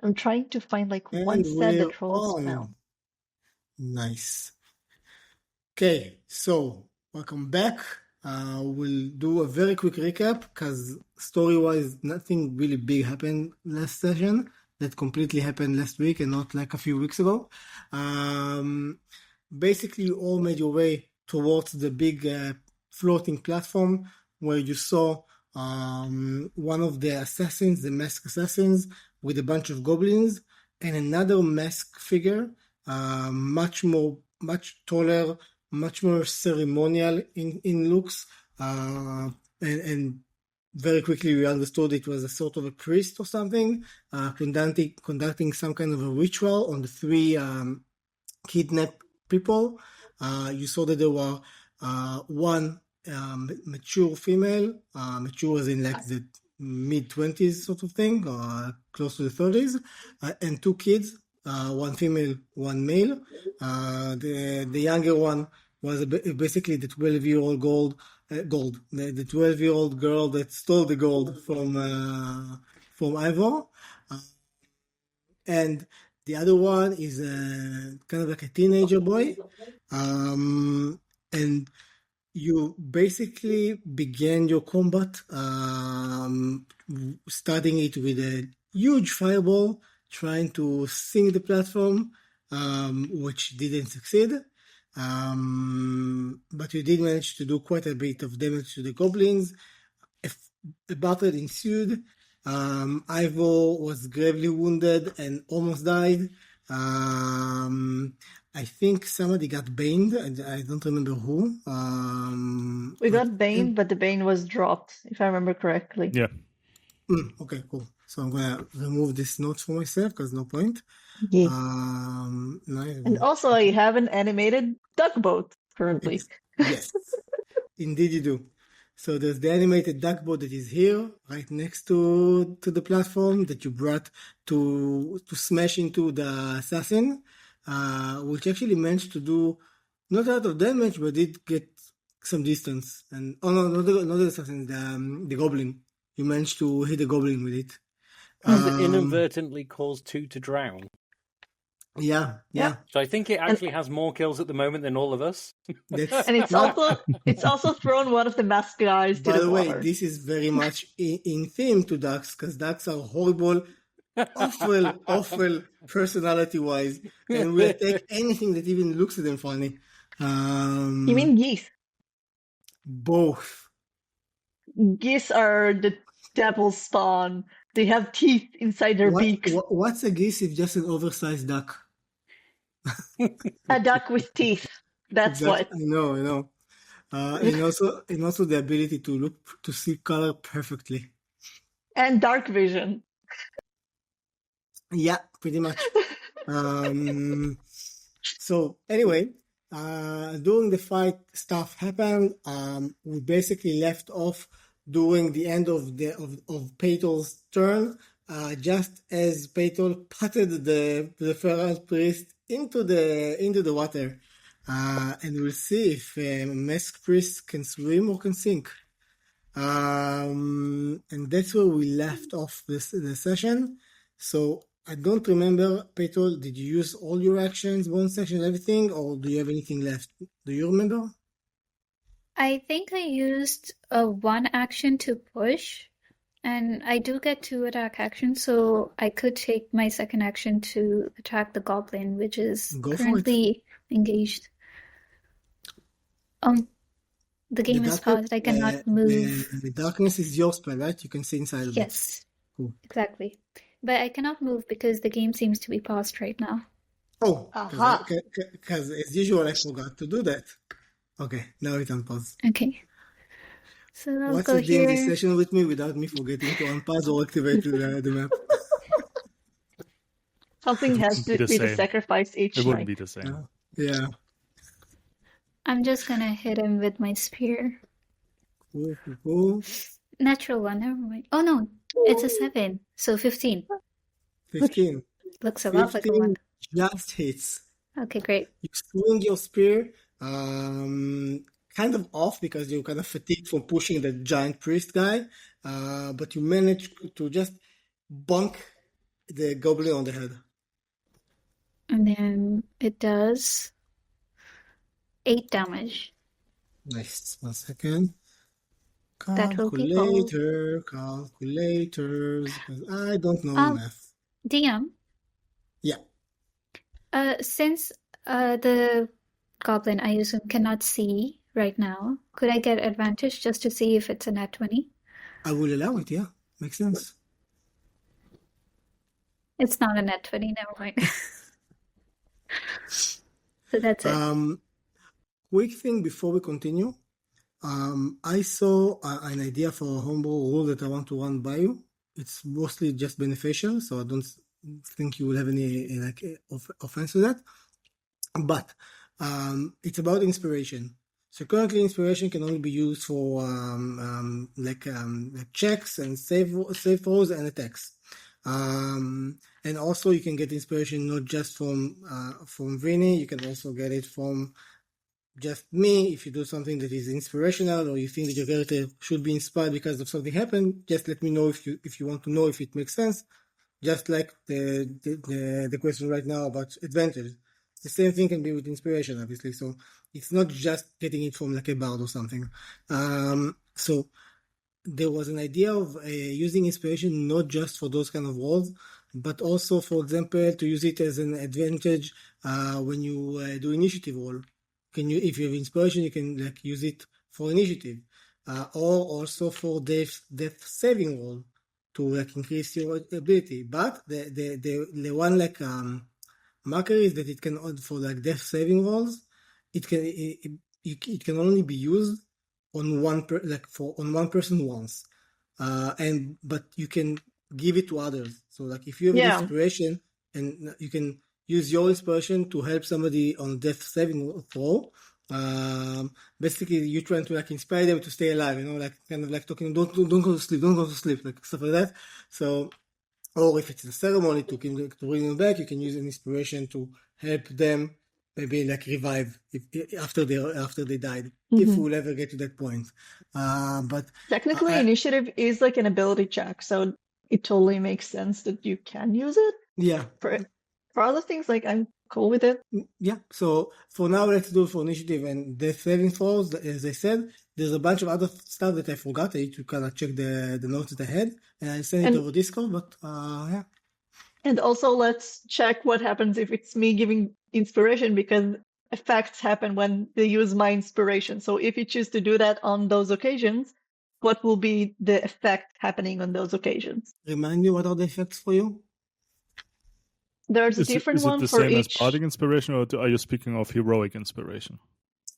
I'm trying to find like one And set we're that rolls well. on. Nice. Okay, so welcome back. We'll do a very quick recap because story-wise, nothing really big happened last session. That completely happened last week and not like a few weeks ago. Basically, you all made your way towards the big floating platform where you saw one of the assassins, the masked assassins, with a bunch of goblins, and another masked figure, much taller, much more ceremonial in looks, and very quickly we understood it was a sort of a priest or something, conducting some kind of a ritual on the three kidnapped people. You saw that there were one mature female, mature as in like the mid-20s sort of thing, close to the 30s, and two kids, one female, one male. The younger one was basically the 12-year-old the 12-year-old girl that stole the gold from Ivor. And the other one is kind of like a teenager boy. And you basically began your combat, starting it with a huge fireball, trying to sink the platform, which didn't succeed. But you did manage to do quite a bit of damage to the goblins. A battle ensued. Ivor was gravely wounded and almost died. I think somebody got baned. I don't remember who. We got Bane, but the Bane was dropped, if I remember correctly. Yeah. Okay, cool. So I'm gonna remove this note for myself because no point. Yeah. And also, I have an animated Duckboat currently. Yes, indeed you do. So there's the animated Duckboat that is here, right next to the platform that you brought to smash into the assassin, which actually managed to do not a lot of damage, but did get some distance. And no, not the assassin, the goblin. You managed to hit the goblin with it. It inadvertently caused two to drown. Yeah. So I think it actually has more kills at the moment than all of us. And it's also thrown one of the masked guys to the water. By the way, this is very much in theme to ducks, because ducks are horrible, awful personality-wise, and will take anything that even looks at them funny. You mean geese? Both. Geese are the devil's spawn. They have teeth inside their beaks. What's a geese if just an oversized duck? A duck with teeth. That's what. I know. And also the ability to see color perfectly. And dark vision. Yeah, pretty much. So anyway, during the fight, stuff happened. We basically left off during the end of Paytol's turn, just as Paytol patted the feral priest into the water, and we'll see if masked priest can swim or can sink. And that's where we left off the session. So I don't remember, Paytol, did you use all your actions, bonus action, everything, or do you have anything left? Do you remember? I think I used one action to push, and I do get 2 attack actions, so I could take my second action to attack the goblin, which is currently engaged. The game is paused. I cannot move. The darkness is your spell, right? You can see inside of it. Yes, cool. Exactly. But I cannot move because the game seems to be paused right now. Oh, because as usual, I forgot to do that. Okay, now it's unpaused. Okay. So I'll What's go the game here. session with me without me forgetting to unpause or activate the map? Something has to be the sacrifice each It wouldn't night. be the same. Yeah. I'm just gonna hit him with my spear. Cool. Natural one, never mind. Oh no, it's a 7, so 15. 15. Looks a lot like a 1. Just hits. Okay, great. You swing your spear, kind of off because you're kind of fatigued from pushing the giant priest guy, but you manage to just bonk the goblin on the head. And then it does 8 damage. Nice. 1 second. That will be all. Calculators, because I don't know Um, math. DM, Yeah, since the goblin, I assume, cannot see right now, could I get advantage just to see if it's a nat 20? I will allow it. Yeah, makes sense. It's not a nat 20, never mind. So that's it. Quick thing before we continue. I saw an idea for a homebrew rule that I want to run by you. It's mostly just beneficial, so I don't think you will have any offense to that. But it's about inspiration. So currently, inspiration can only be used for like checks and save throws and attacks. And also, you can get inspiration not just from Vinny. You can also get it from just me. If you do something that is inspirational, or you think that your character should be inspired because of something happened, just let me know if you want to know if it makes sense. Just like the question right now about advantage. The same thing can be with inspiration, obviously. So it's not just getting it from like a bard or something. So there was an idea of using inspiration not just for those kind of roles, but also, for example, to use it as an advantage when you do initiative roll. If you have inspiration, you can like use it for initiative, or also for death saving roll to like increase your ability. But the one like marker is that it can for like death saving rolls, it can only be used on one person once, but you can give it to others. So like if you have an Yeah. inspiration and you can use your inspiration to help somebody on death saving throw. Basically you're trying to like inspire them to stay alive, like kind of like talking, don't go to sleep, like stuff like that. So, or if it's a ceremony to bring them back, you can use an inspiration to help them maybe like revive after they died, if we'll ever get to that point. But Technically, initiative is like an ability check, so it totally makes sense that you can use it. yeah, For other things, like I'm cool with it. yeah. So for now, let's do it for initiative and death saving throws. As I said, there's a bunch of other stuff that I forgot. I need to kind of check the notes that I had, and I'll send it over Discord. But yeah. And also, let's check what happens if it's me giving inspiration, because effects happen when they use my inspiration. So if you choose to do that on those occasions, what will be the effect happening on those occasions? Remind me, what are the effects for you? There's a different one for Is it the same as each. bardic inspiration, or are you speaking of heroic inspiration?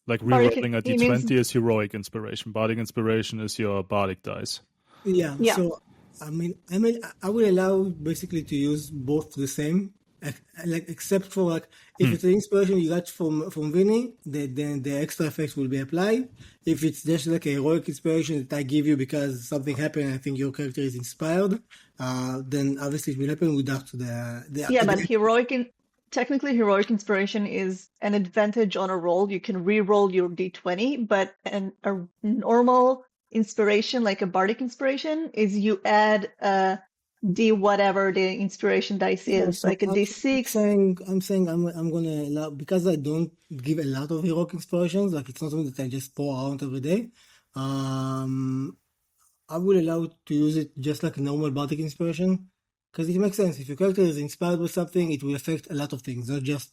Like Bardic- rerolling a it means- d20 is heroic inspiration. Bardic inspiration is your bardic dice. Yeah. Yeah. So I mean, I will allow basically to use both the same, like except for like if it's an inspiration you got from Vinny, then the extra effects will be applied. If it's just like a heroic inspiration that I give you because something happened and I think your character is inspired, then obviously it will happen without the Yeah, but technically heroic inspiration is an advantage on a roll. You can re-roll your d20, but a normal inspiration, like a bardic inspiration, is you add a d whatever the inspiration dice is, so like a d6. I'm saying I'm gonna allow, because I don't give a lot of heroic inspirations, like it's not something that I just pour around every day. I will allow to use it just like a normal bardic inspiration, because it makes sense. If your character is inspired with something, it will affect a lot of things, not just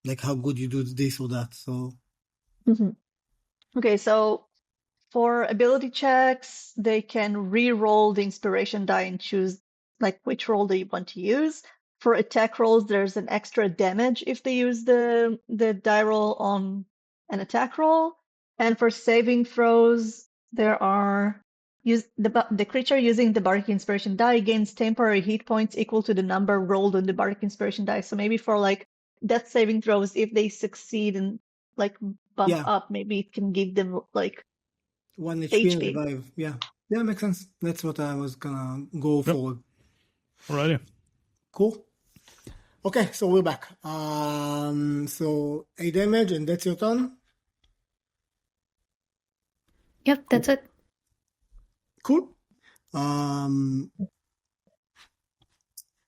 like how good you do this or that. So Okay, so for ability checks, they can re-roll the inspiration die and choose like which roll they want to use. For attack rolls, there's an extra damage if they use the die roll on an attack roll. And for saving throws, there are the creature using the bardic inspiration die gains temporary hit points equal to the number rolled on the bardic inspiration die. So maybe for like death saving throws, if they succeed and like bump Yeah. up, maybe it can give them like 1 HP and HP. revive. Yeah, makes sense. That's what I was gonna go for. Alrighty. Cool. Okay, so we're back. So 8 damage, and that's your turn. Yep, that's it. Cool.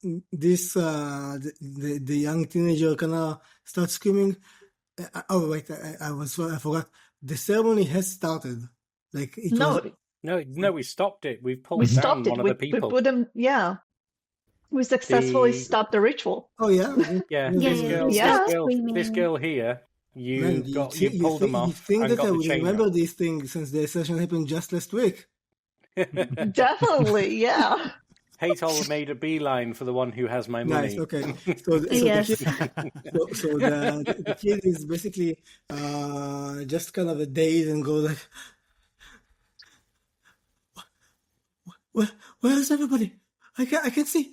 the young teenager kind of starts screaming. Oh wait, I forgot. The ceremony has started. Like it No, was. No, we stopped it. We've we pulled stopped down it. one of We the people. put him. Yeah, we successfully stopped the ritual. Oh yeah. Yeah, Yeah, this yeah, girl, we Yeah. stopped this screaming. girl here, Man, you pulled them you off think and that got I the would chain remember out. these things since the session happened just last week? Definitely, yeah. Hatel made a beeline for the one who has my Nice. money. Okay. So Yes. the kid is basically just kind of a daze and goes like, where's everybody? I can see.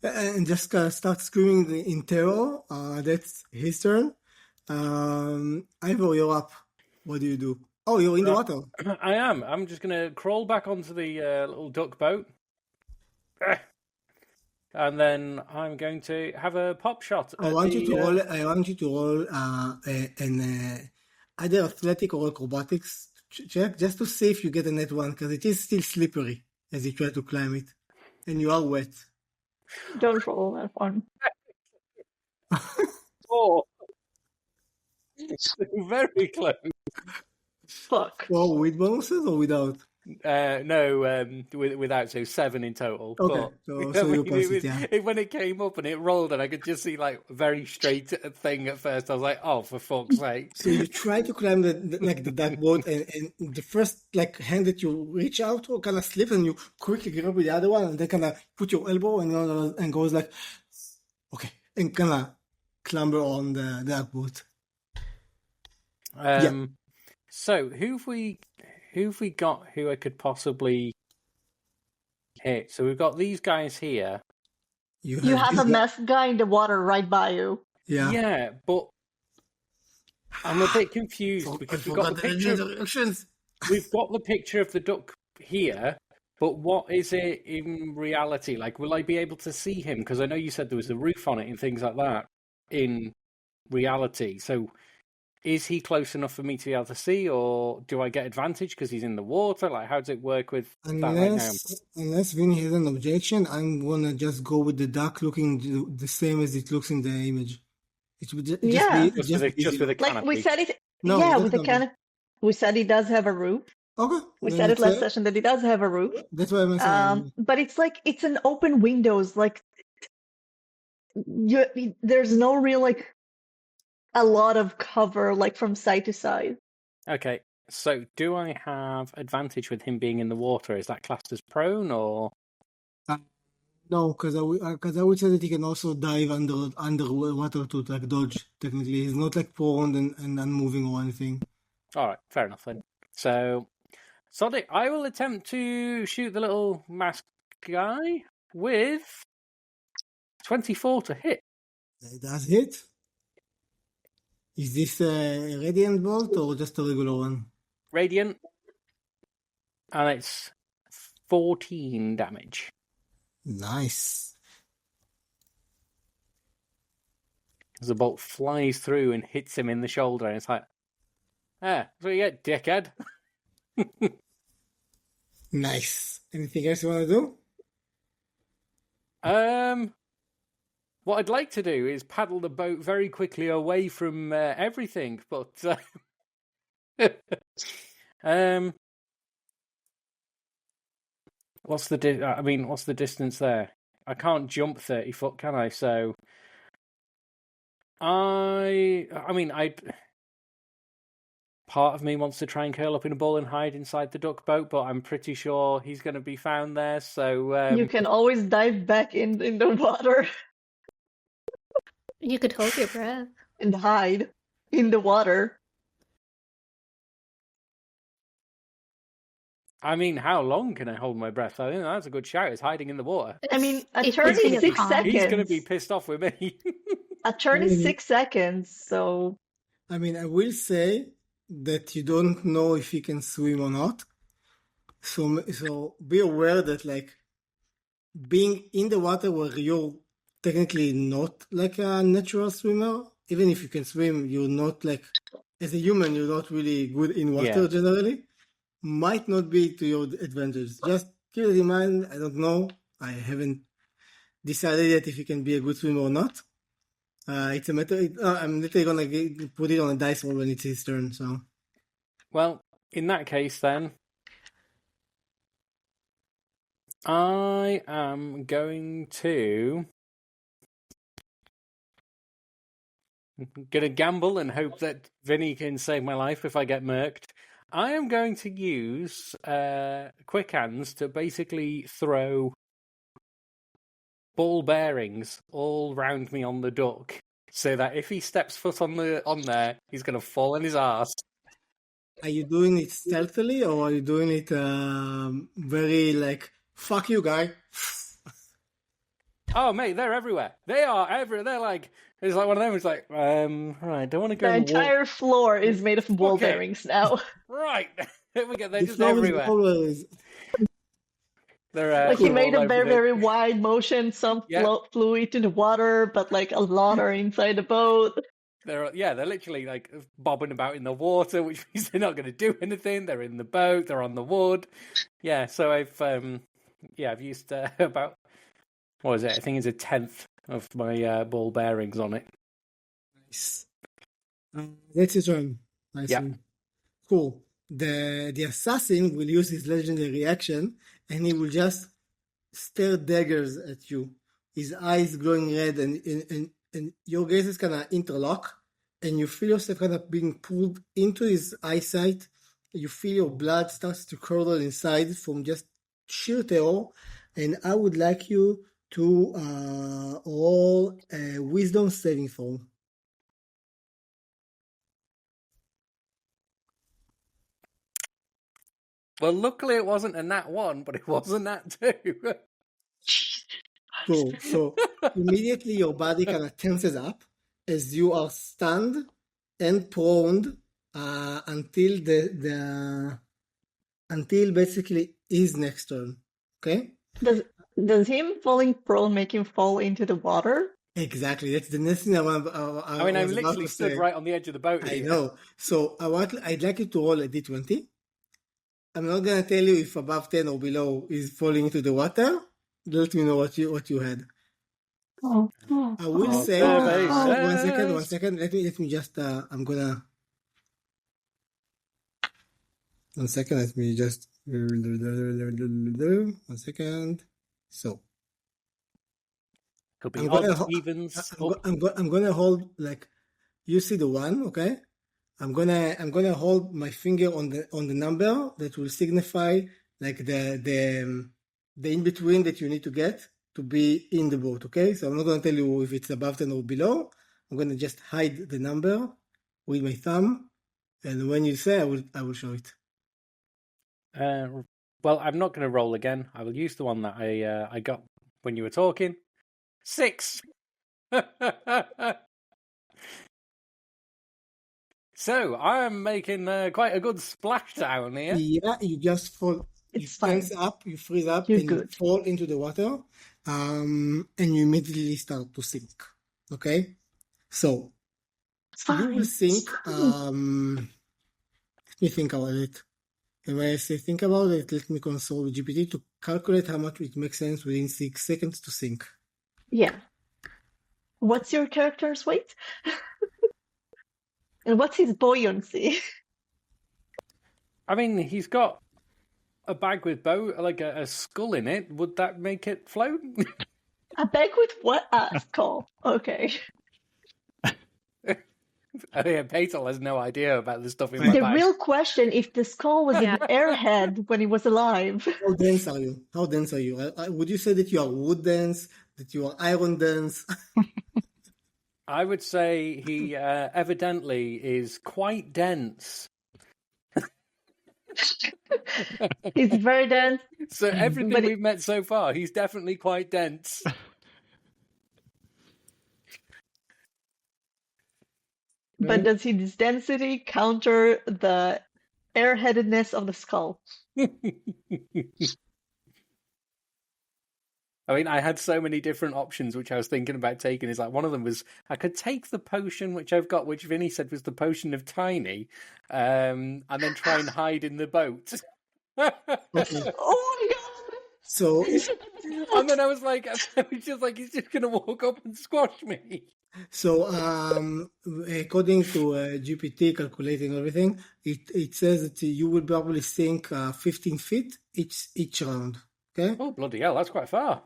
And just kind of starts screaming in terror. That's his turn. Ivor, you're up. What do you do? Oh, you're in the water. I am. I'm just going to crawl back onto the little duck boat. And then I'm going to have a pop shot. I want you to roll an either athletic or acrobatics check just to see if you get a net one, because it is still slippery as you try to climb it, and you are wet. Don't roll that one. Oh, very close. Fuck. Well, with bonuses or without? No, without, so 7 in total. Okay, But, so you mean, pass it, yeah. when it came up and it rolled, and I could just see like a very straight thing at first. I was like, "Oh, for fuck's sake!" So you try to climb the duck boat, and the first hand that you reach out to kind of slips, and you quickly grab with the other one, and then kind of put your elbow and goes like, okay, and kind of clamber on the duck boat. So who have we got who I could possibly hit? So we've got these guys here. You have a masked guy in the water right by you. Yeah, but I'm a bit confused because we've got the picture of the duck here, but what is it in reality? Like, will I be able to see him? Because I know you said there was a roof on it and things like that in reality. So is he close enough for me to be able to see, or do I get advantage because he's in the water? Like, how does it work with that right now? Unless Vinny has an objection, I'm gonna just go with the duck looking the same as it looks in the image. It would just with a canopy. Like we said it. No, yeah, with the canopy. We said he does have a roof. Okay. We said it last session that he does have a roof. That's why I'm saying. But it's like it's an open windows. Like there's no real like a lot of cover like from side to side. Okay, so do I have advantage with him being in the water? Is that classed as prone or? No, because I would say that he can also dive underwater to like dodge. Technically, he's not like prone and unmoving or anything. All right, fair enough then. So, Sonic, I will attempt to shoot the little masked guy with 24 to hit. It does hit. Is this a radiant bolt or just a regular one? Radiant, and it's 14 damage. Nice. As the bolt flies through and hits him in the shoulder, and it's like, that's what you get, dickhead. Nice. Anything else you want to do? What I'd like to do is paddle the boat very quickly away from everything, but what's the distance there? I can't jump 30 foot, can I? So part of me wants to try and curl up in a ball and hide inside the duck boat, but I'm pretty sure he's going to be found there. So you can always dive back in the water. You could hold your breath. And hide in the water. I mean, how long can I hold my breath? I think that's a good shout. It's hiding in the water. I mean, a turn is 6 seconds. He's going to be pissed off with me. A turn is 6 seconds, so... I mean, I will say that you don't know if he can swim or not. So be aware that, like, being in the water where you're technically not like a natural swimmer, even if you can swim, you're not like, as a human, you're not really good in water generally, might not be to your advantage. Just keep it in mind. I don't know. I haven't decided yet if he can be a good swimmer or not. It's a matter. I'm literally gonna put it on a dice roll when it's his turn. So Well, in that case, then I am going to gamble and hope that Vinny can save my life if I get murked. I am going to use quick hands to basically throw ball bearings all round me on the duck, so that if he steps foot on there, he's going to fall on his ass. are you doing it stealthily or are you doing it very like fuck you, guy? Oh, mate, they're everywhere. They are everywhere. They're like, it's like one of them. It's like, right, don't want to go. The entire floor is made of ball Okay. bearings now. Right, here we go. They're The just floor is everywhere. always They're Like he made all a over very, the- very wide motion. Some Yeah. flew into the water, but like a lot are inside the boat. They're literally like bobbing about in the water, which means they're not going to do anything. They're in the boat. They're on the wood. Yeah, so I've used about, what is it? I think it's a 10th of my ball bearings on it. nice. That's his turn. Nice. Yeah. One. Cool. The assassin will use his legendary action and he will just stare daggers at you. His eyes glowing red and your gazes kind of interlock and you feel yourself kind of being pulled into his eyesight. You feel your blood starts to curdle inside from just sheer terror. And I would like you to roll a wisdom saving throw. Well, luckily it wasn't a nat 1, but it was a nat 2. Cool. So immediately your body kind of tenses up as you are stunned and prone until until basically his next turn. Okay? Does him falling prone make him fall into the water? Exactly. That's the next thing I want. I mean, I'm was about literally to stood say. right on the edge of the boat I here. know. So I'd like you to roll a d20. I'm not gonna tell you if above 10 or below is falling into the water. Let me know what you had. Oh, I will Oh, say survey one says. second. Let me just I'm gonna 1 second. Let me just 1 second. So Could be I'm gonna odds, evens. I'm gonna hold like you see the 1, okay? I'm gonna hold my finger on the number that will signify like the in between that you need to get to be in the boat, okay? So I'm not gonna tell you if it's above 10 or below. I'm gonna just hide the number with my thumb, and when you say, I will show it. Well, I'm not going to roll again. I will use the one that I got when you were talking. 6. So I'm making quite a good splashdown here. Yeah, you just fall. You it's fine. tense up, you freeze up, You're and good. you fall into the water, and you immediately start to sink. Okay, so It's you fine. will sink. It's fine. Let me think about it. And when I say think about it, let me consult with GPT to calculate how much it makes sense within 6 seconds to sink. Yeah. What's your character's weight? And what's his buoyancy? I mean, he's got a bag with like a skull in it. Would that make it float? A bag with what? Skull. Okay. I think Petal has no idea about the stuff in my The bag. real question, if the skull was an airhead when he was alive. How dense are you? How dense are you? Would you say that you are wood dense, that you are iron dense? I would say he evidently is quite dense. He's very dense. So everything But we've met so far, he's definitely quite dense. But does his density counter the airheadedness of the skull? I mean, I had so many different options which I was thinking about taking. Is like one of them was I could take the potion which I've got, which Vinny said was the potion of tiny, and then try and hide in the boat. Okay. Oh my god! So And then I was just like, he's just gonna walk up and squash me. So, according to GPT calculating everything, it says that you will probably sink 15 feet each round. Okay? Oh bloody hell, that's quite far.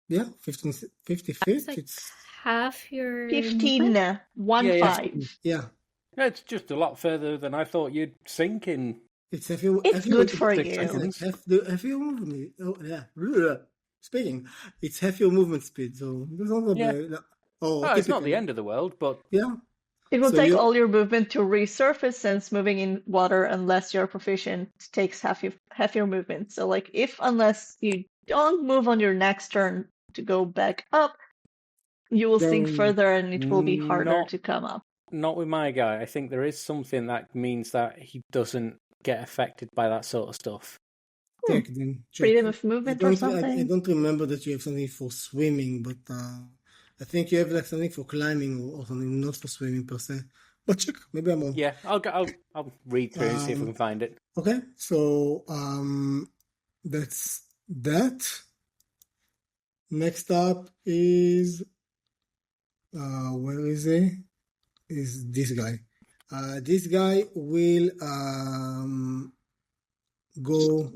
Yeah, 50 It's feet. like It's half your 15, movement. 1-5. yeah. It's just a lot further than I thought you'd sink in. It's half your It's good for 6 you. seconds. half your movement. Oh yeah. Speaking, it's half your movement speed. So it's not Yeah. It's not the end of the world, but Yeah. It will So take you- all your movement to resurface, since moving in water, unless you're proficient, takes half your movement. So like unless you don't move on your next turn to go back up, you will sink Then- further and it will be harder Not- to come up. not with my guy. I think there is something that means that he doesn't get affected by that sort of stuff. check then. Check. Freedom of movement or I something. don't remember that you have something for swimming, but I think you have like something for climbing or something, not for swimming per se. But check, maybe I'm wrong. Yeah, I'll read through and see if we can find it. Okay, so that's that. Next up is where is he? Is this guy? This guy will go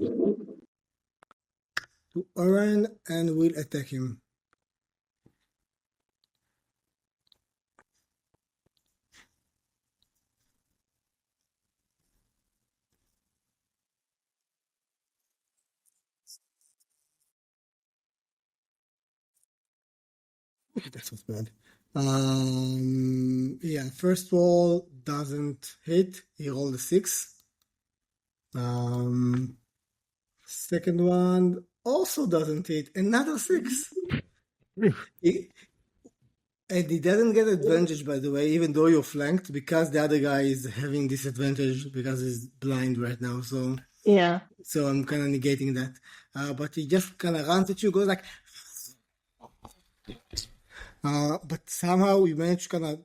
to Oren and will attack him. That was bad. Yeah, first roll doesn't hit. He rolled a 6. Second one also doesn't hit. Another 6. And he doesn't get advantage, by the way, even though you're flanked, because the other guy is having disadvantage because he's blind right now. So Yeah. I'm kind of negating that. But he just kind of runs at you, goes like. But somehow you manage to kind of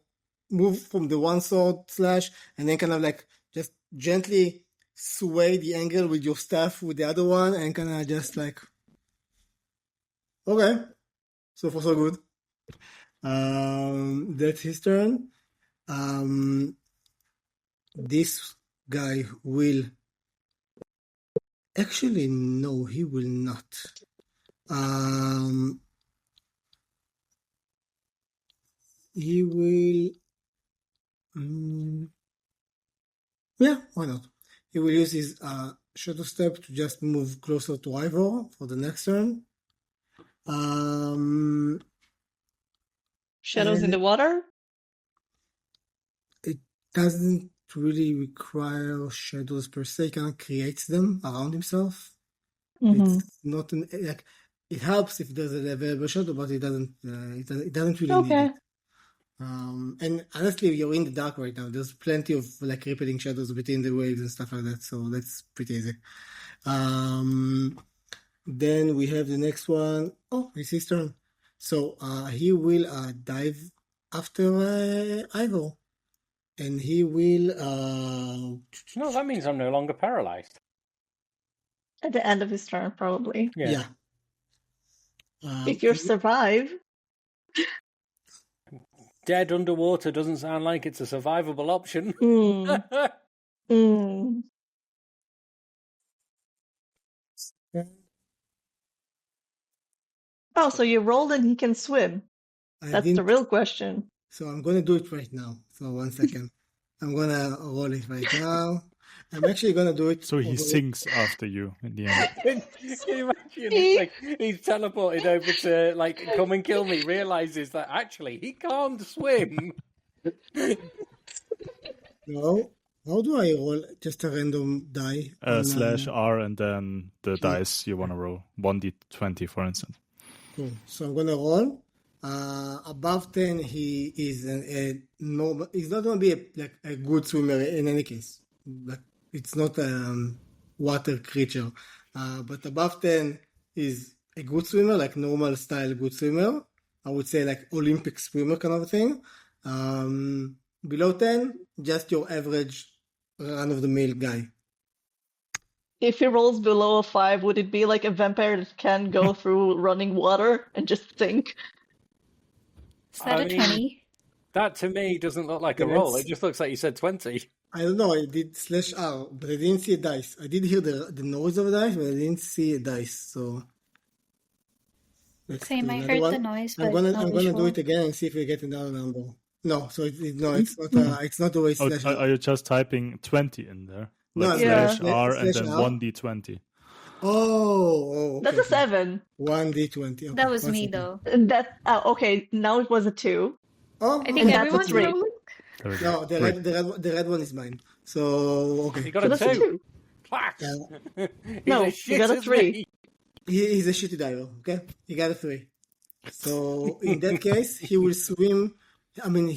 move from the one sword slash and then kind of like just gently sway the angle with your staff with the other one and kind of just like, okay, so far so good. That's his turn. This guy will actually no, he will not. He will. Yeah, why not? He will use his shadow step to just move closer to Ivor for the next turn. Shadows in the water? It doesn't really require shadows per se. He kind of creates them around himself. Mm-hmm. It's not like it helps if there's a available shadow, but it doesn't. It doesn't really need Okay. it. And honestly, you're in the dark right now. There's plenty of like repeating shadows between the waves and stuff like that, so that's pretty easy. Then we have the next one. Oh, it's his turn. So he will dive after Ivor, and he will. No, that means I'm no longer paralyzed. At the end of his turn, probably. Yeah. If you survive. Dead underwater doesn't sound like it's a survivable option. Oh, so you rolled and he can swim. That's the real question. So I'm gonna do it right now. So 1 second. I'm gonna roll it right now. I'm actually gonna do it. So he sinks after you in the end. Can you imagine? It's like he's teleported over to like come and kill me. Realizes that actually he can't swim. No. How do I roll? Just a random die. Slash R and then the dice you want to roll. 1d20, for instance. Cool. So I'm gonna roll. Above 10, he is a normal. He's not gonna be a good swimmer in any case. Like it's not a water creature. But above 10 is a good swimmer, like normal style good swimmer. I would say like Olympic swimmer kind of a thing. Below 10, just your average run of the mill guy. if he rolls below a 5, would it be like a vampire that can go through running water and just sink? Is that I a mean, 20? that to me doesn't look like a roll. It just looks like you said 20. I don't know. I did /R, but I didn't see a dice. I did hear the noise of a dice, but I didn't see a dice. So let's Same, do I another heard the one. noise, I'm but gonna no I'm gonna do visual. it again and see if we get another number. No, so it's not always Oh, /R. are you just typing 20 in there? No, Like Yeah. /R and then /R. 1d20. Oh, That's okay. a 7. 1d20. Okay, That was one me, second. though. And that okay, now it was a 2. Oh, I think And okay. that's a everyone's 3. rolling. There we go. No, the red one is mine. So okay. You got So a that's a 2. 2. Class. Yeah. He's No, as you shit got a as 3. me. He's a shitty diver. Okay, he got a 3. So in that case, he will swim. I mean,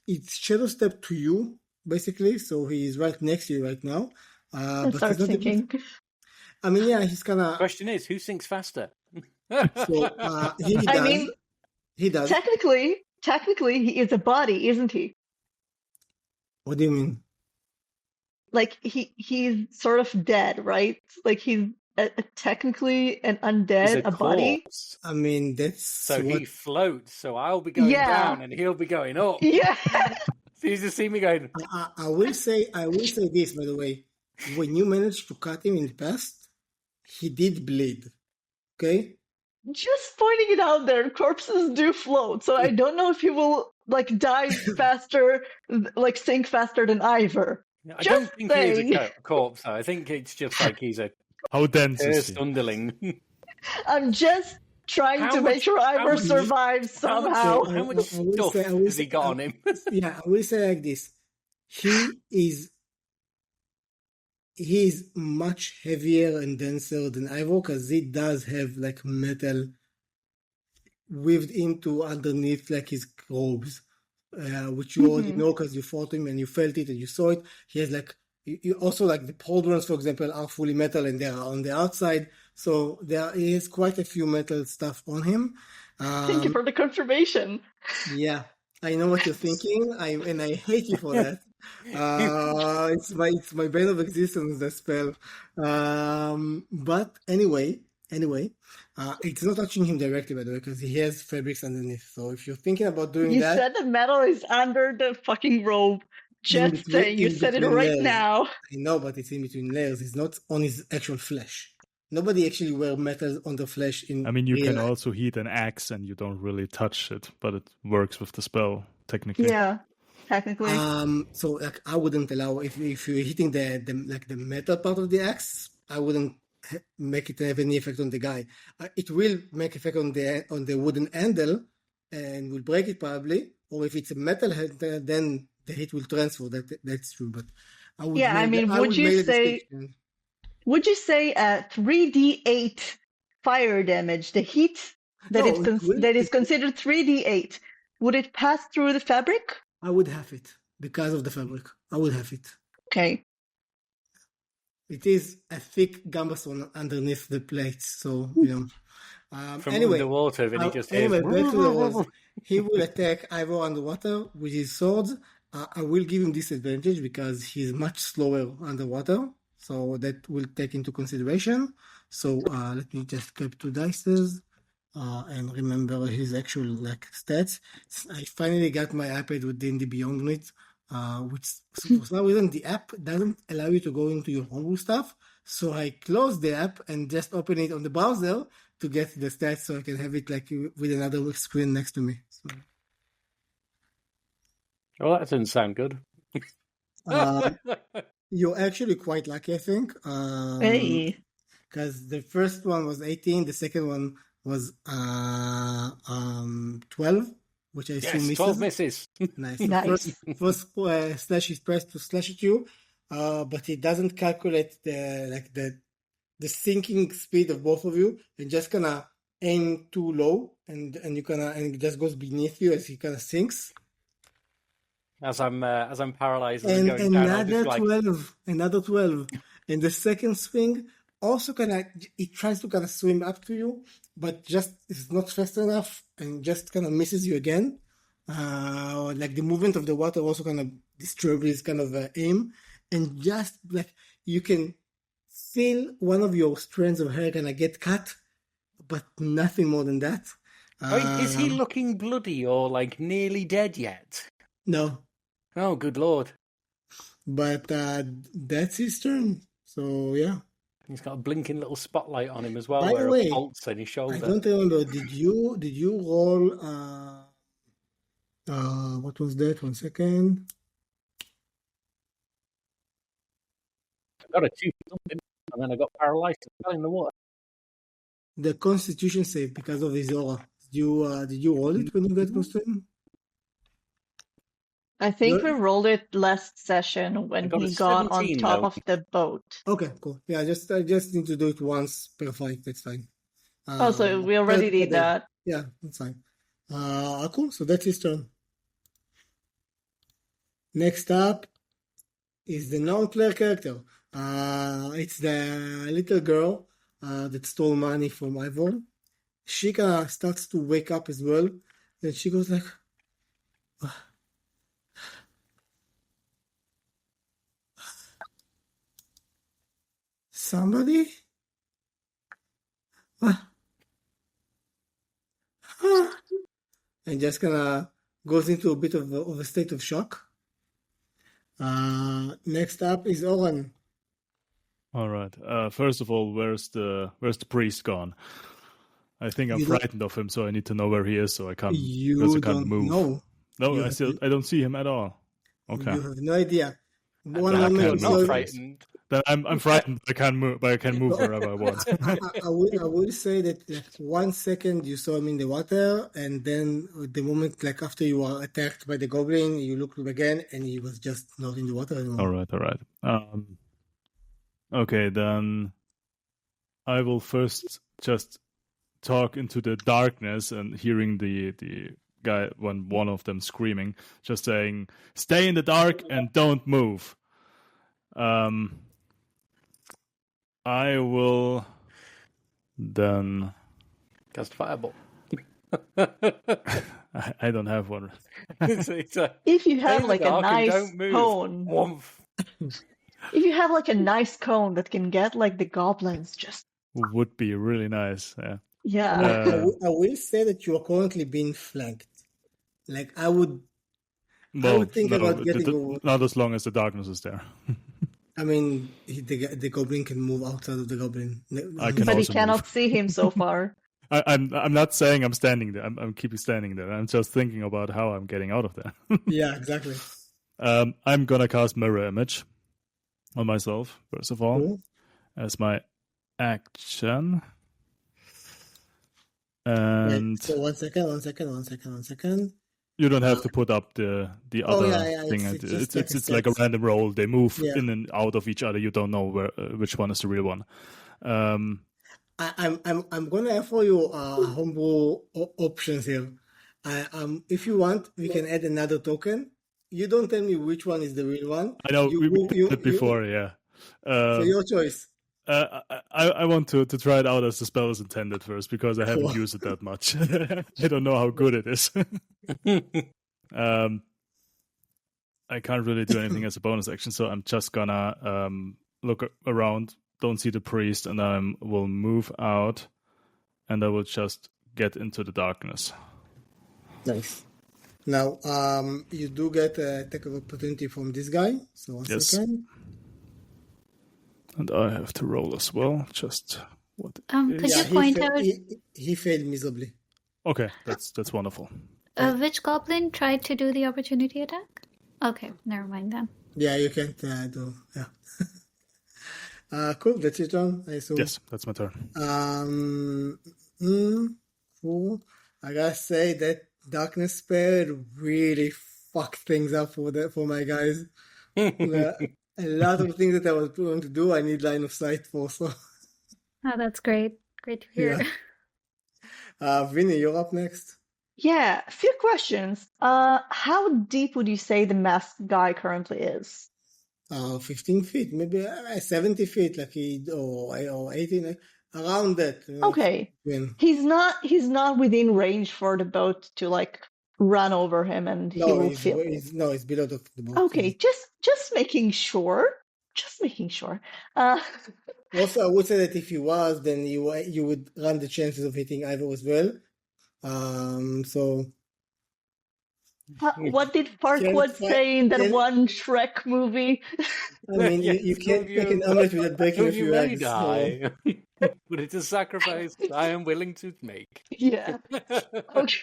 it's shadow step to you basically. So he is right next to you right now. And But start he's not. sinking. I mean, yeah, he's kind of. Question is, who sinks faster? So he I does. mean, He does. technically, he is a body, isn't he? What do you mean? Like he's sort of dead, right? Like he's technically an He's undead, a a body. corpse. I mean, that's So what. he floats. So I'll be going Yeah. down and he'll be going up. Yeah. So you just see me going, I will say this, by the way. When you managed to cut him in the past, he did bleed. Okay? Just pointing it out there, corpses do float, so I don't know if he will like die faster, like sink faster than Ivor. I Just don't think he saying. is a corpse, though. I think it's just like he's a How dense is cursed he? underling. I'm just trying How to much- make sure how Ivor much- survives how much- somehow. How much I will stuff say- I will has he say- got on him? Yeah, I will say like this. He is much heavier and denser than Ivor because he does have like metal weaved into underneath like his robes, which you already know because you fought him and you felt it and you saw it. He has like you also like the pauldrons, for example, are fully metal and they are on the outside. So there is quite a few metal stuff on him. Thank you for the confirmation. Yeah, I know what you're thinking, and I hate you for that. It's my bane of existence, that spell. But anyway, it's not touching him directly, by the way, because he has fabrics underneath. So if you're thinking about doing You that, said the metal is under the fucking robe. Just between- saying, you in said it between right layers. now. I know, but it's in between layers. It's not on his actual flesh. Nobody actually wear metal on the flesh in I mean, you real can life. also heat an axe and you don't really touch it, but it works with the spell, technically. Yeah, technically. So like I wouldn't allow if you're hitting the metal part of the axe, I wouldn't make it have any effect on the guy. It will make effect on the wooden handle and will break it probably. Or if it's a metal handle, then the hit will transfer. That's true. But I would. Yeah, I mean, would would you make a say- distinction. Would you say at 3d8 fire damage, the heat that No, it's it will- that is considered 3d8, would it pass through the fabric? I would have it because of the fabric. I would have it. Okay. It is a thick gambeson underneath the plates, so you know. From Anyway, underwater, and he just anyway, hears, back to the rules. He will attack Ivor underwater with his swords. I will give him disadvantage because he's much slower underwater, so that will take into consideration. So let me just grab 2 dices and remember his actual like stats. I finally got my iPad with D&D Beyond on it, which for some reason the app doesn't allow you to go into your homebrew stuff. So I closed the app and just open it on the browser to get the stats so I can have it like with another screen next to me. So, Well, that doesn't sound good. you're actually quite lucky, I think. Hey. Because the first one was 18, the second one was 12, which I assume Yes, misses. 12 misses. Nice. Nice. First slash is pressed to slash at you, but it doesn't calculate the sinking speed of both of you. It just kinda aim too low, and it just goes beneath you as he kinda sinks. As I'm paralyzed and And going down, I'll another just like 12, and the second swing also it tries to kinda swim up to you, but just it's not fast enough and just kinda misses you again. Like the movement of the water also kind of disturbs his kind of aim, and just like you can feel one of your strands of hair gonna get cut, but nothing more than that. Is he looking bloody or like nearly dead yet? No, Oh, good lord. but that's his turn. So yeah. He's got a blinking little spotlight on him as well, By where the a way, bolt's in his I shoulder. don't remember. Did you roll? What was that? 1 second. I got a 2 something, and then I got paralyzed and fell in the water. The Constitution save because of his aura. Did you roll it when you got Constitution? I think we rolled it last session when got a he got on 17 top though. of the boat. Okay, cool. Yeah, I just need to do it once per fight. That's fine. Oh, so we already did that. Yeah, that's fine. Cool. So that's his turn. Next up is the non-player character. It's the little girl that stole money from Alver. She starts to wake up as well. Then she goes like, somebody? And just kind of goes into a bit of a state of shock. Next up is Oren. All right. First of all, where's the priest gone? I think I'm frightened of him, so I need to know where he is, so I can't. You don't move. know. No, I don't see him at all. Okay. You have no idea. One moment, you're not frightened. Then I'm frightened. I can't move, but I can move wherever I want. I will say that like 1 second you saw him in the water, and then the moment like after you were attacked by the goblin, you looked again, and he was just not in the water anymore. All right. Okay, then I will first just talk into the darkness and hearing the guy, one of them screaming, just saying, "Stay in the dark and don't move." I will then cast fireball. I don't have one. If you have like a nice cone, if you have like a nice cone that can get like the goblins, just would be really nice. Yeah. Yeah. I will say that you are currently being flanked. Like I would think about getting not as long as the darkness is there. I mean, the goblin can move outside of the goblin. But he cannot see him so far. I'm not saying I'm standing there. I'm keeping standing there. I'm just thinking about how I'm getting out of there. Yeah, exactly. I'm gonna cast Mirror Image on myself first of all, cool. As my action. And so 1 second. You don't have to put up the other thing. It's like a random roll. They move Yeah. in and out of each other. You don't know which one is the real one. I'm gonna offer you humble options here. If you want, we can add another token. You don't tell me which one is the real one. I know we did it before. Yeah. So your choice. I want to try it out as the spell is intended first because I haven't used it that much. I don't know how good it is. I can't really do anything as a bonus action, so I'm just gonna look around, don't see the priest, and I will move out, and I will just get into the darkness. Nice. Now, you do get a attack of opportunity from this guy, so 1 second. And I have to roll as well. Just what? Could you point out? He failed miserably. Okay, that's wonderful. Which goblin tried to do the opportunity attack? Okay, never mind then. Yeah, you can't do. Yeah. Cool. That's your turn, I assume. Yes, that's my turn. Cool. I gotta say that darkness spell really fucked things up for my guys. A lot of things that I was going to do, I need line of sight for. So. Oh, that's great. Great to hear. Yeah. Vinny, you're up next. Yeah, a few questions. How deep would you say the masked guy currently is? 15 feet, maybe 70 feet, or 18, around that. Okay. He's not within range for the boat to like run over him and he will feel it. He's below the boat. Okay, just making sure. Just making sure. Also, I would say that if he was, then you would run the chances of hitting Ivor as well. So What did can't Farquaad fight. say in that Can one Shrek movie? I mean, Yes, you some can't make an omelet without breaking a you few may eggs. So die, but it's a sacrifice I am willing to make. Yeah. Okay.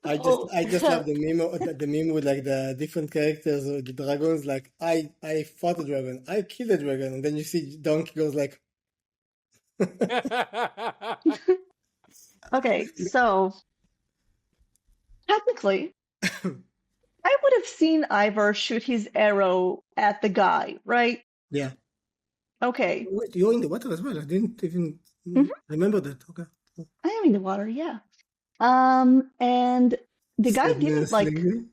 Oh, I just love the meme with like the different characters, the dragons. Like I fought a dragon, I killed a dragon, and then you see Donkey goes like, okay, so technically, I would have seen Ivor shoot his arrow at the guy, right? yeah. Okay. Wait, you're in the water as well. I didn't even Mhm. remember that. Okay. I am in the water, yeah. And the guy Send me a didn't like sling.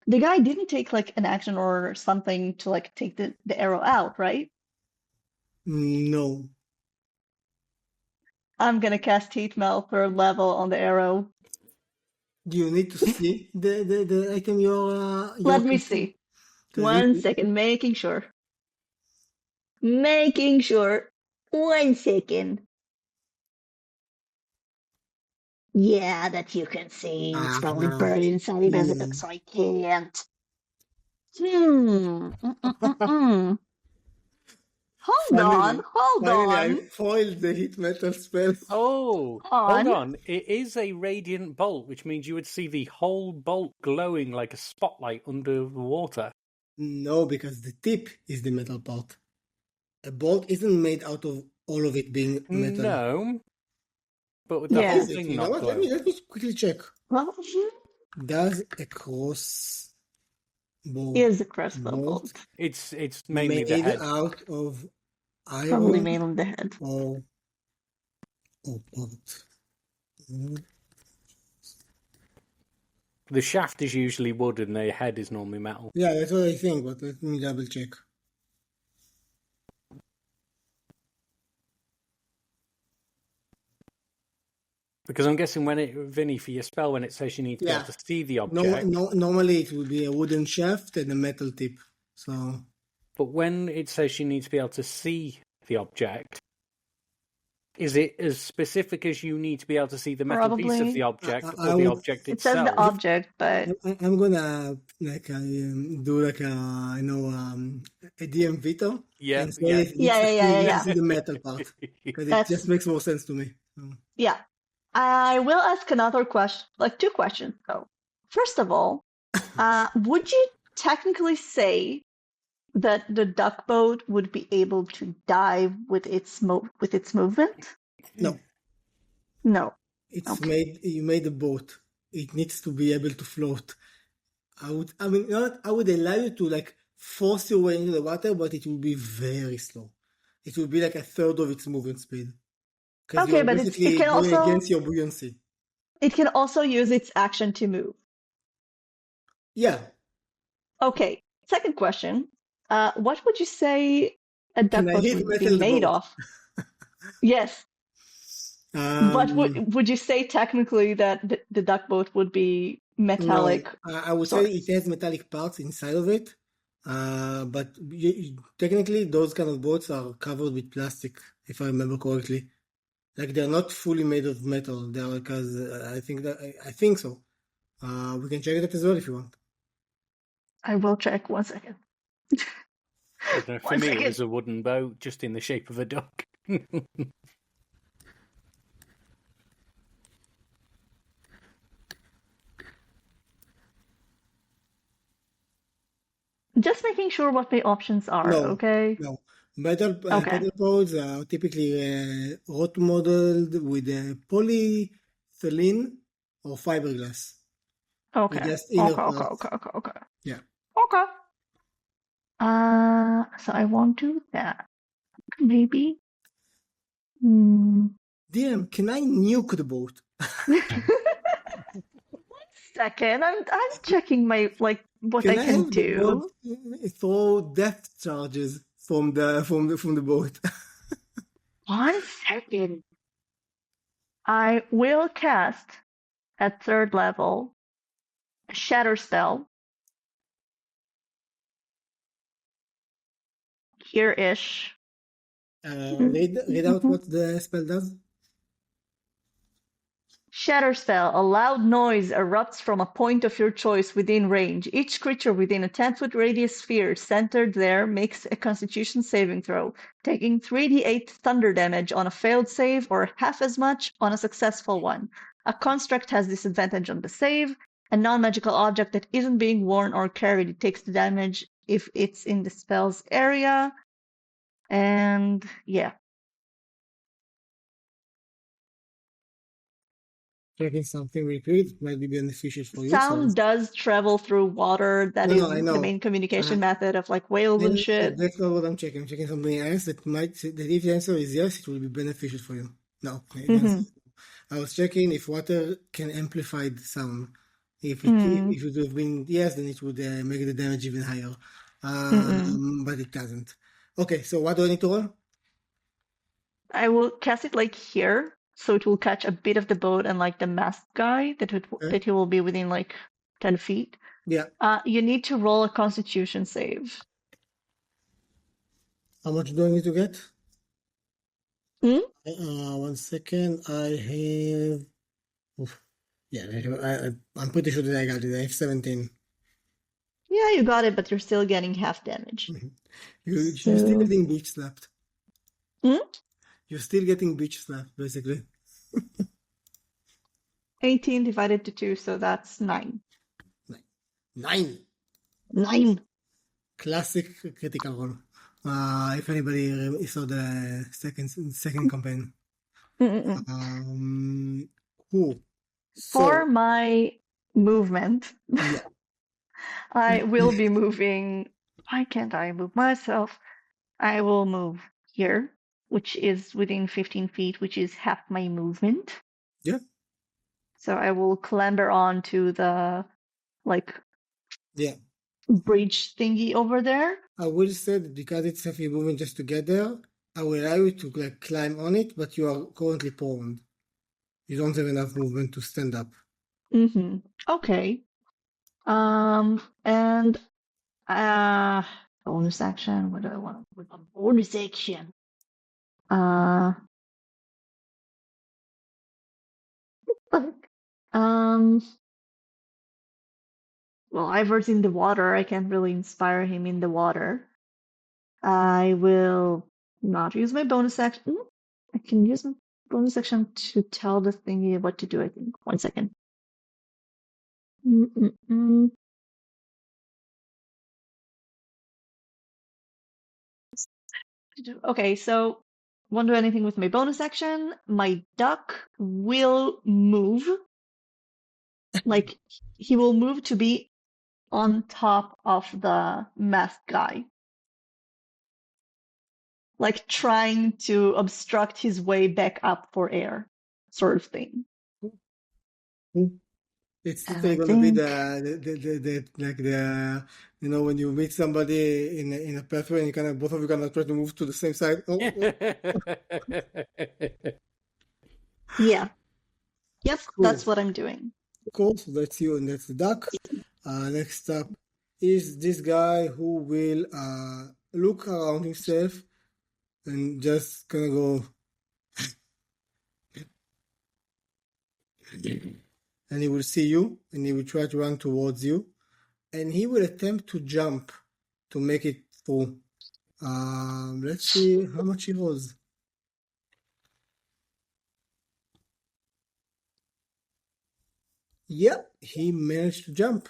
the guy didn't take like an action or something to like take the arrow out, right? No. I'm gonna cast Heat Melt third level on the arrow. Do you need to see the item you're Let me casting? see. 'Cause 1 second, making sure. Making sure. 1 second. Yeah, that you can see. It's probably buried inside of yeah. it, so I can't. Hmm. Hold on, hold Finally, I on. foiled the heat metal spell. Oh, On. hold on. It is a radiant bolt, which means you would see the whole bolt glowing like a spotlight under the water. No, because the tip is the metal part. A bolt isn't made out of all of it being metal. No, but with the Yeah. whole Is it? thing You know not what? Let glowing. me quickly check. Well, Does a cross bow is a crossbow bolt bolt. It's mainly the made head. out of Probably iron made on the head. or bolt? The shaft is usually wood and the head is normally metal. Yeah, that's what I think, but let me double check. Because I'm guessing Vinny, for your spell, when it says you need to be able to see the object, Normally it would be a wooden shaft and a metal tip. So but when it says you need to be able to see the object, is it as specific as you need to be able to see the metal piece of Probably. the object I or the would- object It says itself? the object, but I'm gonna like do like a DM veto Yeah, and say yeah. it needs to Yeah. see the metal part because it That's just makes more sense to me. So, yeah. I will ask another question, like two questions though. First of all, would you technically say that the duck boat would be able to dive with its movement? no, No. it's Okay. you made a boat. It needs to be able to float. I mean, not, I would allow you to like force your way into the water, but it will be very slow. It will be like a third of its movement speed because Okay, you're but basically going against your buoyancy. it can also use its action to move. Yeah. Okay. Second question. What would you say a Can duck I boat hit would be metal the made boat? of? Yes. But Um, would you say technically that the duck boat would be metallic? No, I would say it has metallic parts inside of it, but technically those kind of boats are covered with plastic, if I remember correctly. Like they're not fully made of metal. They're because I think so. We can check that as well if you want. I will check 1 second. I don't know, for 1 me, it second. was a wooden boat just in the shape of a duck. Just making sure what the options are, No, okay? no. Metal Okay. pedal boats are typically rot modeled with polyethylene or fiberglass. Okay. Just inner Okay. parts. Okay. Yeah. Okay. So I won't do that. Maybe. DM, can I nuke the boat? 1 second. I'm checking my what Can I I can have the boat do. throw depth charges from the boat? 1 second. I will cast at third level a shatter spell. Here-ish. Read out what the spell does. Shatter spell. A loud noise erupts from a point of your choice within range. Each creature within a 10-foot radius sphere centered there makes a Constitution saving throw, taking 3d8 thunder damage on a failed save or half as much on a successful one. A construct has disadvantage on the save. A non-magical object that isn't being worn or carried takes the damage if it's in the spell's area. And yeah. Checking something real quick might be beneficial for you. Sound does travel through water. That is I the know. main communication method of like whales and shit. That's not what I'm checking. I'm checking something else that if the answer is yes, it will be beneficial for you. No. I was checking if water can amplify the sound. If it would have been yes, then it would make the damage even higher. But it doesn't. Okay, so what do I need to roll? I will cast it like here, so it will catch a bit of the boat and like the masked guy that he will be within like 10 feet. Yeah. You need to roll a Constitution save. How much do I need to get? 1 second. I have. I'm pretty sure that I got it. I have 17. Yeah, you got it, but you're still getting half damage. You're still getting beach slapped. Hmm? You're still getting beach slapped, basically. 18 divided to 2, so that's 9. 9. 9. Classic critical roll. If anybody saw the second campaign. Cool. For my movement, Yeah. I will be moving. Why can't I move myself? I will move here, which is within 15 feet, which is half my movement. Yeah. So I will clamber onto the bridge thingy over there. I will say that because it's half your movement just to get there, I will allow you to climb on it, but you are currently prone. You don't have enough movement to stand up. Okay. And bonus action. What do I want with a bonus action? Well, Ivor's in the water. I can't really inspire him in the water. I will not use my bonus action. I can use my bonus action to tell the thingy what to do, I think. 1 second. Okay, so won't do anything with my bonus action. My duck will move. Like, he will move to be on top of the masked guy. Like, trying to obstruct his way back up for air, sort of thing. It's literally gonna be the when you meet somebody in a pathway and you kind of both of you gonna try to move to the same side. Yeah. Yep, cool. That's what I'm doing. Cool, so that's you and that's the duck. Next up is this guy who will look around himself and just kind of go and he will see you and he will try to run towards you and he will attempt to jump to make it through. Let's see how much he rolls. Yep, he managed to jump.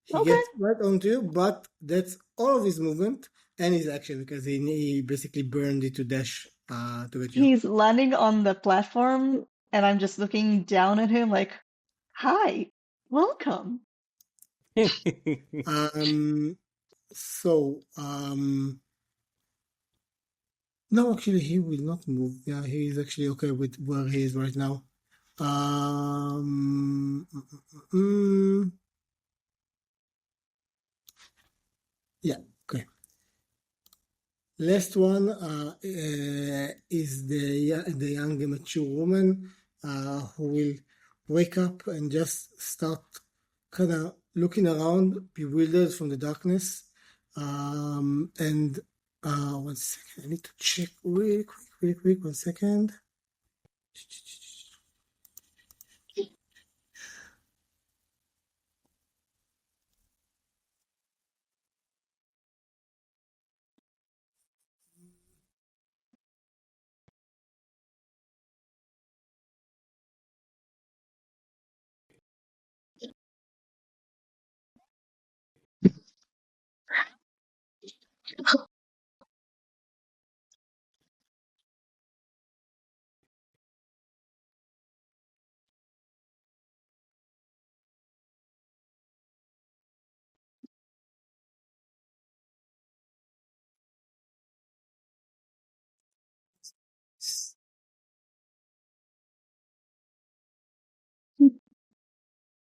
He gets right onto you, but that's all of his movement and his action because he basically burned it to dash to get you. He's landing on the platform and I'm just looking down at him like, hi, welcome. No, actually, he will not move. Yeah, he is actually okay with where he is right now. Yeah, okay. Last one is the young mature woman who will wake up and just start kind of looking around, bewildered from the darkness, and One second. I need to check really quick. 1 second.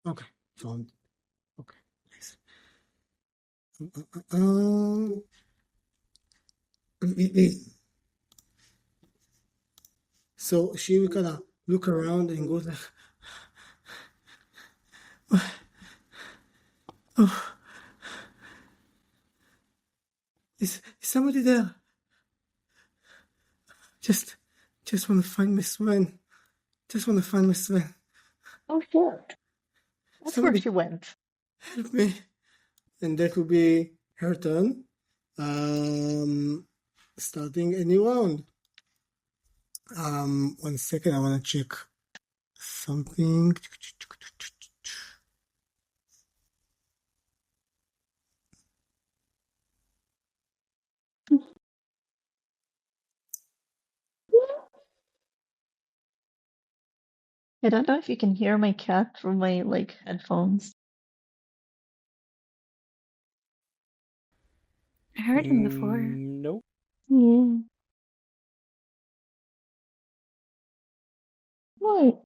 Okay, found. Okay, nice. So she will kind of look around and goes like, "Oh, is somebody there? Just want to find my swan. Just want to find my swan. Oh shit. That's where Somebody she went. help me." And that will be her turn. Starting a new round. 1 second, I want to check something. I don't know if you can hear my cat through my headphones. I heard him before. Nope. Yeah. What?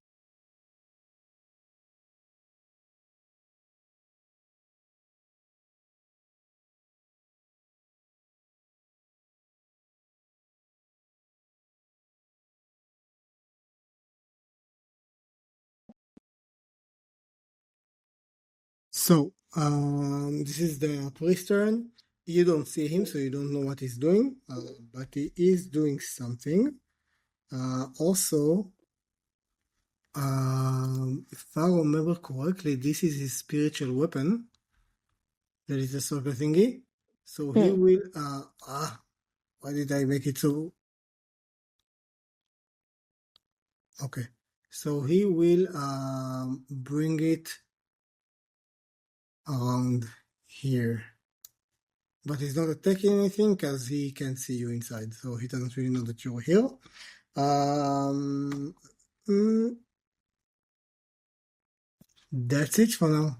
So, this is the priest turn. You don't see him, so you don't know what he's doing, but he is doing something. Also, if I remember correctly, this is his spiritual weapon. That is a circle thingy. So he will, why did I make it so? Okay. So he will bring it around here. But he's not attacking anything because he can't see you inside. So he doesn't really know that you're here. That's it for now.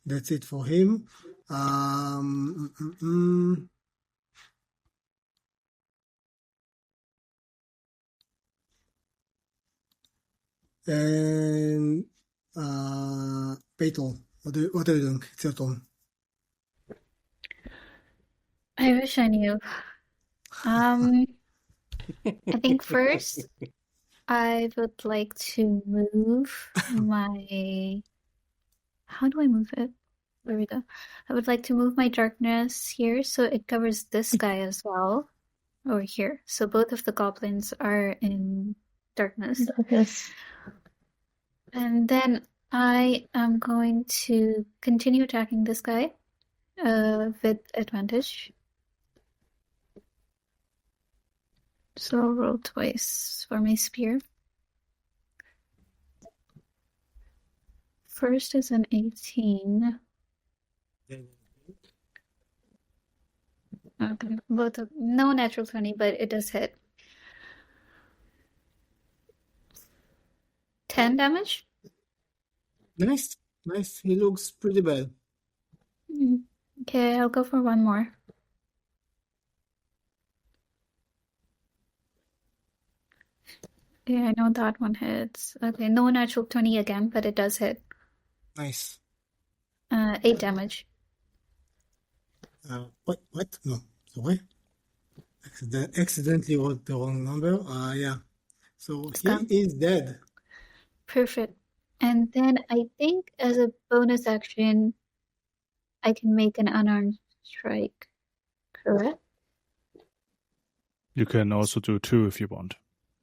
That's it for him. And Beetle, what are you doing? It's your turn. I wish I knew. I think first I would like to move my. How do I move it? There we go. I would like to move my darkness here so it covers this guy as well. Over here. So both of the goblins are in darkness. Yes. And then I am going to continue attacking this guy with advantage. So I'll roll twice for my spear. First is an 18. Okay, no natural 20, but it does hit. 10 damage? Nice. He looks pretty bad. Okay, I'll go for one more. Yeah, I know that one hits. Okay, no natural 20 again, but it does hit. Nice. 8 damage. What? No, sorry. Accidentally wrote the wrong number. Yeah. So he is dead. Perfect. And then I think as a bonus action, I can make an unarmed strike, correct? You can also do 2 if you want,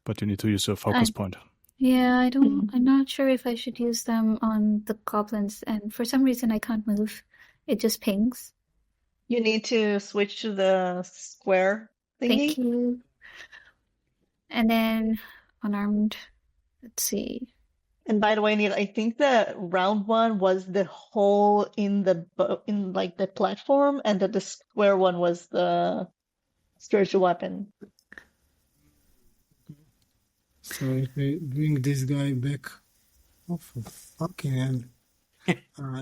but you need to use a focus point. Yeah, I don't. Mhm. I'm not sure if I should use them on the goblins, and for some reason I can't move. It just pings. You need to switch to the square Thank thingy. you. And then unarmed. Let's see. And by the way, Neil, I think the round one was the hole in the in like the platform, and that the square one was the spiritual weapon. So if we bring this guy back, oh for fucking hell!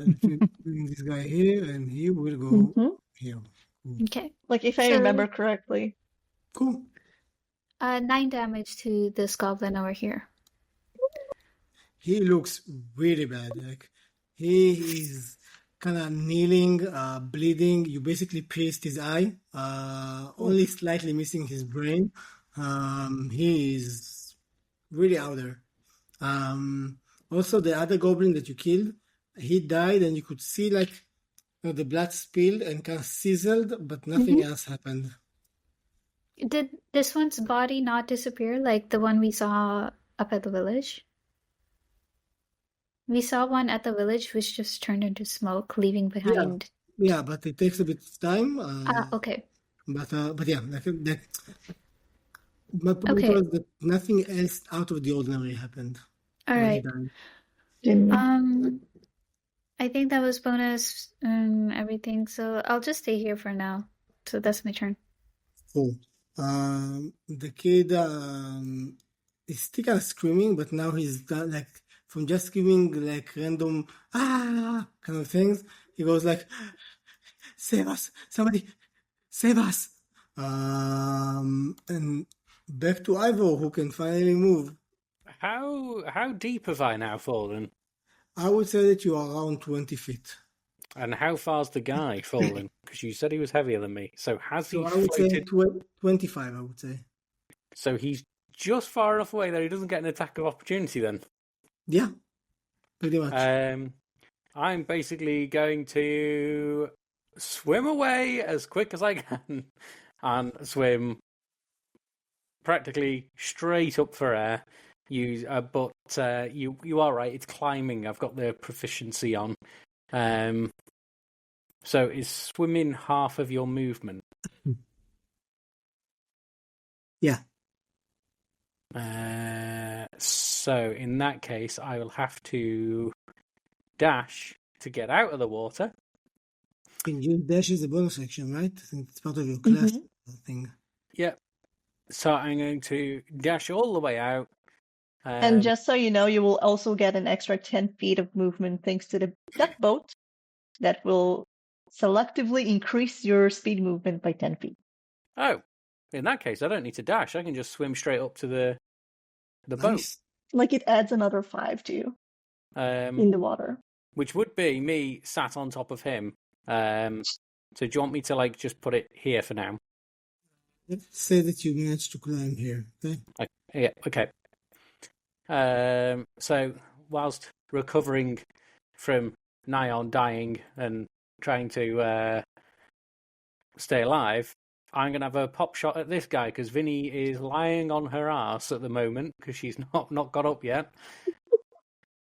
If we bring this guy here, and he will go Hmm. here. Cool. Okay. Like if I So, remember correctly. Cool. 9 damage to this goblin over here. He looks really bad. Like he is kind of kneeling, bleeding. You basically pierced his eye, only slightly missing his brain. He is really out there. Also, the other goblin that you killed, he died, and you could see like the blood spilled and kind of sizzled, but nothing else happened. Did this one's body not disappear like the one we saw up at the village? We saw one at the village which just turned into smoke, leaving behind. Yeah, but it takes a bit of time. Okay. But yeah, that. My point Okay. was that nothing else out of the ordinary happened. All when he right. died. I think that was bonus and everything, so I'll just stay here for now. So that's my turn. Cool. The kid is still kind of screaming, but now he's done like from just screaming like random kind of things. He goes like, "Save us! Somebody, save us!" And back to Ivor, who can finally move. How deep have I now fallen? I would say that you are around 20 feet. And how far's the guy fallen? Because you said he was heavier than me. So has he So I would say floated? 25, I would say. So he's just far enough away that he doesn't get an attack of opportunity then. Yeah, pretty much. I'm basically going to swim away as quick as I can and swim practically straight up for air. But you are right. It's climbing. I've got the proficiency on. So is swimming half of your movement? Yeah. So in that case, I will have to dash to get out of the water. Can you dash is a bonus action, right? I think it's part of your class thing. Yep. So I'm going to dash all the way out. And just so you know, you will also get an extra 10 feet of movement thanks to the duck boat that will selectively increase your speed movement by 10 feet. Oh, in that case, I don't need to dash. I can just swim straight up to the boat. Nice. Like it adds another 5 to you in the water. Which would be me sat on top of him. So do you want me to like just put it here for now? Let's say that you managed to climb here, okay? Yeah, okay. So whilst recovering from nigh on dying and trying to stay alive, I'm going to have a pop shot at this guy because Vinny is lying on her ass at the moment because she's not got up yet.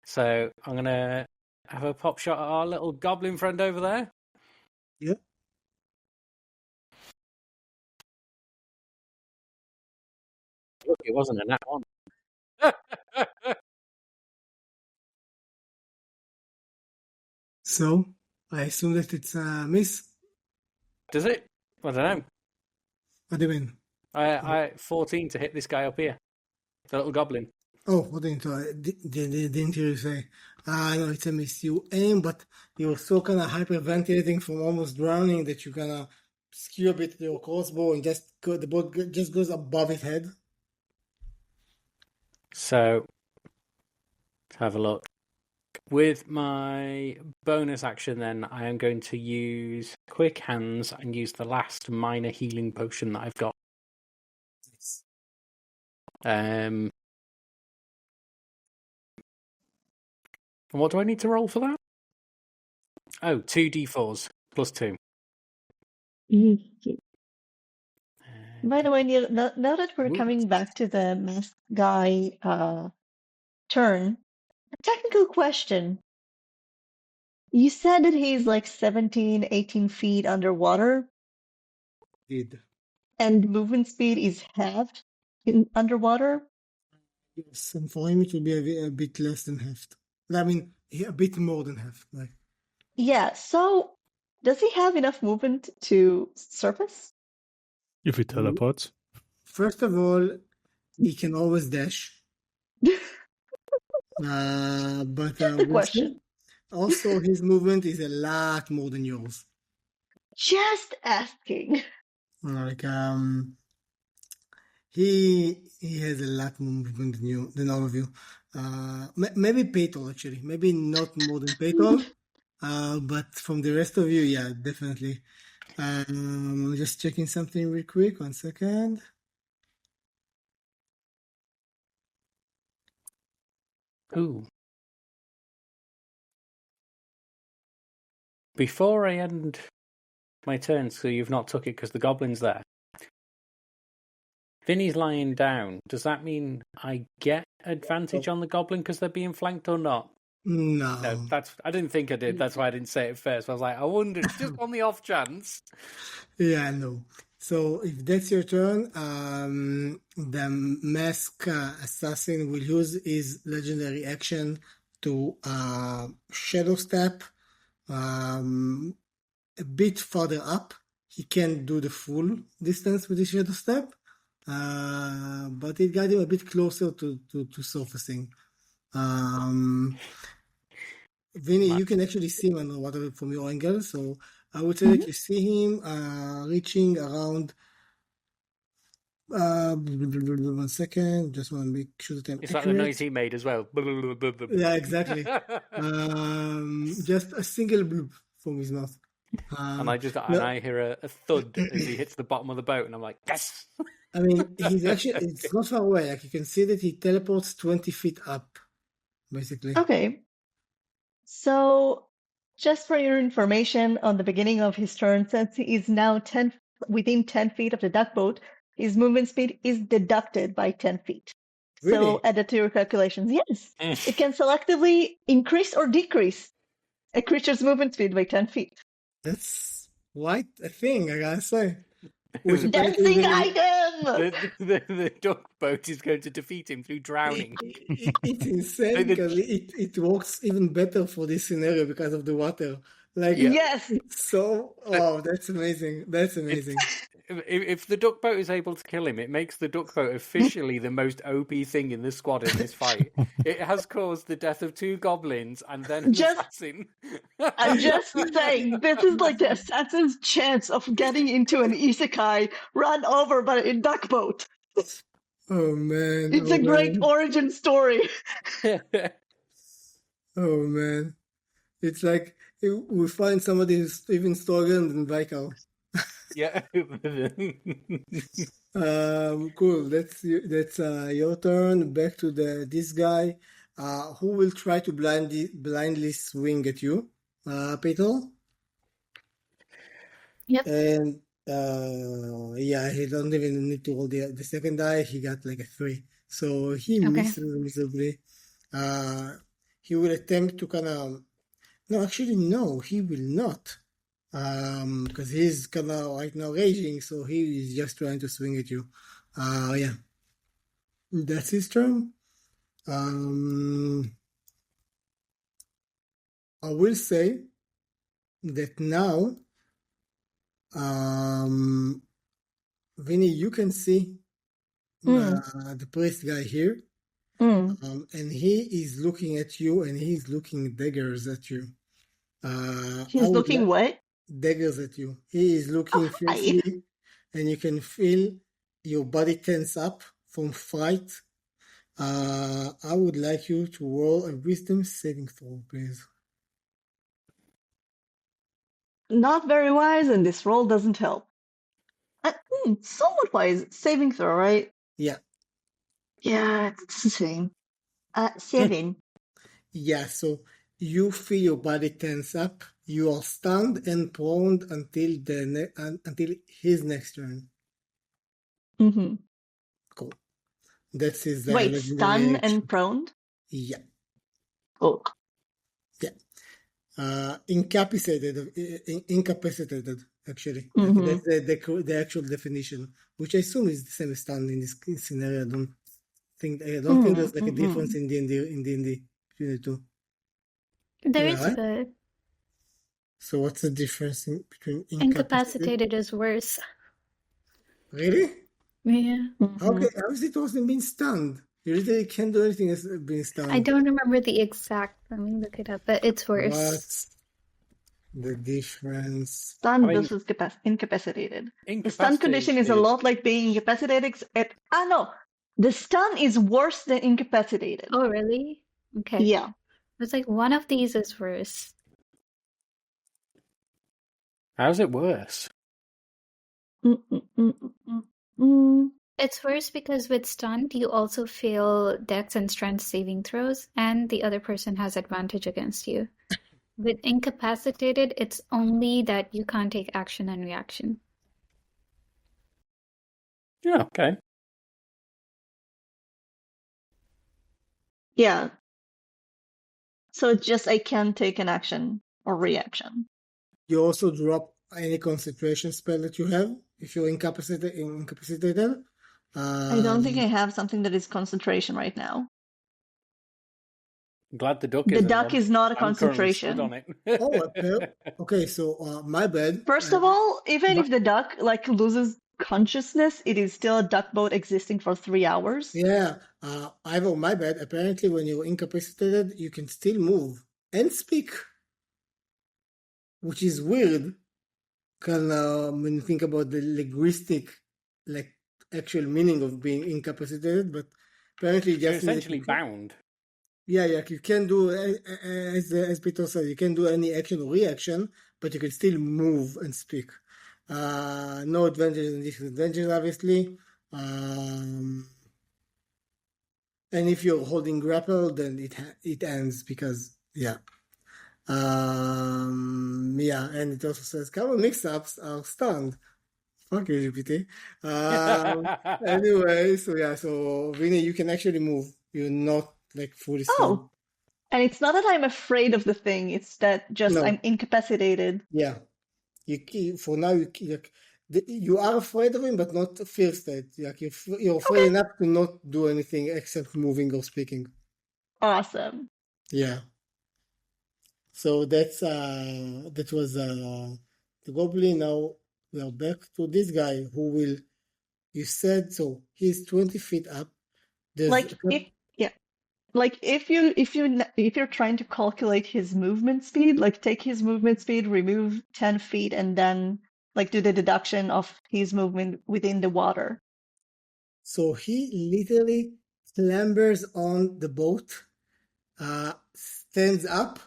So I'm going to have a pop shot at our little goblin friend over there. Yep. Look, it wasn't a nat one. So, I assume that it's a miss. Does it? I don't know. What do you mean? I 14 to hit this guy up here, the little goblin. Oh, what didn't didn't hear you say? No, it's a miss. You aim, but you're so kind of hyperventilating from almost drowning that you kind of skew a bit your crossbow and the boat just goes above his head. So, let's have a look. With my bonus action, then, I am going to use Quick Hands and use the last minor healing potion that I've got. And what do I need to roll for that? Oh, 2d4s plus 2. By the way, Neil, now that we're Whoops. coming back to the masked guy turn, a technical question. You said that he's like 17, 18 feet underwater, Did. and movement speed is halved in underwater. Yes, and for him it will be a bit less than half. I mean, a bit more than half. Like, Yeah, so does he have enough movement to surface? If he teleports. first of all, he can always dash. But Just a we'll see. question. Also, his movement is a lot more than yours. Just asking. Like, he has a lot more movement than you, than all of you. Maybe Paytol, actually. Maybe not more than Paytol. But from the rest of you, yeah, definitely. Just checking something real quick. 1 second. Ooh. Before I end my turn, so you've not took it because the goblin's there. Vinny's lying down. Does that mean I get advantage on the goblin because they're being flanked or not? No. No, I didn't think I did. That's why I didn't say it first. I was like, I wondered, just on the off chance. Yeah, no. So if that's your turn, the mask assassin will use his legendary action to shadow step a bit further up. He can't do the full distance with the shadow step, but it got him a bit closer to surfacing. Vinny, you can actually see him underwater from your angle, so I would say that you see him reaching around. 1 second, just want to make sure that I'm Is that the accurate. noise he made as well? Yeah, exactly. Just a single bloop from his mouth. And I hear a thud as he hits the bottom of the boat, and I'm like, yes. I mean, it's not far away. Like, you can see that he teleports 20 feet up, basically. Okay. So, just for your information, on the beginning of his turn, since he is now within 10 feet of the duck boat, his movement speed is deducted by 10 feet. Really? So, add it to your calculations. Yes, it can selectively increase or decrease a creature's movement speed by 10 feet. That's quite a thing, I gotta say. Which Dancing item! The duck boat is going to defeat him through drowning. It's insane because it works even better for this scenario because of the water. Like, Yeah. Yes! so, oh, that's amazing. That's amazing. If the duck boat is able to kill him, it makes the duck boat officially the most OP thing in the squad in this fight. It has caused the death of 2 goblins and then an assassin. I'm just saying, this is like the assassin's chance of getting into an isekai run over by a duck boat. Oh, man. It's a great origin story. Oh, man. It's like we find somebody who's even stronger than Vaikal. Yeah. Cool. That's your turn. Back to this guy. Who will try to blindly swing at you? Peter? Yep. And yeah, he don't even need to roll the second die. He got like a 3, so he misses miserably. He will attempt to kind of. No, actually, no, he will not. Because he's kind of right now raging, so he is just trying to swing at you. Yeah, that's his turn. I will say that now, Vinny, you can see the priest guy here, and he is looking at you, and he's looking daggers at you. He's looking what? Daggers at you. He is looking fiercely, and you can feel your body tense up from fright. I would like you to roll a wisdom saving throw, please. Not very wise, and this roll doesn't help. Somewhat wise. Saving throw, right? Yeah. Yeah, it's the same. 7. Yeah, so you feel your body tense up, You are stunned and prone until until his next turn. Mm-hmm. Cool. That's his Wait, legendary stun action. and prone? Yeah. Oh. Incapacitated, actually. Like Mm-hmm. that's the actual definition, which I assume is the same as stun in this scenario. I don't think there's like a difference in D&D between the two. There Am I is, right? but So what's the difference between incapacitated is worse. Really? Yeah. Okay, obviously it wasn't being stunned. You literally can't do anything as being stunned. I don't remember the exact. Let me look it up, but it's worse. What's the difference? Stun I mean, versus incapacitated. The stun condition is a lot like being incapacitated. No. The stun is worse than incapacitated. Oh, really? Okay. Yeah. It's like one of these is worse. How's it worse? It's worse because with stunned, you also fail dex and strength saving throws, and the other person has advantage against you. With incapacitated, it's only that you can't take action and reaction. Yeah, okay. Yeah. So it's just I can't take an action or reaction. You also drop any concentration spell that you have if you're incapacitated. I don't think I have something that is concentration right now. I'm glad the duck The isn't duck one. is not a I'm currently stood concentration. on it. Okay, so my bad. First of all, even if the duck like loses consciousness, it is still a duck boat existing for 3 hours. Yeah, Ivo, my bad. Apparently, when you're incapacitated, you can still move and speak, which is weird. When you think about the linguistic, like actual meaning of being incapacitated, but apparently You're just essentially bound. Yeah, you can do as Peter said, you can do any action or reaction, but you can still move and speak. No advantages and disadvantages, obviously. And if you're holding grapple, then it ends because yeah. And it also says common mix-ups are stunned. Fuck you, GPT. Anyway, so Vinny, you can actually move. You're not like fully stunned. Oh, and it's not that I'm afraid of the thing, it's that just No. I'm incapacitated. Yeah. For now, you are afraid of him, but not fear state. Like you're afraid enough to not do anything except moving or speaking. Awesome. Yeah. So that was the goblin. Now we are back to this guy who will. You said so. He's 20 feet up. If you're trying to calculate his movement speed, like take his movement speed, remove 10 feet, and then like do the deduction of his movement within the water. So he literally clambers on the boat, stands up,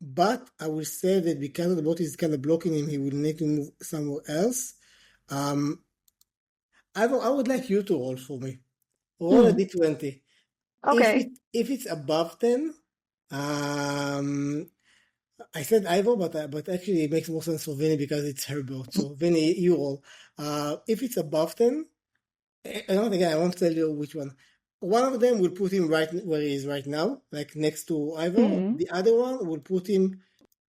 but I will say that because the boat is kind of blocking him, he will need to move somewhere else. I would like you to roll for me. Roll a d20. Okay. If it's above 10, I said Ivo, but actually it makes more sense for Vinny because it's her boat. So Vinny, you roll. If it's above 10, I won't tell you which one. One of them will put him right where he is right now, like next to Ivo. The other one will put him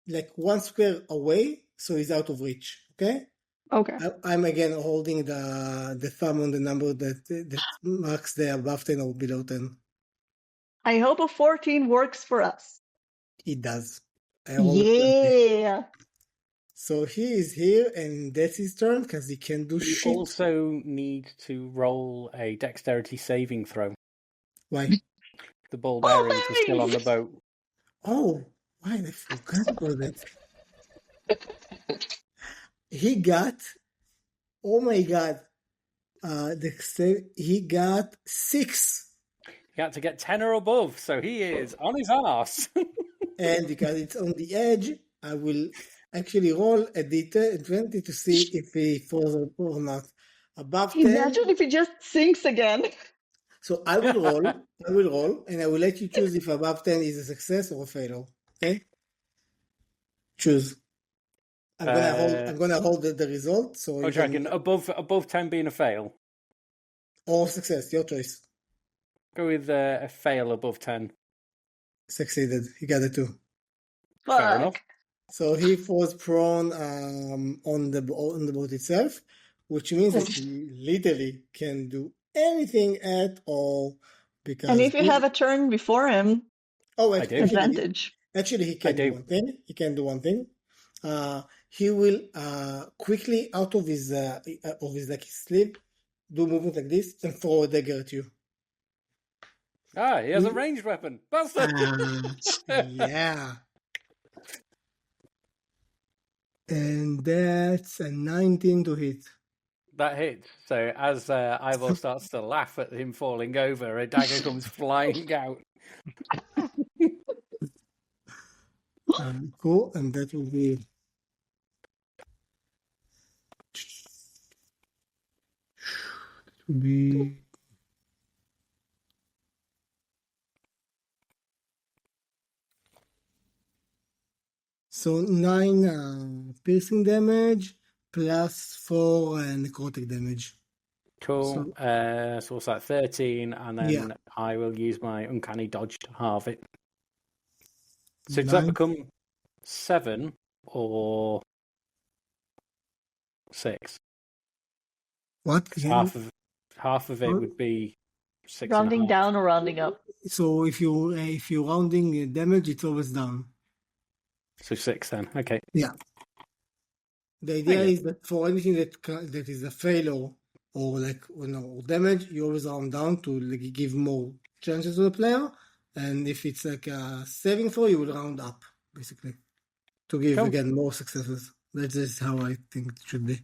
like one square away, so he's out of reach. Okay. Okay. I'm again holding the thumb on the number that marks the above 10 or below 10. I hope a 14 works for us. It does. Yeah. So he is here, and that's his turn because he can do shit. You also need to roll a dexterity saving throw. Why? The ball bearings are still on the boat. Oh, why? I forgot about that. He got, oh my god, he got 6. He had to get 10 or above, so he is on his arse. And because it's on the edge, I will actually roll a d20 to see if he falls or not. Above 10. Imagine if he just sinks again. So I will roll, and I will let you choose if above 10 is a success or a failure. Okay? Choose. I'm gonna hold the result. So I you reckon can, above 10 being a fail. or success, your choice. Go with a fail above 10. Succeeded. You got it too. Fair enough. Fuck. So he falls prone on the boat itself, which means that he literally can do anything at all because. And if you have a turn before him, Oh, I do. advantage. Actually, he can I do do. one thing. He can do one thing. He will quickly out of his like sleep, do movement like this and throw a dagger at you. Ah, he has a ranged weapon. Bastard! Yeah. And that's a 19 to hit. That hits. So as Ivor starts to laugh at him falling over, a dagger comes flying out. Cool, and that will be so 9 piercing damage plus 4 necrotic damage. Cool. So what's that? 13, and then Yeah. I will use my uncanny dodge to halve it. So does 9. that become 7 or 6? What? Half of it would be 6. Rounding down or rounding up? So if you rounding damage, it's always down. So 6 then. Okay. Yeah. The idea is that for anything that is a failure or like damage, you always round down to like give more chances to the player. And if it's like a saving throw, you will round up basically to give again more successes. That's just how I think it should be.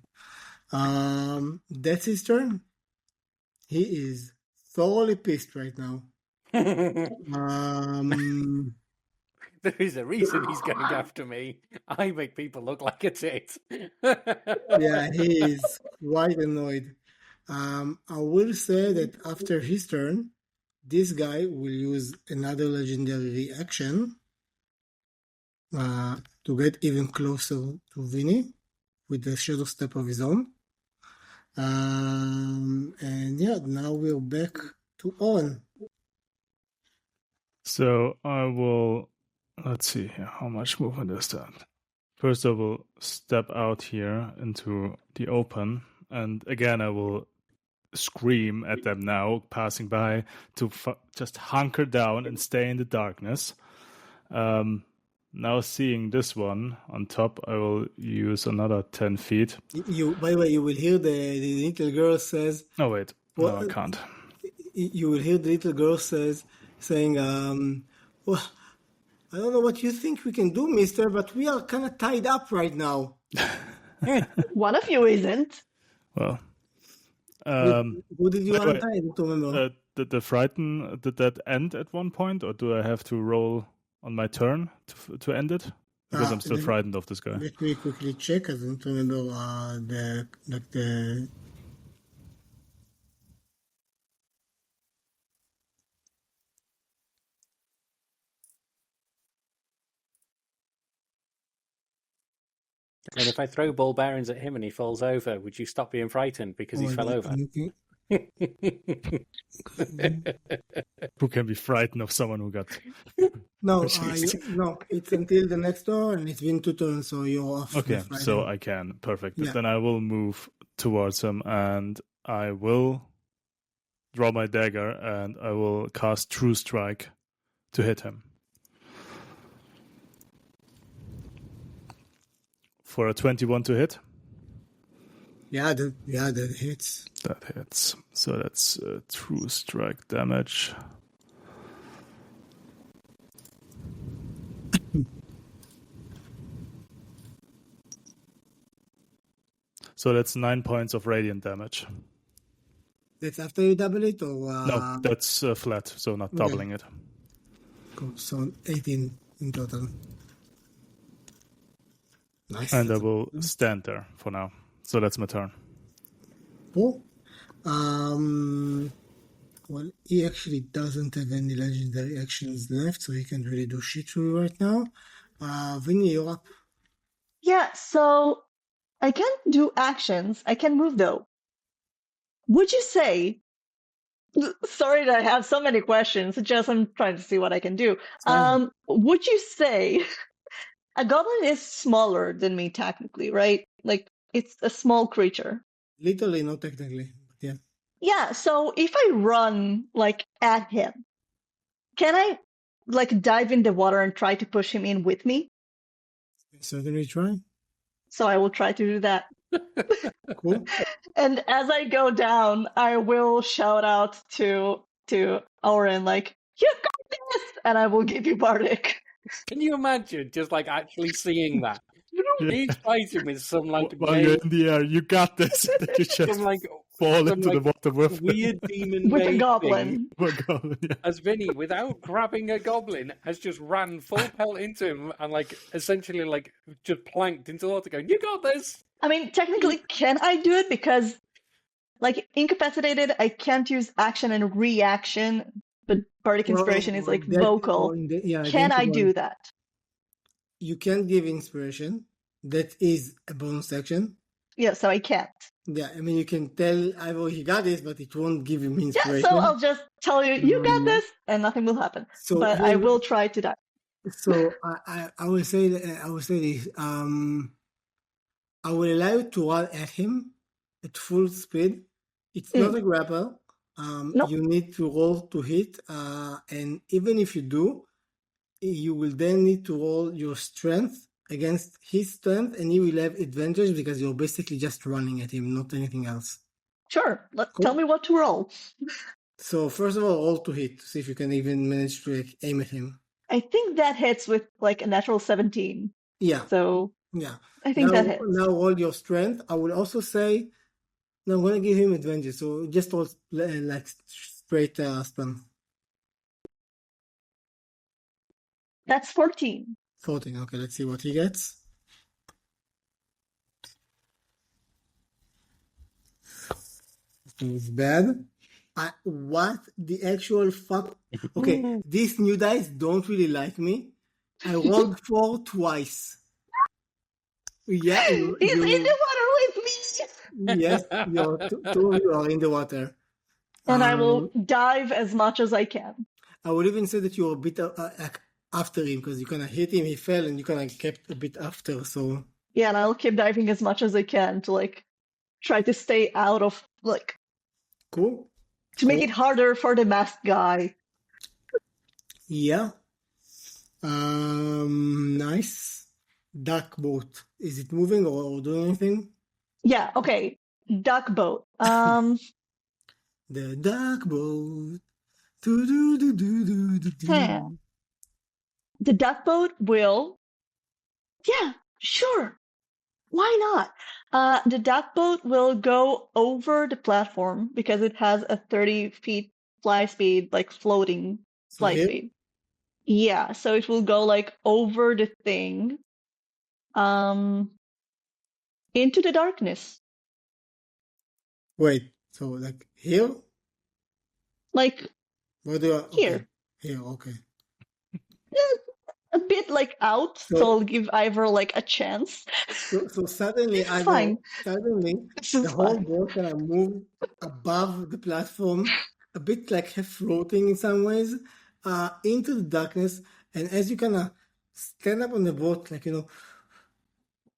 That's his turn. He is thoroughly pissed right now. There is a reason he's going after me. I make people look like a tit. Yeah, he is quite annoyed. I will say that after his turn, this guy will use another legendary reaction to get even closer to Vinny with the shadow step of his own. And yeah, now we're back to Owen. So I will, let's see here, how much movement is that? First I will step out here into the open, and again I will scream at them now, passing by, to just hunker down and stay in the darkness. Now seeing this one on top, I will use another 10 feet. By the way, you will hear the little girl says... Oh wait, no, I can't. You will hear the little girl saying, well, I don't know what you think we can do, mister, but we are kind of tied up right now. One of you isn't. Well, who did you untie? I don't remember. The frighten, did that end at one point, or do I have to roll on my turn to end it? Because I'm still frightened of this guy. Let me quickly check. I don't remember the And if I throw ball bearings at him and he falls over, would you stop being frightened because he fell over? Who can be frightened of someone who got... No, no, it's until the next turn, and it's been 2 turns, so you're off. Okay, so I can. Perfect. Yeah. Then I will move towards him, and I will draw my dagger, and I will cast True Strike to hit him. For a 21 to hit? Yeah, that hits. That hits. So that's True Strike damage. So that's 9 points of radiant damage. That's after you double it, or no? That's flat, so not doubling it. Cool. So 18 in total. Nice. And I will stand there for now. So that's my turn. Cool. Well, he actually doesn't have any legendary actions left, so he can't really do shit to you right now. Vinny, you're up. Yeah, so I can't do actions. I can move though. Would you say, sorry that I have so many questions, just I'm trying to see what I can do. Fine. Would you say a goblin is smaller than me technically, right? Like it's a small creature. Literally, not technically, but yeah. Yeah, so if I run like at him, can I like dive in the water and try to push him in with me? Certainly try. So I will try to do that. Cool. And as I go down, I will shout out to Oren like, "You got this!" And I will give you Bardic. Can you imagine just like actually seeing that? Yeah. He's fighting with some like While you're in the air, you got this. And then you just some like fall some into the like water with weird demon With a maid thing. goblin. Oh, God, yeah. As Vinny, without grabbing a goblin, has just ran full pelt into him and like essentially like just planked into the water, going, "You got this." I mean, technically, can I do it? Because, like, incapacitated, I can't use action and reaction, but Bardic Inspiration is, like, vocal. Can I do that? You can give inspiration. That is a bonus action. Yeah, so I can't. Yeah, I mean, you can tell Ivor he got this, but it won't give him Yeah, inspiration. so I'll just tell you, you got this, and nothing will happen. So But I will try to die. So I will say this. I will allow you to run at him at full speed. It's not a grapple. Nope. You need to roll to hit, and even if you do, you will then need to roll your strength against his strength, and you will have advantage because you're basically just running at him, not anything else. Sure. Cool. Tell me what to roll. So first of all, roll to hit to see if you can even manage to aim at him. I think that hits with like a natural 17. Yeah. So Yeah. I think that hits. Now roll your strength. I will also say, no, I'm going to give him advantage. So just roll like straight spam. That's 14. 14. Okay, let's see what he gets. It's bad. What the actual fuck? Okay, these new dice don't really like me. I rolled 4 twice. Yeah, He's in the water with me! Yes, two of you are in the water. And I will dive as much as I can. I would even say that you're a bit after him because you kind of hit him, he fell, and you kind of kept a bit after. So yeah, and I'll keep diving as much as I can to like try to stay out of like cool. To make it harder for the masked guy. Yeah. Nice. Duckboat. Is it moving or doing anything? Yeah. Okay. Duckboat. The duckboat. The duckboat will. Yeah. Sure. Why not? The duckboat will go over the platform because it has a 30 feet fly speed, like floating fly speed. Yeah, so it will go like over the thing, into the darkness. Wait, so like here? Like Where do I? here. Okay. Here, okay. A bit like out, so I'll give Ivor like a chance. So suddenly, the whole boat kind of moved above the platform, a bit like half floating in some ways, into the darkness. And as you kind of stand up on the boat, like,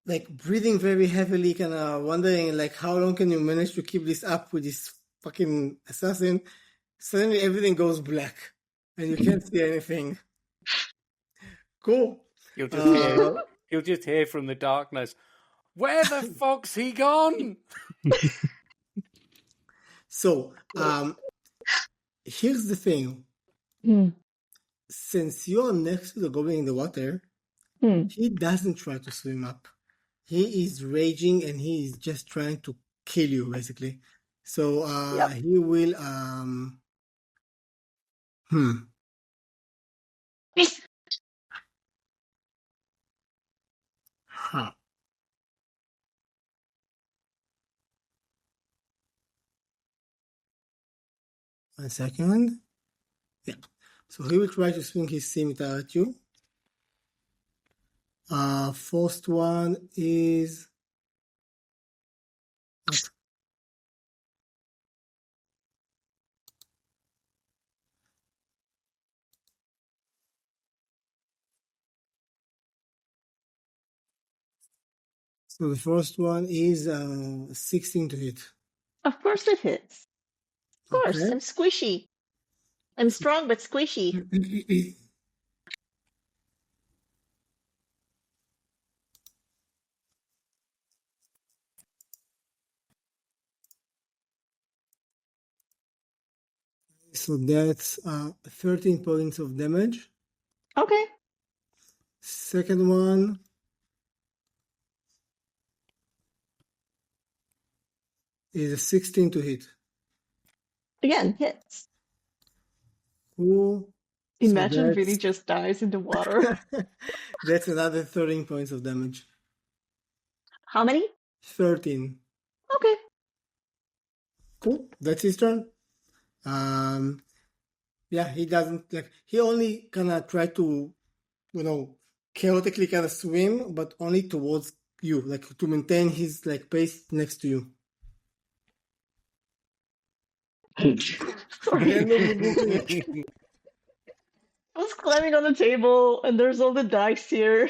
like breathing very heavily, kind of wondering, like, how long can you manage to keep this up with this fucking assassin? Suddenly everything goes black and you can't see anything. Cool. You'll just hear from the darkness, "Where the fuck's he gone?" So, here's the thing. Since you're next to the goblin in the water, he doesn't try to swim up. He is raging and he is just trying to kill you, basically. So, he will, Huh. One second. Yeah. So he will try to swing his scimitar at you. First one is what? So the first one is 16 to hit. Of course it hits. Of course, Okay. I'm squishy. I'm strong but squishy. So that's 13 points of damage. Okay. Second one is a 16 to hit. Again, hits. Cool. Imagine So Vinny just dies in the water. that's another 13 points of damage. How many? 13. Okay. Cool. That's his turn. Yeah, he doesn't like. He only kind of try to, chaotically kind of swim, but only towards you, like to maintain his like pace next to you. Sorry. And look, I was climbing on the table and there's all the dice here.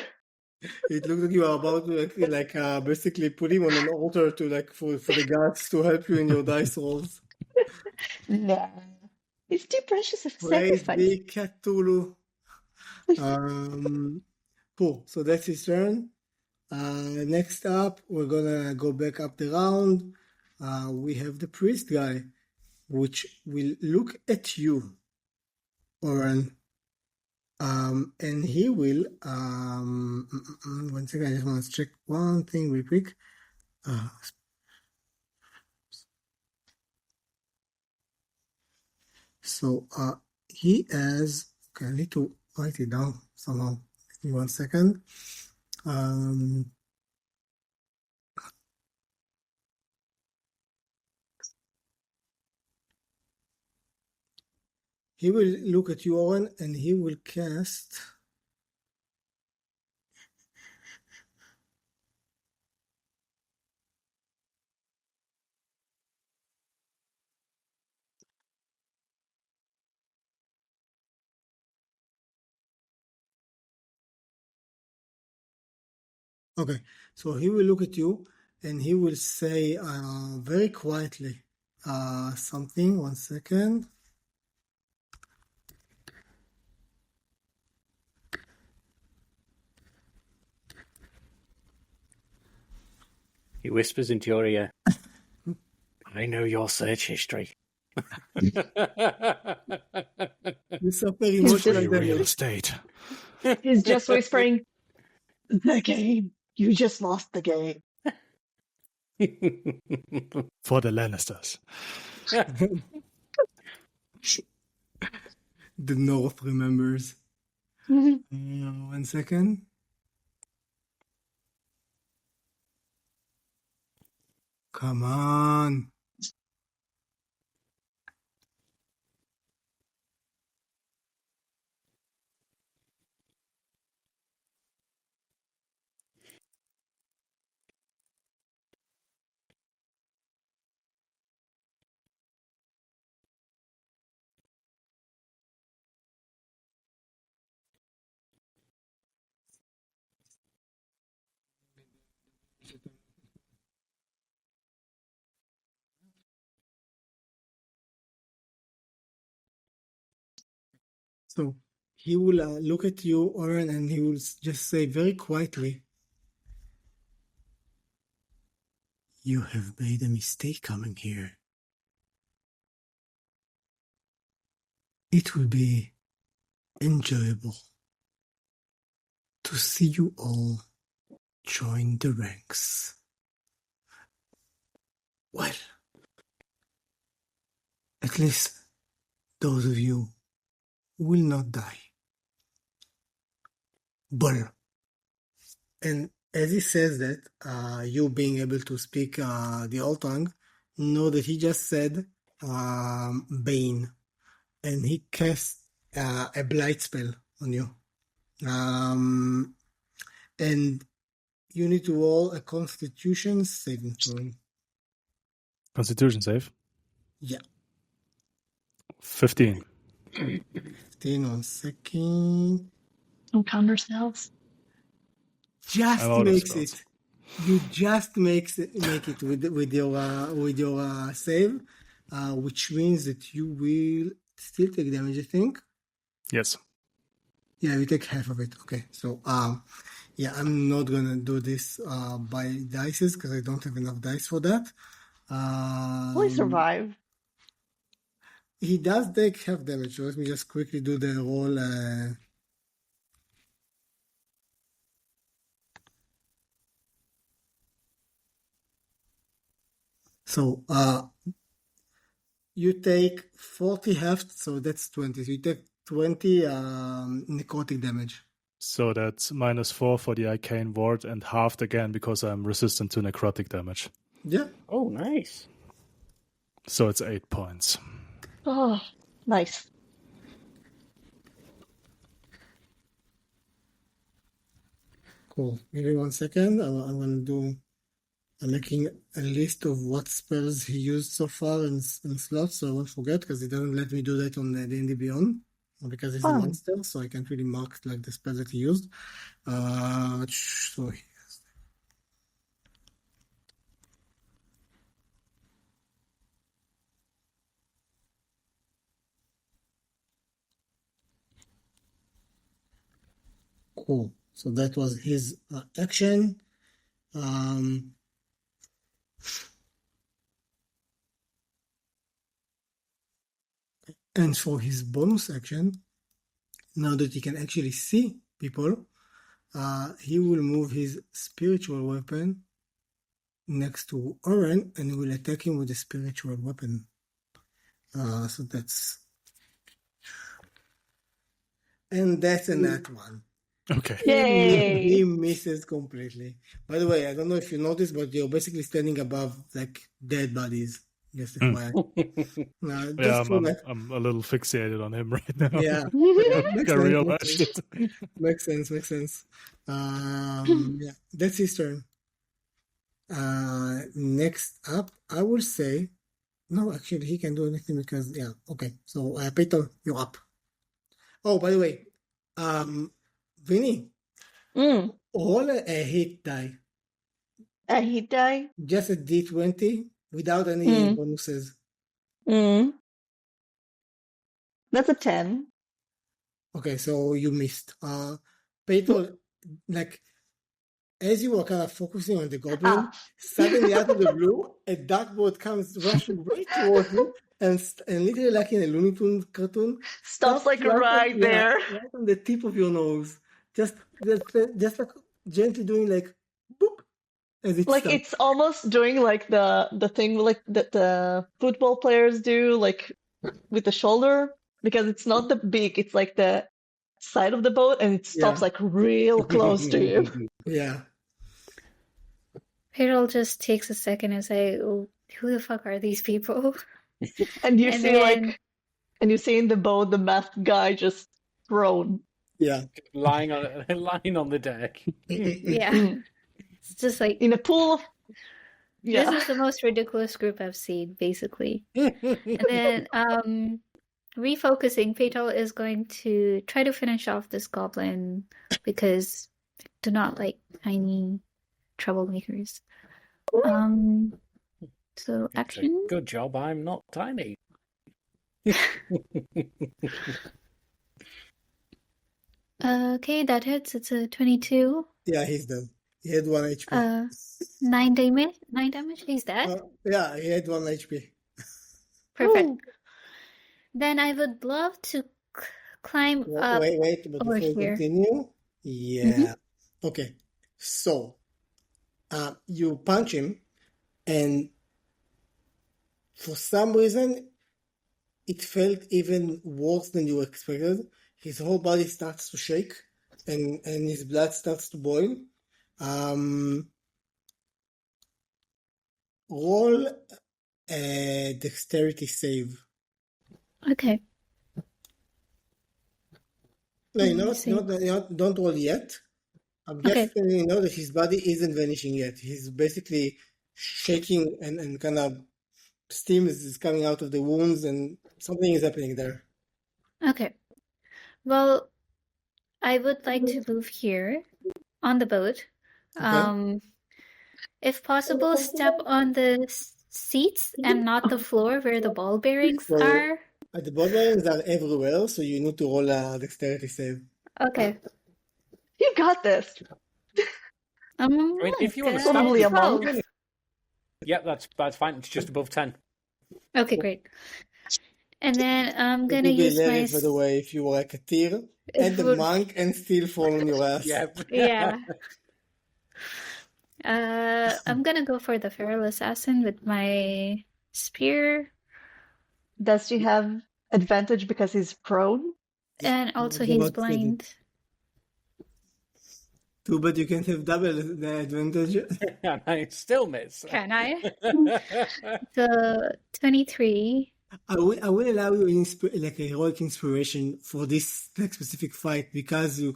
it looks like you are about to basically put him on an altar to like for the gods to help you in your dice rolls. Nah. It's too precious of a Praise sacrifice. be Cthulhu. Cool. So that's his turn. Next up, we're gonna go back up the round. We have the priest guy, which will look at you, Oren. And he will. 1 second, I just want to check one thing real quick. So he has. Okay, I need to write it down somehow. Give me 1 second. He will look at you, Owen, and he will cast. Okay, so he will look at you and he will say very quietly something. 1 second. He whispers into your ear, I know your search history. You suffer He's emotional just, Real damage. estate. he's just whispering, the game. You just lost the game. For the Lannisters. The North remembers. 1 second. Come on. So he will look at you, Oren, and he will just say very quietly, you have made a mistake coming here. It will be enjoyable to see you all join the ranks. Well, at least those of you who will not die. Bull. And as he says that, you being able to speak the old tongue, know that he just said Bane. And he casts a blight spell on you. and you need to roll a Constitution saving throw. Constitution save. Yeah. 15. 1 second. No counter spells. Just I'm out of makes spells. it. You just make it with your save, which means that you will still take damage, I think. Yes. Yeah, you take half of it. Okay, so yeah, I'm not gonna do this by dices because I don't have enough dice for that. Will he survive? He does take half damage. So let me just quickly do the roll. So you take 40 heft, so that's 20. So you take 20 necrotic damage. So that's -4 for the arcane ward and halved again because I'm resistant to necrotic damage. Yeah. Oh, nice. So it's 8 points. Oh, nice. Cool. Give me 1 second. I'm gonna do. I'm making a list of what spells he used so far in slots, so I won't forget because he doesn't let me do that on the D&D Beyond because he's a Fun. monster, so I can't really mark like the spells that he used. So cool. So that was his action. And for his bonus action, now that he can actually see people, he will move his spiritual weapon next to Oren and will attack him with a spiritual weapon. So that's... And that's a nat one. Okay. Yay! He misses completely. By the way, I don't know if you noticed, but you're basically standing above like dead bodies. Just FYI. Yeah, I'm a little fixated on him right now. Yeah. I realized it. Makes sense. Yeah, that's his turn. Next up, I will say, no, actually, he can do anything because, yeah, okay. So, Peter, you're up. Oh, by the way, Vinny, roll a hit die. A hit die? Just a D20 without any bonuses. That's a 10. Okay, so you missed. Peter, like, as you were kind of focusing on the goblin, suddenly out of the blue, a duckboat comes rushing right towards you, and literally like in a Looney Tunes cartoon, Stops like right there. right on the tip of your nose, just like gently doing like boop, as it Like stops. it's almost doing like the thing like that the football players do, like with the shoulder, because it's not the beak, it's like the side of the boat, and it stops like real close to you. Yeah. Peter just takes a second and say, oh, who the fuck are these people? And you And see then- and you see in the boat the masked guy just thrown. Yeah. lying on the deck. Yeah. It's just like, In a pool. Yeah. this is the most ridiculous group I've seen, basically. And then refocusing, Peter is going to try to finish off this goblin because I do not like tiny troublemakers. So action. Good job, I'm not tiny. Okay, that hits. It's a 22. Yeah, he's dead. He had 1 HP. 9 damage. 9 damage. He's dead. Yeah, he had 1 HP. Perfect. Ooh. Then I would love to climb up. Wait, but over before we here. continue, yeah. Okay, so you punch him, and for some reason, it felt even worse than you expected. His whole body starts to shake, and his blood starts to boil. Roll a dexterity save. Okay. No, don't roll yet. I'm Okay. just letting you know that his body isn't vanishing yet. He's basically shaking and kind of steam is coming out of the wounds and something is happening there. Okay. Well, I would like to move here on the boat. Okay? If possible, step on the seats and not the floor where the ball bearings So are. the ball bearings are everywhere, so you need to roll a dexterity save. Okay. You got this. I mean, if you want to good. start Totally with a monk. 12. yeah, that's fine. It's just above 10. Okay, great. And then I'm It gonna would be use my hilarious, by the way, if you were like a tear and the would- monk and still fall on your ass. Yeah. yeah. I'm gonna go for the feral assassin with my spear, Does she have advantage because he's prone? and also was he's about to say that. blind. Too bad you can't have double the advantage. And I still miss. Can I? So 23. I will allow you like a heroic inspiration for this like specific fight because you're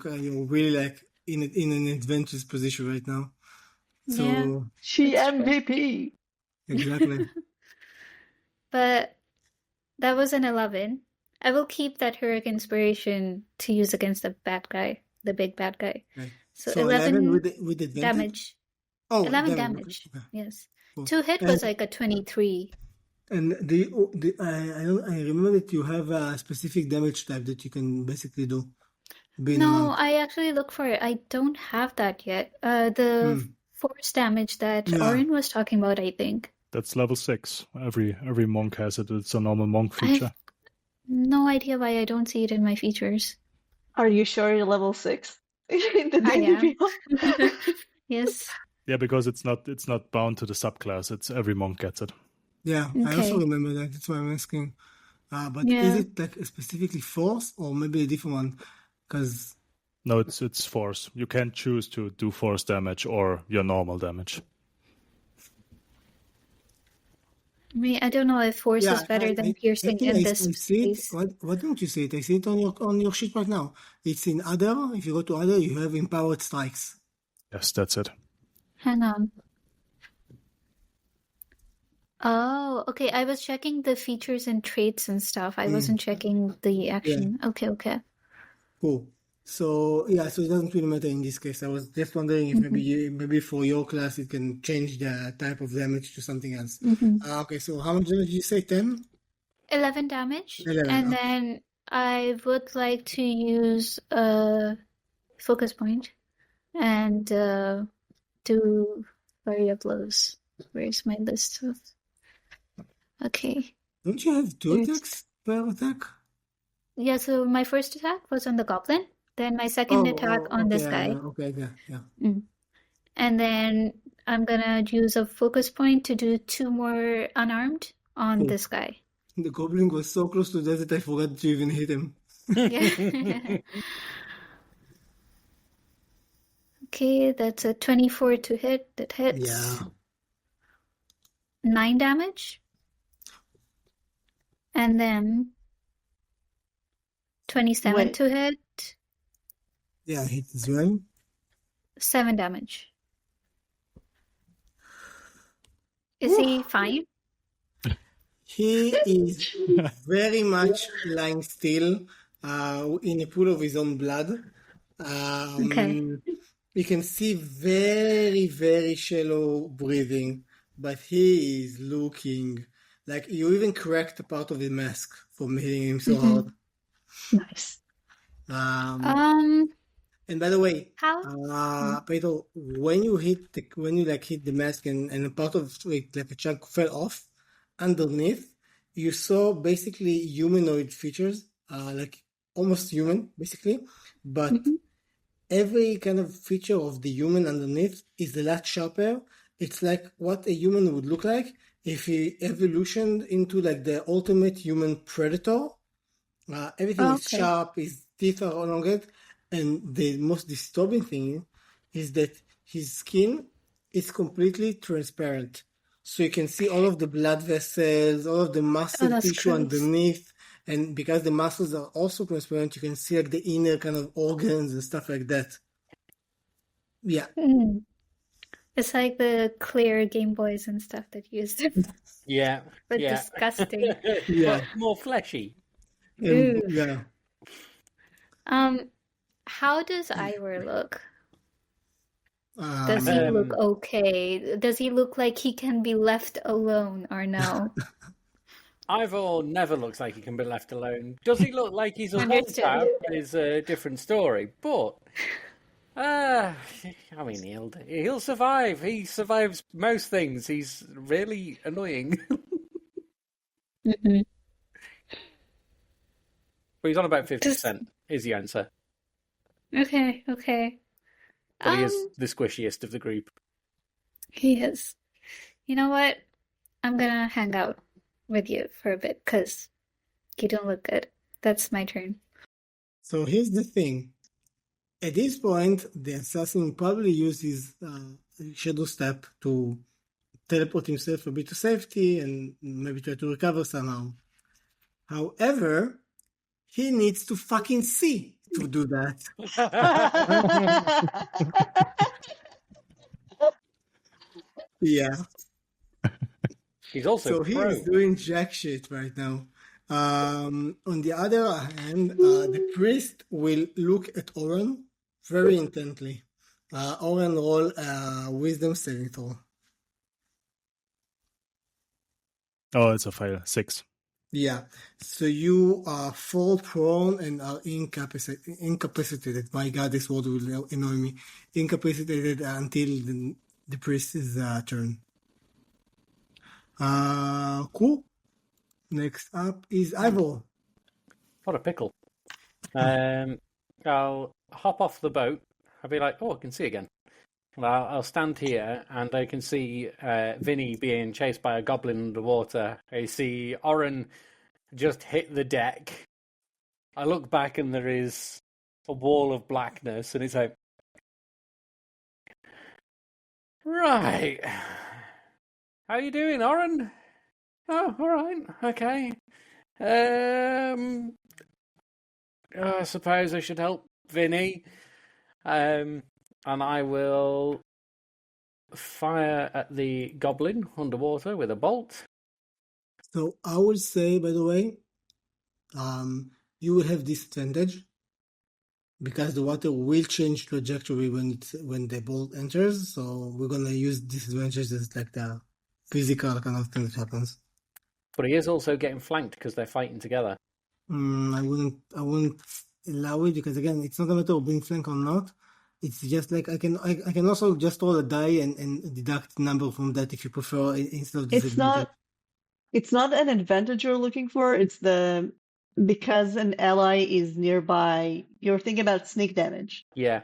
really like in an advantageous position right now. So Yeah. She That's true. MVP. exactly. But that was an 11. I will keep that heroic inspiration to use against the bad guy, the big bad guy. Okay. So 11 11 with advantage. damage. Oh, 11 damage. damage. Okay. Yes. Cool. To hit was like a 23. And I remember that you have a specific damage type that you can basically do. Being a No, monk. I actually look for it. I don't have that yet. The force damage that Yeah. Orin was talking about, I think. That's level 6. Every monk has it. It's a normal monk I feature. have no idea why I don't see it in my features. Are you sure you're level 6? In the I D&D am. beyond? Yes. Yeah, because it's not bound to the subclass. It's every monk gets it. Yeah, I also Okay. remember that. That's why I'm asking. But Yeah. is it like specifically force or maybe a different one? Because No, it's force. You can choose to do force damage or your normal damage. I mean, I don't know if force yeah, is better than piercing actually in I this see it. space. Why don't you see it? I see it on your sheet right now. It's in other. If you go to other, you have empowered strikes. Yes, that's it. Hang on. Oh, okay. I was checking the features and traits and stuff. I wasn't checking the action. Okay, okay. Cool. So yeah, so it doesn't really matter in this case. I was just wondering if maybe for your class it can change the type of damage to something else. Okay, so how much damage did you say? 10? 11 damage. 11, And okay. then I would like to use a focus point and do various blows. Where's my list of... Okay. Don't you have 2 It's- attacks per attack? Yeah, so my first attack was on the goblin. Then my second attack on this guy. Okay, yeah. And then I'm gonna use a focus point to do 2 more unarmed on Cool. this guy. The goblin was so close to death that I forgot to even hit him. Yeah. Okay, that's a 24 to hit. That hits. Yeah. 9 damage. And then 27 Wait. to hit. Yeah, hit as well. 7 damage. Is he fine? He is very much lying still in a pool of his own blood. Okay. You can see very, very shallow breathing, but he is looking like you even cracked a part of the mask from hitting him so hard. Nice. And by the way, How? Pedro, when you hit the mask and a part of it, like a chunk fell off, underneath, you saw basically humanoid features, like almost human, basically, but every kind of feature of the human underneath is a lot sharper. It's like what a human would look like if he evolutioned into like the ultimate human predator. Everything is Okay. sharp, his teeth are elongated, and the most disturbing thing is that his skin is completely transparent. So you can see all of the blood vessels, all of the muscle that's tissue gross. underneath, and because the muscles are also transparent, you can see like the inner kind of organs and stuff like that. Yeah. It's like the clear Game Boys and stuff that you used to, Yeah, but yeah. disgusting. Yeah. But more fleshy. And, Ooh. yeah. How does Ivor look? Does Um, he look Um, okay? Does he look like he can be left alone or no? Ivor never looks like he can be left alone. Does he look like he's a Understood. one-tap is a different story, but I mean he'll survive. He survives most things. He's really annoying. Mhm. But he's on about 50% is the answer. Okay. But he is the squishiest of the group. He is. You know what? I'm gonna hang out with you for a bit because you don't look good. That's my turn. so here's the thing. At this point, the assassin probably uses Shadow Step to teleport himself a bit to safety and maybe try to recover somehow. However, he needs to fucking see to do that. Yeah. He's also So he pro. is doing jack shit right now. On the other hand, the priest will look at Oren very intently. Oren roll wisdom saving throw. Oh, it's a fail. 6. Yeah. So you fall prone and are incapacitated. My God, this word will annoy me. Incapacitated until the priest's turn. Cool. Next up is Ivor. What a pickle. I'll hop off the boat. I'll be like, oh, I can see again. Well, I'll stand here and I can see Vinny being chased by a goblin underwater. I see Oren just hit the deck. I look back and there is a wall of blackness and it's like, right. How you doing, Oren? Oh, all right. Okay. I suppose I should help Vinny. And I will fire at the goblin underwater with a bolt. So I will say, by the way, you will have disadvantage because the water will change trajectory when the bolt enters. So we're gonna use disadvantage as like the physical kind of thing that happens. But he is also getting flanked because they're fighting together. I wouldn't allow it because again, it's not a matter of being flanked or not. It's just like I can also just roll a die and deduct number from that if you prefer instead of disadvantage. It's not an advantage you're looking for. It's because an ally is nearby. You're thinking about sneak damage. Yeah.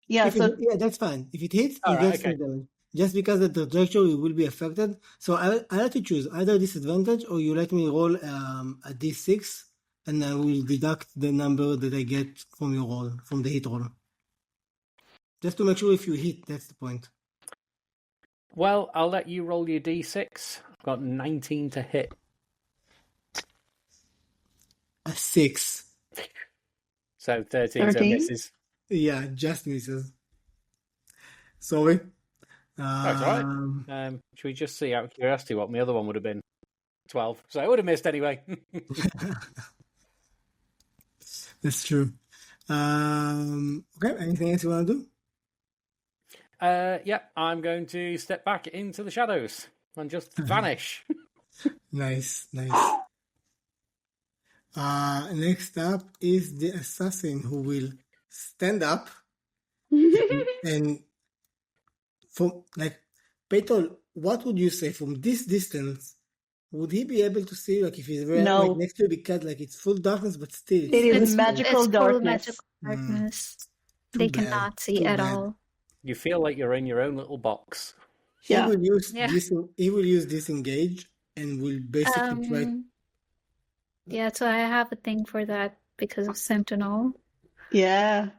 Yeah. Yeah, that's fine. If it hits, you get sneak damage. Just because the trajectory will be affected. So I have to choose either disadvantage or you let me roll a d6 and I will deduct the number that I get from your roll, from the hit roll. Just to make sure if you hit, that's the point. Well, I'll let you roll your d6. I've got 19 to hit. A 6. So 13, so misses. Yeah, just misses. Sorry. That's all right. Should we just see out of curiosity what my other one would have been? 12. So I would have missed anyway. That's true. Okay, anything else you want to do? Yeah, I'm going to step back into the shadows and just vanish. Nice. Next up is the assassin who will stand up and from like Petal, what would you say from this distance? Would he be able to see like if he's very like next to the cat, like it's full darkness, but still it is magical darkness. Magical darkness. They cannot see at all. You feel like you're in your own little box. He will use disengage and will basically try. Yeah, so I have a thing for that because of Sentinel. Yeah.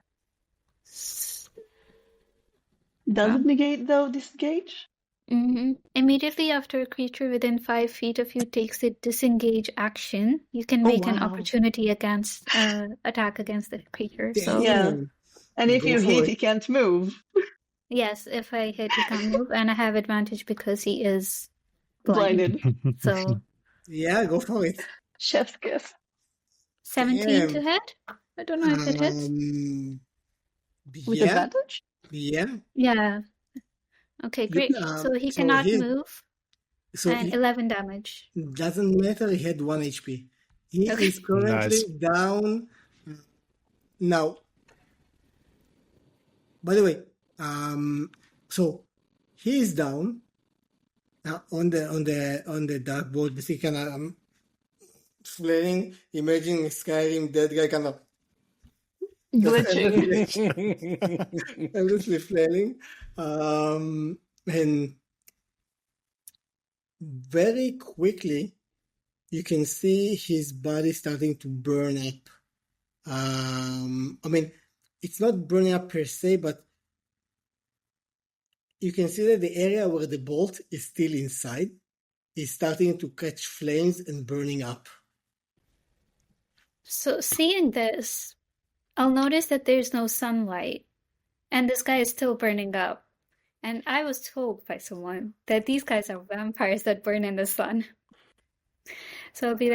Does it negate though disengage? Immediately after a creature within 5 feet of you takes a disengage action, you can make an opportunity against attack against the creature. So yeah. And if Go you for hit, it. he can't move. Yes, if I hit, he can't move, and I have advantage because he is blind. Blinded. So Yeah, go for it. Chef's kiss. 17 to Damn. hit? I don't know if it hits. With Yeah, advantage? yeah. Yeah. Okay, You, great. So he so cannot he, move, so and it 11 damage. doesn't matter. He had 1 HP. He Okay. is currently Nice. down. Now, by the way, so he is down on the dark board. Basically, kind of flailing, imagining Skyrim dead guy, kind of just Glitching. endlessly flailing, and very quickly you can see his body starting to burn up. I mean, it's not burning up per se, but you can see that the area where the bolt is still inside is starting to catch flames and burning up. So seeing this, I'll notice that there's no sunlight, and this guy is still burning up. And I was told by someone that these guys are vampires that burn in the sun. So I'll be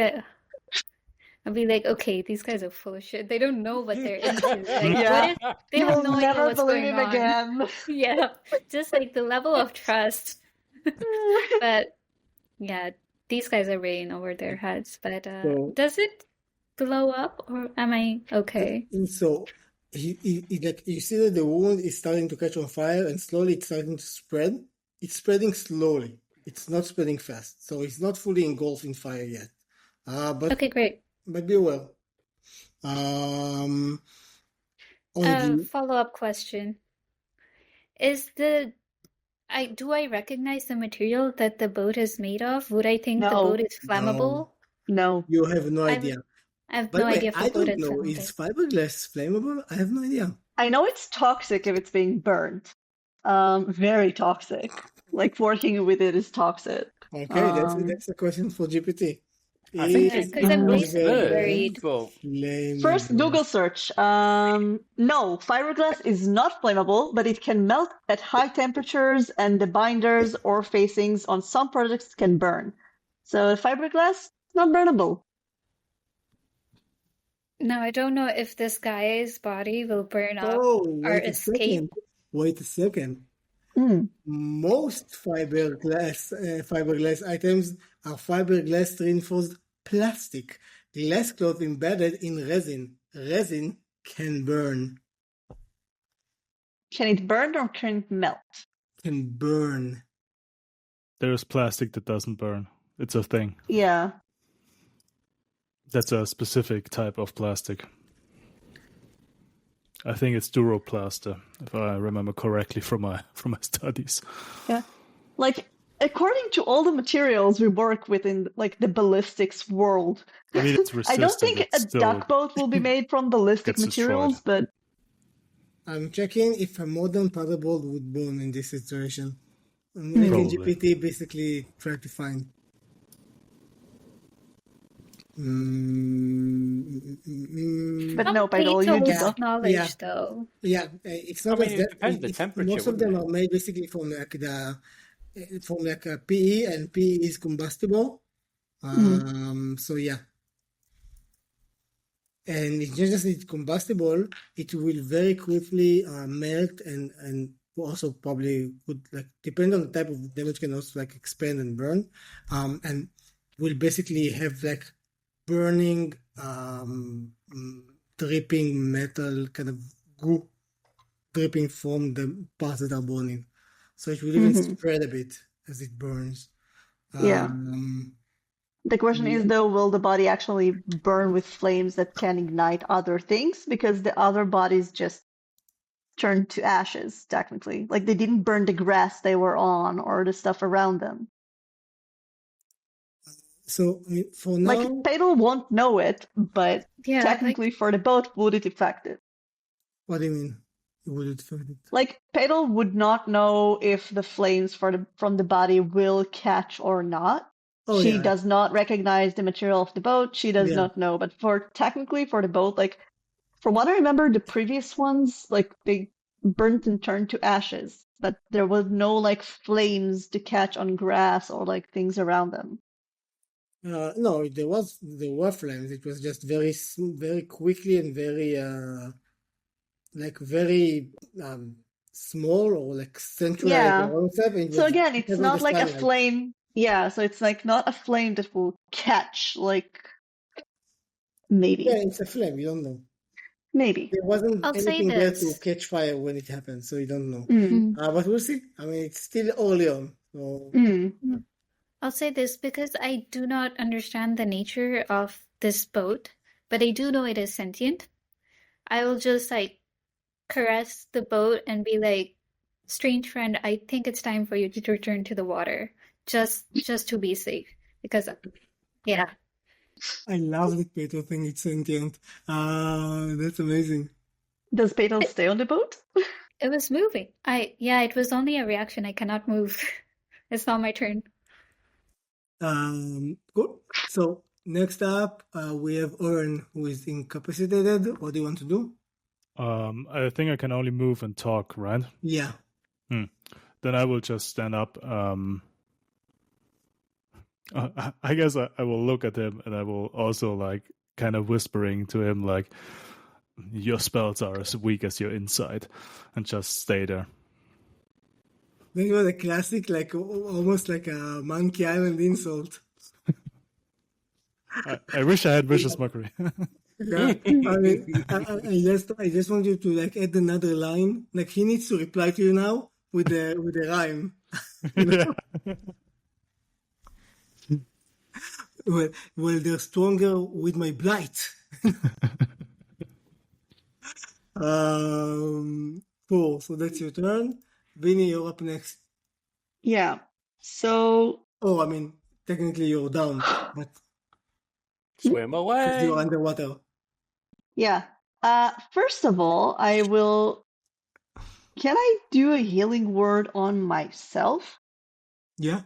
like, okay, these guys are full of shit. They don't know what they're into. Like, Yeah. what if they You have will no idea never what's believe going him on? again. Yeah, just like the level of trust. But yeah, these guys are way in over their heads. But So, does it blow up, or am I okay? and so like you see that the wound is starting to catch on fire and slowly it's starting to spread. It's spreading slowly. It's not spreading fast. So it's not fully engulfed in fire yet. But Okay, great. be well. On the Follow-up question. Do I recognize the material that the boat is made of? Would I think the No. boat is flammable? No. you have no I idea. have By no the way, idea if the I boat don't is know. Is fiberglass flammable? I have no idea. I know it's toxic if it's being burnt. Very toxic. Like working with it is toxic. Okay, that's a question for GPT. I think Yeah, it, 'cause I'm it does basically burn, worried. but First, Google search. No, fiberglass is not flammable, but it can melt at high temperatures, and the binders or facings on some products can burn. So fiberglass, not burnable. Now, I don't know if this guy's body will burn up Oh, or wait a escape. second. Wait a second. Most fiberglass items are fiberglass reinforced plastic. Glass cloth embedded in resin. Resin can burn. Can it burn or can it melt? Can burn. There's plastic that doesn't burn. It's a thing. Yeah. That's a specific type of plastic. I think it's Duroplaster, if I remember correctly from my studies. Yeah. Like, according to all the materials we work with in like the ballistics world, I mean, it's I resistant. don't think it's a still duckboat will be made from ballistic gets materials, destroyed. but I'm checking if a modern paddleboard would burn in this situation. I'm making Probably. GPT basically try to find. but no, Pedal, you need to Plato's go. knowledge, Yeah. though. Yeah, it's not I mean, as it that. depends the temperature, Most of them wouldn't are made basically from like a PE, and PE is combustible. So yeah, and it's just it's combustible. It will very quickly melt and also probably would like depend on the type of damage can also like expand and burn, and will basically have like burning, dripping metal kind of goo dripping from the parts that are burning. So it will even spread a bit as it burns. Yeah. The question is, though, will the body actually burn with flames that can ignite other things? Because the other bodies just turned to ashes, technically. Like, they didn't burn the grass they were on or the stuff around them. So I mean, for now, Like, Pedal won't know it, but Yeah, technically for the boat, would it affect it? what do you mean? Would it affect it? Like, Pedal would not know if the flames from the body will catch or not. Oh, She yeah. does not recognize the material of the boat. She does Yeah. not know. But technically for the boat, like, From what I remember, the previous ones, like they burnt and turned to ashes, but there was no like flames to catch on grass or like things around them. No, there were flames. It was just very quickly and very very small or like centralized Yeah. around itself. And it So was again, it's because of the not like a sunlight. flame. Yeah, so it's like not a flame that will catch, like maybe. Yeah, it's a flame. You don't know. Maybe. There wasn't I'll say anything there to this. catch fire when it happened, so you don't know. Mm. But we'll see. I mean, it's still early on. So Mm. I'll say this because I do not understand the nature of this boat, but I do know it is sentient. I will just like caress the boat and be like, strange friend, I think it's time for you to return to the water. Just to be safe. Because yeah. I love that Peter thing. It's sentient. That's amazing. Does Petal stay on the boat? It was moving. It was only a reaction. I cannot move. It's not my turn. Good. So next up, we have Oren, who is incapacitated. What do you want to do? I think I can only move and talk, right? Yeah. Then I will just stand up. I guess I will look at him and I will also like kind of whispering to him like, your spells are as weak as your inside, and just stay there. That was a classic, like almost like a Monkey Island insult. I wish I had vicious mockery. Yeah, I mean, I just want you to like add another line. Like he needs to reply to you now with the rhyme. You know? Well, they're stronger with my blight. Cool. So that's your turn. Vinny, you're up next. Yeah. So Oh, I mean, technically you're down, but Swim because away. you're underwater. yeah. First of all, can I do a healing word on myself? Yeah,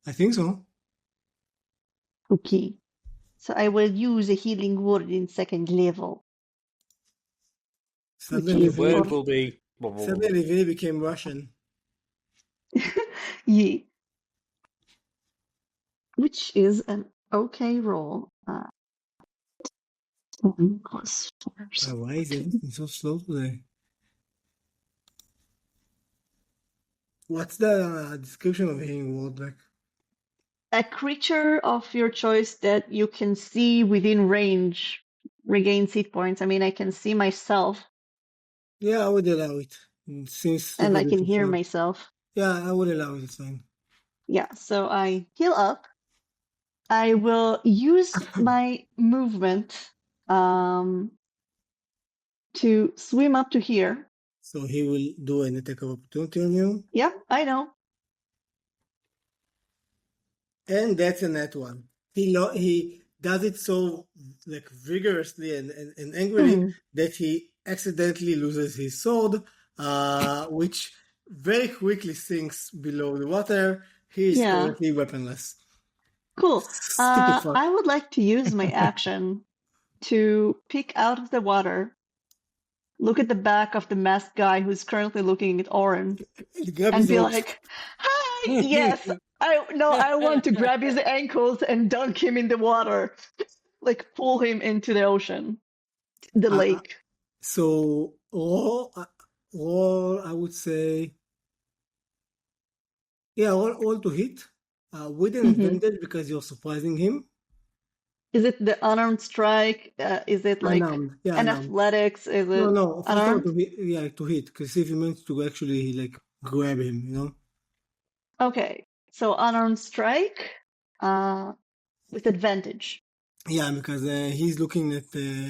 I think so. Okay. So I will use a healing word in second level. Suddenly, The word will be. Vinny became Russian. Yeah. Which is an okay roll. 1 plus 4. So Why is everything so slow today? What's the description of healing word like? a creature of your choice that you can see within range regains hit points. I mean, I can see myself Yeah, I would allow it. It seems and super I can hear difficult. myself. Yeah, I would allow it. It's fine. Yeah, so I heal up. I will use my movement to swim up to here. So he will do an attack of opportunity on you. Yeah, I know. And that's a net one. He does it so like vigorously and angrily that he accidentally loses his sword, which very quickly sinks below the water. He is Yeah. currently weaponless. Cool. Stupid fuck. I would like to use my action to peek out of the water, look at the back of the masked guy who's currently looking at Oren, Grab and his be horse. like, "Hi, yes, I want to grab his ankles and dunk him in the water, like pull him into the ocean, the lake." So all I would say, yeah, all to hit with an advantage because you're surprising him. Is it the unarmed strike? Is it like Unarmed, yeah, an unarmed. athletics? Is it No, first of all unarmed? to hit, yeah, to hit, because if you meant to actually like grab him, you know. Okay, so unarmed strike with advantage. Yeah, because he's looking at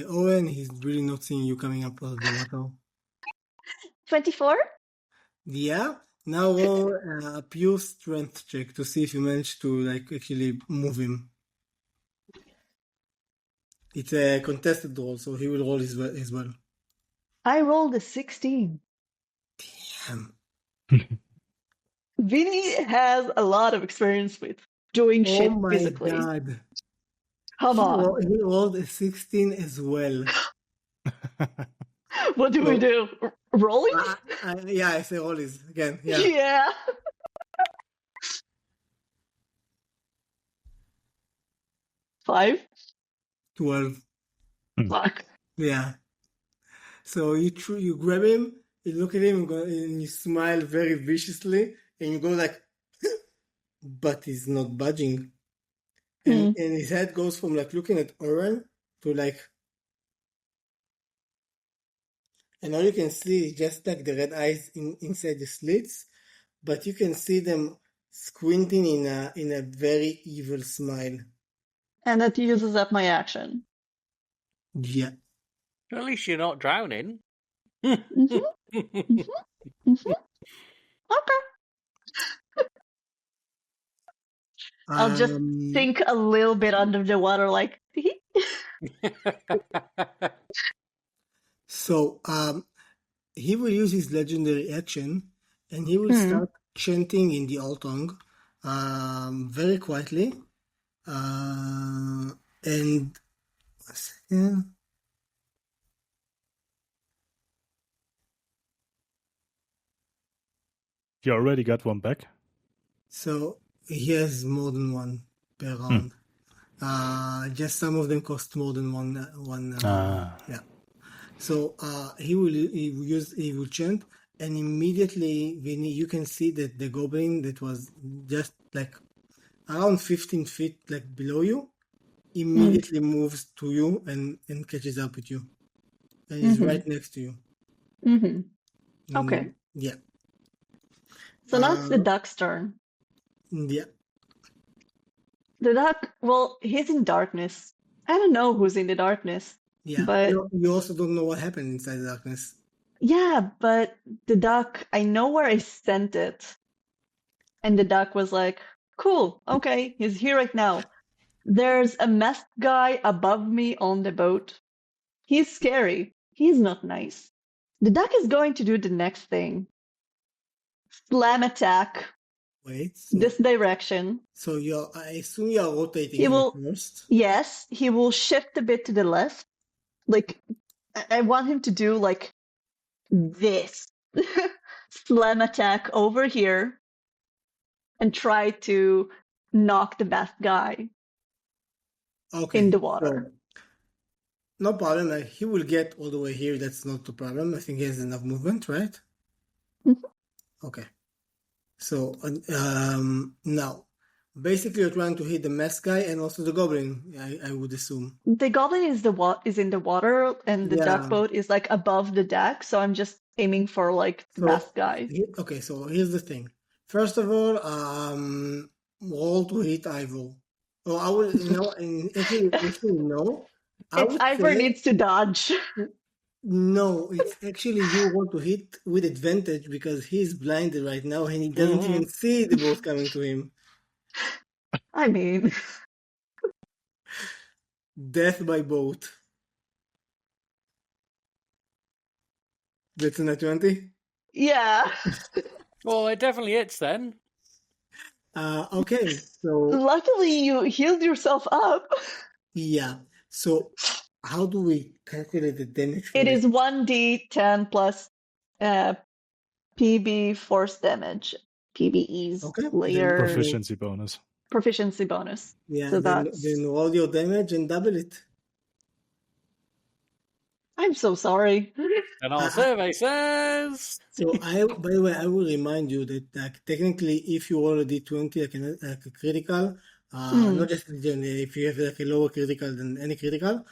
Owen, he's really not seeing you coming up out of the water. 24? Yeah. Now roll a pure strength check to see if you manage to like actually move him. It's a contested roll, so he will roll as well. I rolled a 16. Damn. Vinny has a lot of experience with doing shit Oh my physically. god. Come on. He rolled a 16 as well. What do we So- do? Rolling? Yeah, I say rollies again. Yeah. Yeah. Five? 12. Fuck. Yeah. So you grab him, you look at him, and you smile very viciously, and you go like, but he's not budging. And his head goes from like looking at Oren to like, and all you can see is just like the red eyes inside the slits, but you can see them squinting in a very evil smile. And that uses up my action. Yeah. At least you're not drowning. Okay. I'll just think a little bit under the water, like. So he will use his legendary action, and he will start chanting in the old tongue, very quietly. And one second. You already got one back? So he has more than one per round. Just some of them cost more than one. Yeah. So he will chant, and immediately you can see that the goblin that was just like around 15 feet like below you immediately moves to you and catches up with you, and is right next to you. Okay. Yeah. So now it's the duck's turn. Yeah. The duck, well, he's in darkness. I don't know who's in the darkness. Yeah. But you also don't know what happened inside the darkness. yeah, but the duck, I know where I sent it. And the duck was like, cool, okay, he's here right now. There's a masked guy above me on the boat. He's scary. He's not nice. The duck is going to do the next thing. Slam attack Wait. So, this direction. So I assume you're rotating He him will, first. yes, he will shift a bit to the left. Like, I want him to do like this. Slam attack over here and try to knock the masked guy in the water. So, no problem. Like, he will get all the way here. That's not the problem. I think he has enough movement, right? Okay. So now, basically, you're trying to hit the masked guy and also the goblin. I would assume. The goblin is in the water, and the Yeah. duckboat is like above the deck. So I'm just aiming for like the masked guy. Okay, so here's the thing. First of all, roll to hit Ivor. Oh, I will. Actually, no. Ivor needs to dodge. No, it's actually you want to hit with advantage because he's blinded right now and he doesn't even see the boat coming to him. I mean, Death by boat. That's a nat 20? yeah. Well, it definitely hits then. Okay, so Luckily, you healed yourself up. yeah. So how do we calculate the damage? It is 1d10 plus PB force damage. PBE's layer Proficiency bonus. proficiency bonus. Yeah, So then that's. roll your damage and double it. I'm so sorry. And our survey says. So by the way, I will remind you that like technically, if you roll a d20 like a critical, not just if you have like a lower critical than any critical,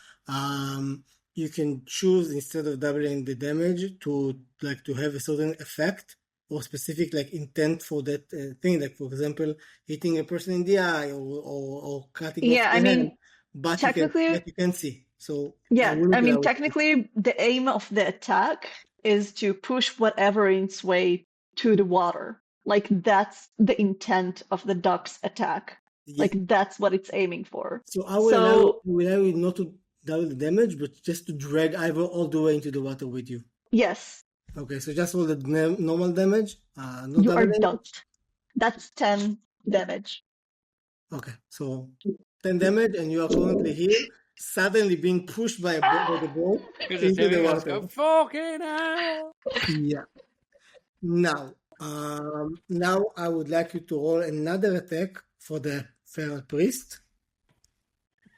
you can choose instead of doubling the damage to have a certain effect or specific like intent for that thing. Like for example, hitting a person in the eye or cutting off the hand, but technically, you can see. So yeah, I mean, technically, the aim of the attack is to push whatever in its way to the water. Like, that's the intent of the duck's attack. Yeah. Like, that's what it's aiming for. So I will allow you not to double the damage, but just to drag Ivor all the way into the water with you. Yes. Okay, so just roll the normal damage. You are dumped. That's 10 damage. Okay, so 10 damage, and you are currently here. suddenly being pushed by the boat Because it's into the doing, I was water. going, fucking hell. Yeah. Now I would like you to roll another attack for the feral priest.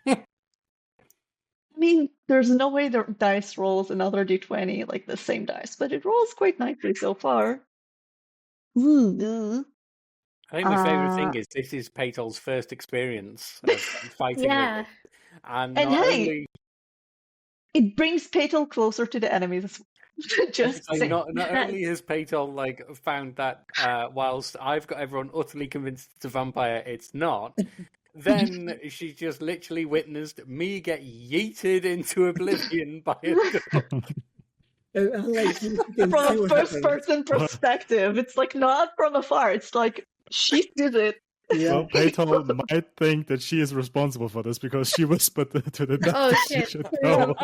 I mean, there's no way the dice rolls another d20 like the same dice, but it rolls quite nicely so far. Ooh. I think my favourite Uh, thing is this is Paytol's first experience of fighting Yeah. with it. And And not hey, only it brings Patel closer to the enemies. Just so saying. not only has Paytol like found that whilst I've got everyone utterly convinced it's a vampire, it's not. Then she just literally witnessed me get yeeted into oblivion by a dog. And unlike you can From see a what first happens. person perspective, it's like not from afar. It's like she did it. Yeah. Well, Paytol might think that she is responsible for this because she whispered to the duck Oh, that she shit. should go.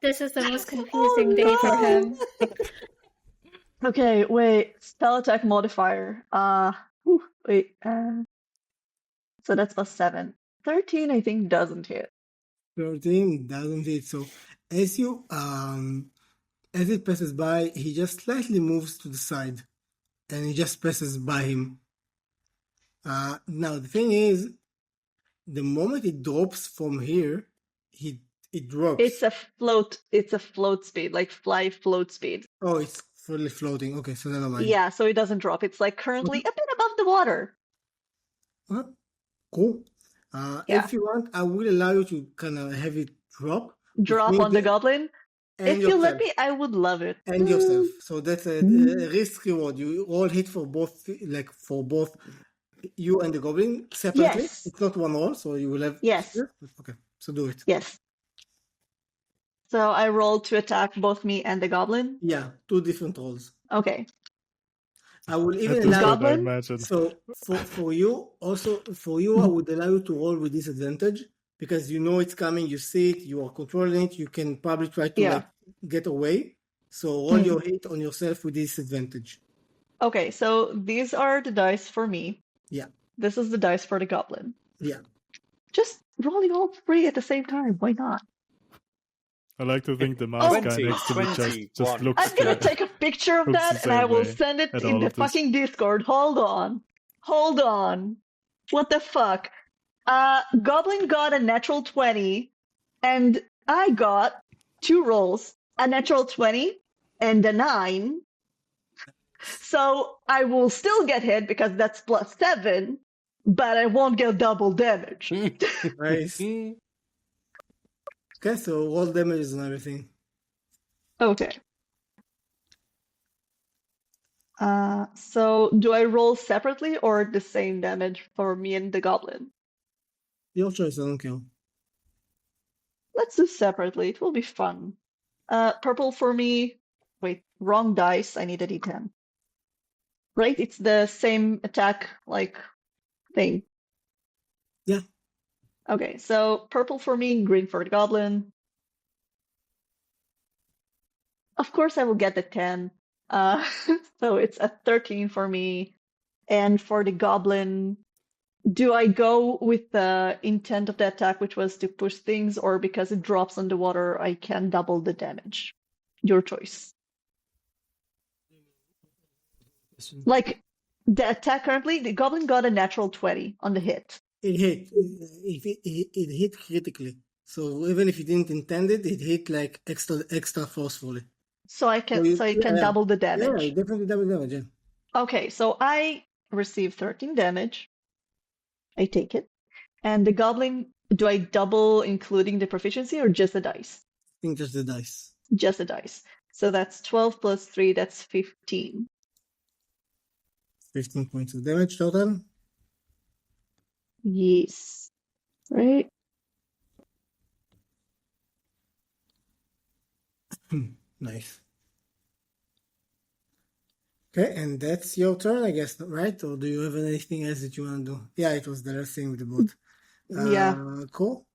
This is the most confusing day for no. him. Okay, wait. Spell attack modifier. Wait. So that's +7. 13, I think, doesn't hit. 13 doesn't hit. So as you as it passes by, he just slightly moves to the side, and he just passes by him. Now the thing is, the moment it drops from here, it drops. It's a float. It's a float speed, like fly float speed. Oh, it's fully floating. Okay, so never mind. Yeah, so it doesn't drop. It's like currently a bit above the water. Cool. Yeah. If you want, I will allow you to kind of have it drop. Drop means on the that- goblin. and If you let yourself. me, I would love it. And yourself. So that's a risk reward. You all hit for both, like for both you and the goblin separately. Yes. It's not one roll, so you will have. Yes. Okay, so do it. Yes. So I roll to attack both me and the goblin. Yeah, 2 different rolls. Okay. I will At even this allow. point, I Goblin? imagine. So for you, I would allow you to roll with disadvantage because you know it's coming. You see it. You are controlling it. You can probably try to Yeah. like get away. So roll your hit on yourself with disadvantage. Okay, so these are the dice for me. Yeah. This is the dice for the goblin. Yeah. Just rolling all three at the same time. Why not? I like to think the mouse guy 20, next to me just 21. looks I'm gonna scared. take a picture of Looks that the and I same will way send it at in all the of this. fucking Discord. Hold on. Hold on. What the fuck? Goblin got a natural 20 and I got 2 rolls, a natural 20 and a 9. So I will still get hit because that's +7, but I won't get double damage. Nice. Okay, so roll damages and everything. Okay. So do I roll separately or the same damage for me and the goblin? Your choice, I don't care. Let's do separately. It will be fun. Purple for me. Wait, wrong dice. I need a d10. Right? It's the same attack, like, thing. Yeah. Okay, so purple for me, green for the goblin. Of course, I will get the 10. So it's a 13 for me. And for the goblin, do I go with the intent of the attack, which was to push things, or because it drops on the water, I can double the damage? Your choice. Like, the attack currently, the goblin got a natural 20 on the hit. It hit. It hit critically. So even if you didn't intend it, it hit like extra forcefully. So I can double the damage. Yeah, definitely double damage. Yeah. Okay, so I receive 13 damage. I take it. And the goblin, do I double including the proficiency or just the dice? I think just the dice. Just the dice. So that's 12 plus 3, that's 15. 15 points of damage total. Yes. Right? Nice. Okay, and that's your turn, I guess, right? Or do you have anything else that you want to do? Yeah, it was the last thing with the boat. Yeah. Cool.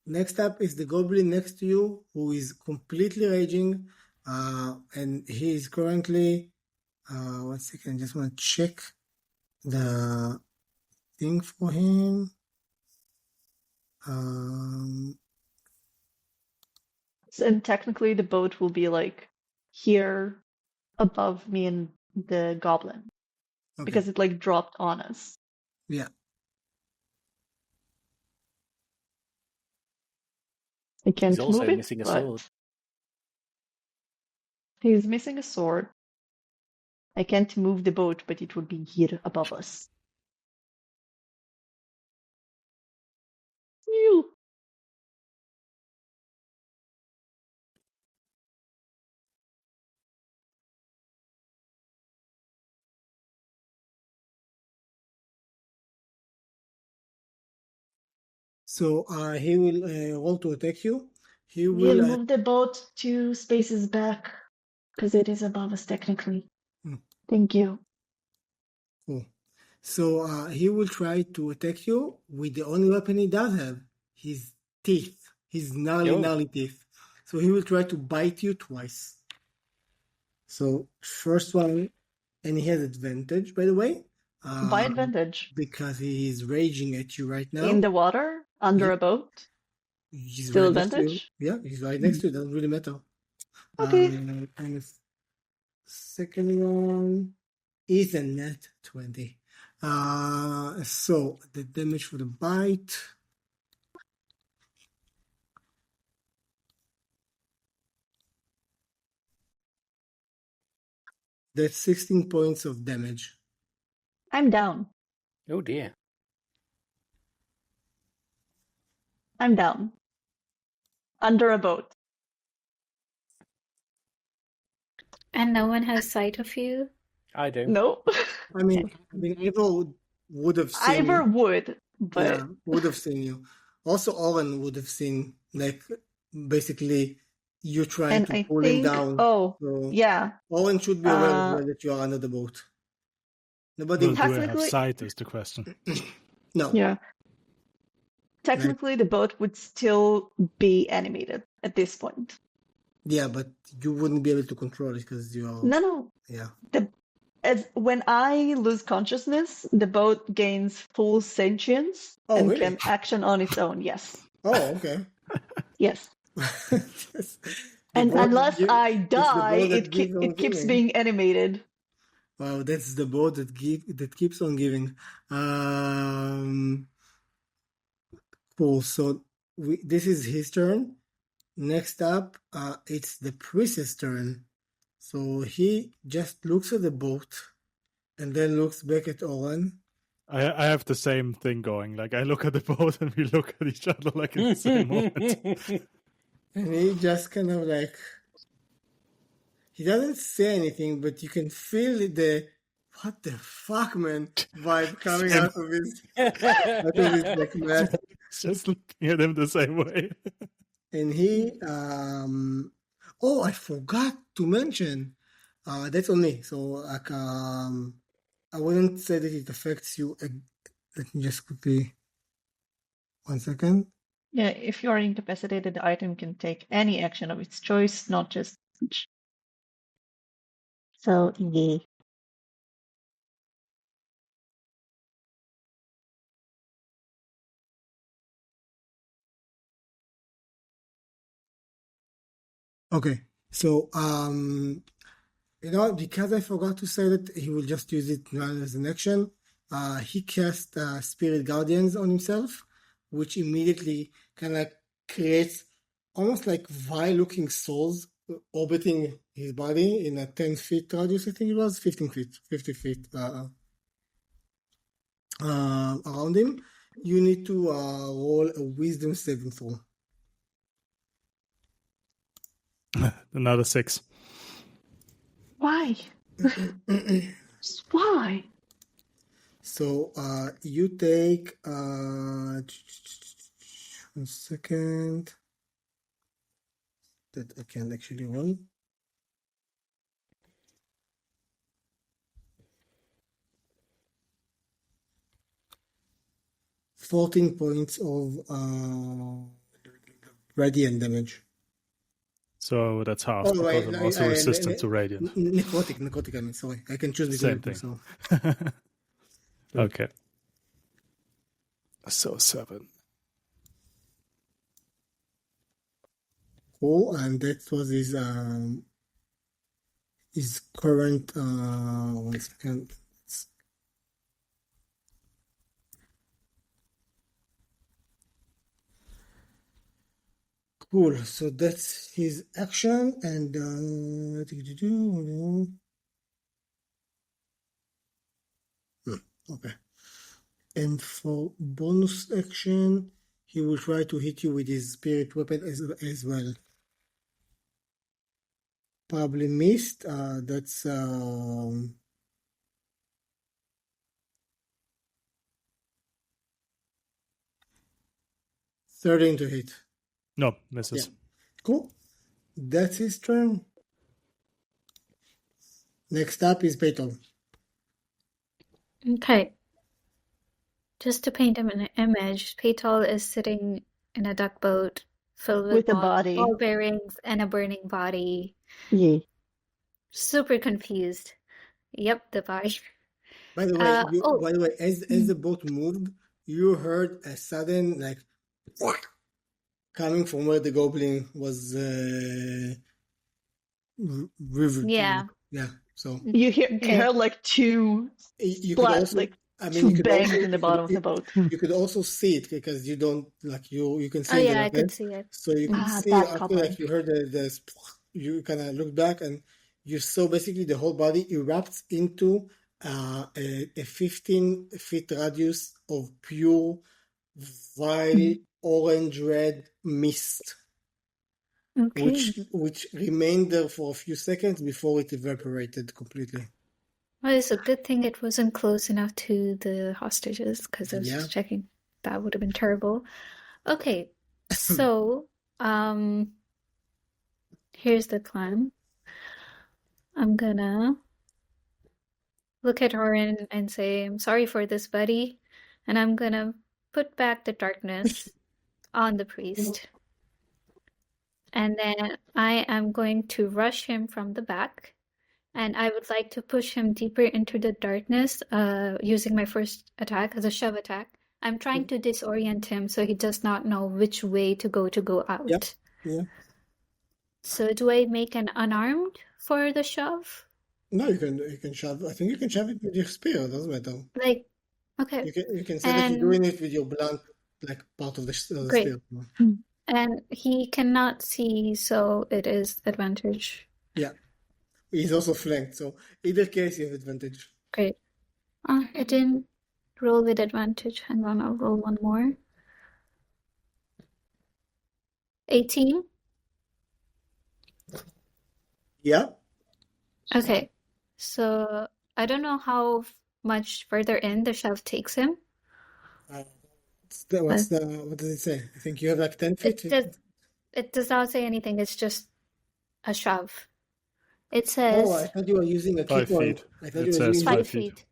Next up is the goblin next to you, who is completely raging, and he is currently. 1 second, I just want to check the thing for him. Um, And technically, the boat will be like here above me and the goblin okay. because it like dropped on us. Yeah. I He's can't also move it, missing a but sword. he's missing a sword. I can't move the boat, but it would be here above us. Phew. So he will roll to attack you. He We'll will. move the boat 2 spaces back because it is above us technically. Hmm. Thank you. Cool. So he will try to attack you with the only weapon he does have, his teeth, his gnarly teeth. So he will try to bite you twice. So first one, and he has advantage, by the way. By advantage. Because he is raging at you right now. In the water, under Yeah. a boat. He's Still right next to you. advantage? Yeah, he's right next to you. Doesn't really matter. Okay. And the second one is a net 20. So the damage for the bite. That's 16 points of damage. I'm down. Oh dear. I'm down. Under a boat. And no one has sight of you? I do. No. I mean, Ivor would have seen Ivor you. would, but Yeah, would have seen you. Also, Owen would have seen, like, basically you trying and to I pull him think down. oh So yeah. Owen should be aware as well that you are under the boat. Nobody. Well, do I have Technically- sight is the question. No. Yeah. Technically the boat would still be animated at this point. Yeah, but you wouldn't be able to control it because you are. No. Yeah. When I lose consciousness, the boat gains full sentience Oh, and really? can action on its own. Yes. Oh, okay. Yes. Yes. The And boat that unless give- I it's the die, boat that it gives on it keeps giving. being animated. Wow, that's the boat that keeps on giving. Cool. So this is his turn. Next up, it's the priest's turn. So he just looks at the boat and then looks back at Owen. I have the same thing going. Like I look at the boat and we look at each other like in the same moment. And he just kind of like, he doesn't say anything, but you can feel the "what the fuck, man" vibe coming Same. out of his like mouth. Just looking at him the same way. And he, oh, I forgot to mention, that's on me. So like, I wouldn't say that it affects you. Let me just quickly, 1 second. Yeah, if you are incapacitated, the item can take any action of its choice, not just each. So, yeah. Okay, so because I forgot to say that he will just use it now as an action. He cast Spirit Guardians on himself, which immediately kind of creates almost like vile-looking souls orbiting his body in a 10 feet radius. I think it was 15 feet, 50 feet around him. You need to roll a Wisdom saving throw. Another 6. Why? Just why? So you take 1 second. That I can't actually roll. $14 points of radiant damage. So that's half Oh, because right, I'm also resistant to radiant. necrotic. I mean, sorry, I can choose between Same the two. thing. So Okay. So 7. Cool, and that was his current 1 second. Cool. So that's his action, and okay. And for bonus action, he will try to hit you with his spirit weapon as well. Probably missed. That's 13 to hit. No, misses. Yeah. Cool. That's his turn. Next up is Beethoven. Okay. Just to paint him an image, Paytol is sitting in a duck boat filled with With a body. ball bearings and a burning body. Yeah. Super confused. Yep, the body. By the way, as Mm. the boat moved, you heard a sudden like coming from where the goblin was riveted. Yeah. Yeah. So You Okay. heard like two you could also, like I mean, two you could bangs also in the bottom of the boat. you could also see it because you don't like you can Oh see the yeah, I could event. see it. So you could Ah, see that after goblin. like you heard the you kind of look back and you saw basically the whole body erupts into a 15-foot radius of pure vile orange red mist, Okay. which remained there for a few seconds before it evaporated completely. Well, it's a good thing it wasn't close enough to the hostages, because I was Yeah. just checking. That would have been terrible. Okay, so here's the plan. I'm gonna look at Orin and say, I'm sorry for this, buddy. And I'm gonna put back the darkness on the priest. And then I am going to rush him from the back. And I would like to push him deeper into the darkness using my first attack as a shove attack. I'm trying to disorient him so he does not know which way to go out. Yep. Yeah. So do I make an unarmed for the shove? No, you can shove. I think you can shove it with your spear. It doesn't matter. Like, okay. You can say that you're doing it with your blunt, like part of the Great. spear. And he cannot see, so it is advantage. Yeah, he's also flanked, so either case you have advantage. Great. I didn't roll with advantage. Hang on, I'll roll one more. 18. Yeah. Okay. So I don't know how much further in the shove takes him. What does it say? I think you have like 10 feet. It does not say anything. It's just a shove. It Oh, says I thought you were using a key 5 point. feet. I thought It you were says using 5 5 feet. feet.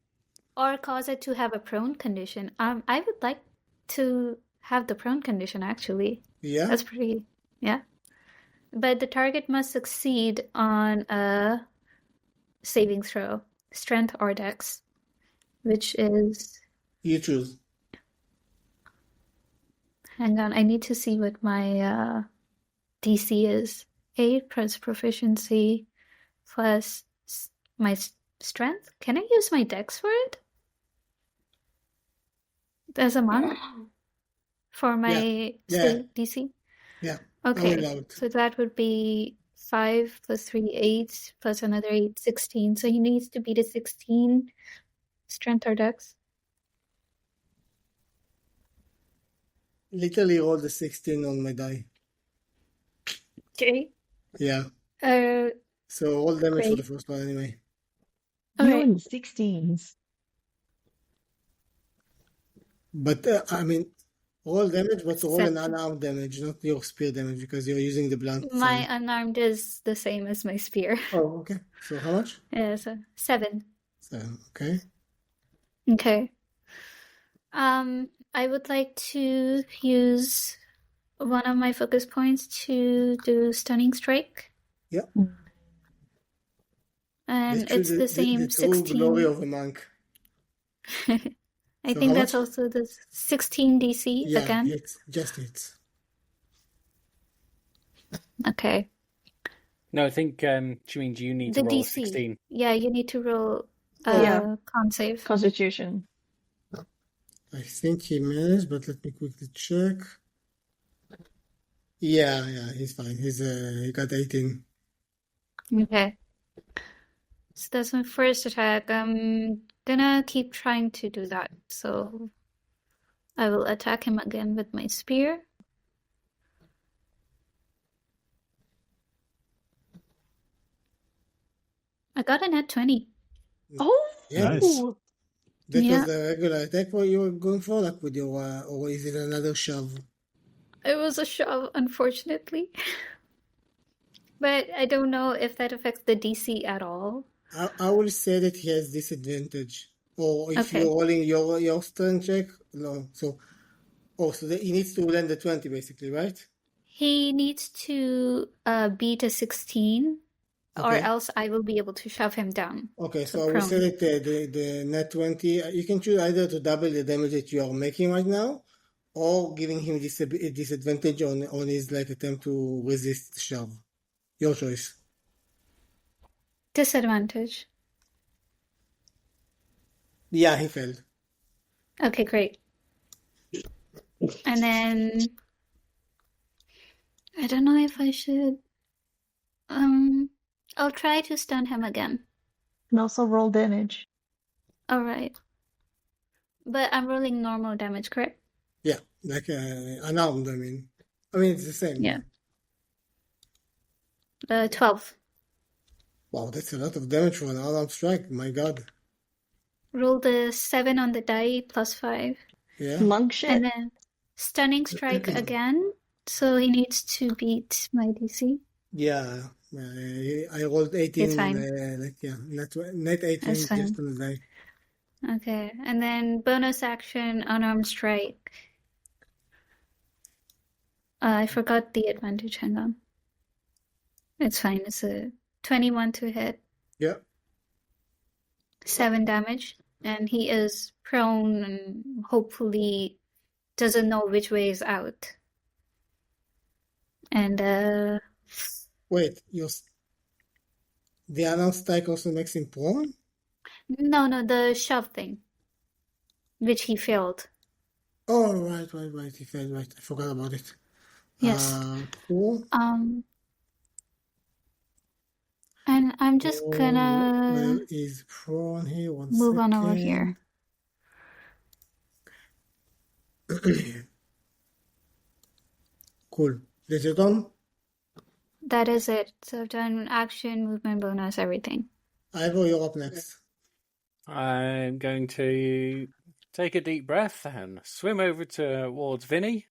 Or cause it to have a prone condition. I would like to have the prone condition, actually. Yeah. That's pretty, yeah. But the target must succeed on a saving throw, strength or dex, which is, You choose. hang on, I need to see what my DC is. 8 plus proficiency plus my strength. Can I use my dex for it? As a monk? For my Yeah. DC? Yeah. I'll Okay, allow it. so that would be 5 plus 3, 8, plus another 8, 16. So he needs to beat a 16 strength or dex. Literally roll the 16 on my die. Okay. Yeah. Uh, So all damage for Great. the first one anyway. You Okay. in the 16s. But I mean, roll damage, but roll an 7. unarmed damage, not your spear damage, because you're using the blunt. My unarmed is the same as my spear. Oh, okay. So how much? Yeah, so 7. 7. Okay. Okay. I would like to use one of my focus points to do stunning strike. Yeah. And Literally it's the same the true 16. glory of a monk. I So think how that's much? also the 16 DC Yeah, again. hits. Just hits. Okay. No, I think she means you need The to roll a DC. 16. Yeah, you need to roll Yeah. con save. Constitution. I think he managed, but let me quickly check. Yeah, he's fine. He got 18. Okay. So that's my first attack. I'm gonna keep trying to do that. So I will attack him again with my spear. I got a net 20. Oh, Yeah. Nice. That was Yeah. the regular attack what you were going for, like with your, or is it another shove? It was a shove, unfortunately. But I don't know if that affects the DC at all. I will say that he has disadvantage. Or if Okay. you're rolling your strength check, no. So he needs to land the 20 basically, right? He needs to beat a 16, or Okay. else I will be able to shove him down. Okay, So so I will say prone. that the net 20, you can choose either to double the damage that you are making right now, or giving him disadvantage on his like attempt to resist shove. Your choice. Disadvantage. Yeah, he failed. Okay, great. And then I don't know if I should. I'll try to stun him again. and also roll damage. All right. But I'm rolling normal damage, correct? Yeah, like unarmed. I mean, it's the same. Yeah. 12. Wow, that's a lot of damage for an unarmed strike. My God. Roll the 7 on the die plus 5. Yeah. Monk shit. And then stunning strike again. So he needs to beat my DC. Yeah. I rolled 18. It's fine. Net 18 That's fine. just on the die. Okay. And then bonus action, unarmed strike. I forgot the advantage. Hang on. It's fine. It's a 21 to hit. Yeah. 7 damage. And he is prone and hopefully doesn't know which way is out. And Wait, the unarmed strike also makes him prone? no, the shove thing, which he failed. Oh, right. He failed, right. I forgot about it. Yes. Cool. And I'm just gonna Where is prone here? One move on over second. here. Cool. That's your turn? That is it. So I've done action, movement bonus, everything. Ivor, you're up next. I'm going to take a deep breath and swim over towards Vinny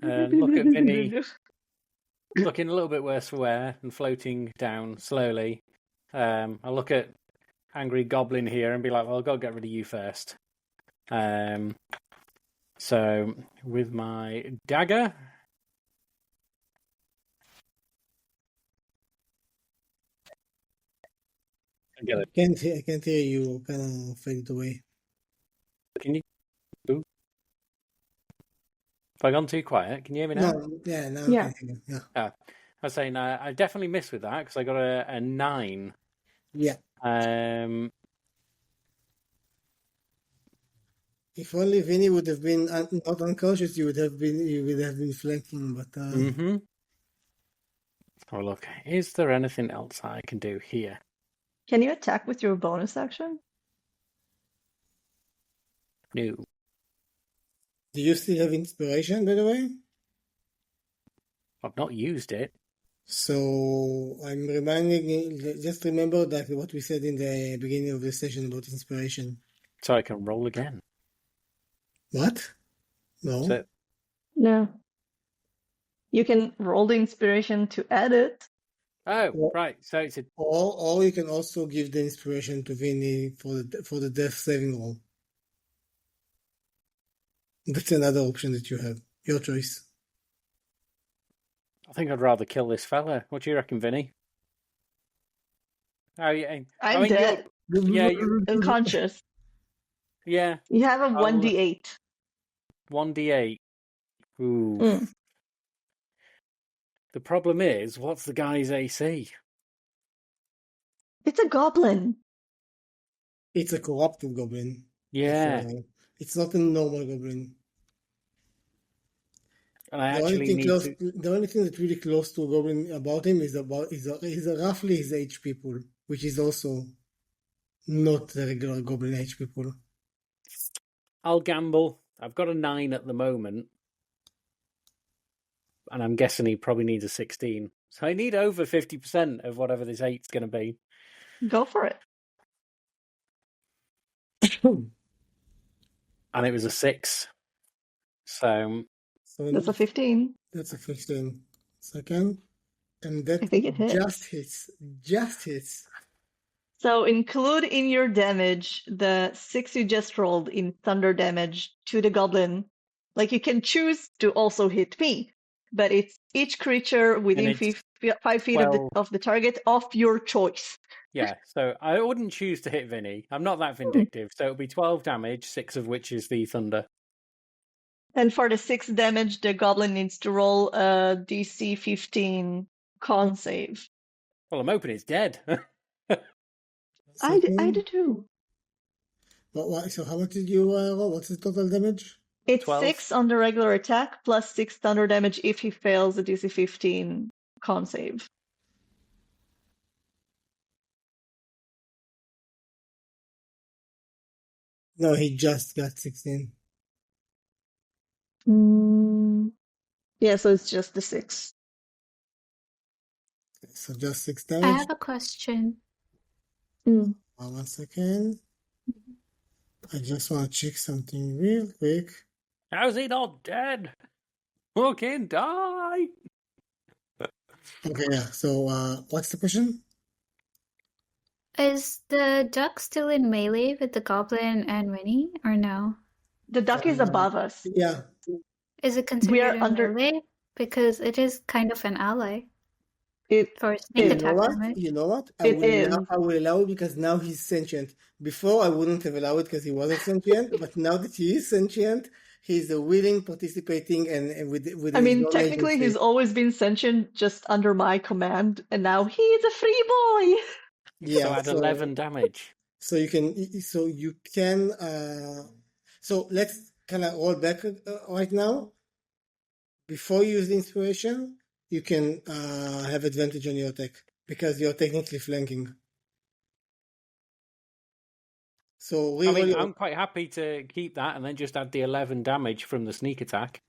and look at Vinny looking a little bit worse for wear and floating down slowly. I look at Angry Goblin here and be like, well, I've got to get rid of you first. So with my dagger, I get it. I can't hear you. Kind of faded away. Can you? Ooh. Have I gone too quiet? Can you hear me now? No, yeah, now Yeah. I can hear you. Yeah. I was saying I definitely missed with that because I got a 9. Yeah. If only Vinny would have been not unconscious, you would have been flanking, but Oh, look, is there anything else I can do here? Can you attack with your bonus action? No. do you still have inspiration, by the way? I've not used it. So I'm reminding you, just remember that what we said in the beginning of the session about inspiration. So I can roll again. What? No. So, No. You can roll the inspiration to add it. oh, right. So it's a Or you can also give the inspiration to Vinny for the death saving roll. That's another option that you have. Your choice. I think I'd rather kill this fella. What do you reckon, Vinny? Oh, yeah. I'm dead. You're Unconscious. yeah. You have a 1d8. 1d8. Ooh. Mm. The problem is, what's the guy's AC? It's a goblin. It's a corrupted goblin. Yeah, It's not a normal goblin. and I actually need to. The only thing that's really close to a goblin about him is roughly his HP pool, which is also not the regular goblin HP pool. I'll gamble. I've got a 9 at the moment, and I'm guessing he probably needs a 16. So I need over 50% of whatever this 8's going to be. Go for it. And it was a 6. So That's a 15. That's a 15. Second. And that I think it hits. just hits. Just hits. So include in your damage the 6 you just rolled in thunder damage to the goblin. Like you can choose to also hit me, but it's each creature within it's 5 feet of the target of your choice. yeah, so I wouldn't choose to hit Vinny. I'm not that vindictive. So it'll be 12 damage, 6 of which is the thunder. And for the 6 damage, the goblin needs to roll a DC 15 con save. Well, I'm hoping it's dead. I do too. So how much did you roll? What's the total damage? It's 12. 6 on the regular attack plus 6 thunder damage if he fails the DC 15 con save. No, he just got 16. Yeah, so it's just the 6. So just 6 I damage. have a question. 1 second. I just want to check something real quick. How's he not dead? Fucking die! Okay, yeah. So what's the question? Is the duck still in melee with the goblin and Winnie, or no? The duck is above us. Yeah. Is it considered in under- melee? Because it is kind of an ally It for sneak You attack damage. You know what? It is. I will allow it because now he's sentient. Before I wouldn't have allowed it because he wasn't sentient, but now that he is sentient, he's a willing participating and with I his mean, own technically, agency. he's always been sentient just under my command, and now he is a free boy. Yeah, So add 11 damage. So you can so let's kind of roll back right now. Before you use the inspiration, you can have advantage on your attack because you're technically flanking. So I mean, I'm quite happy to keep that and then just add the 11 damage from the sneak attack.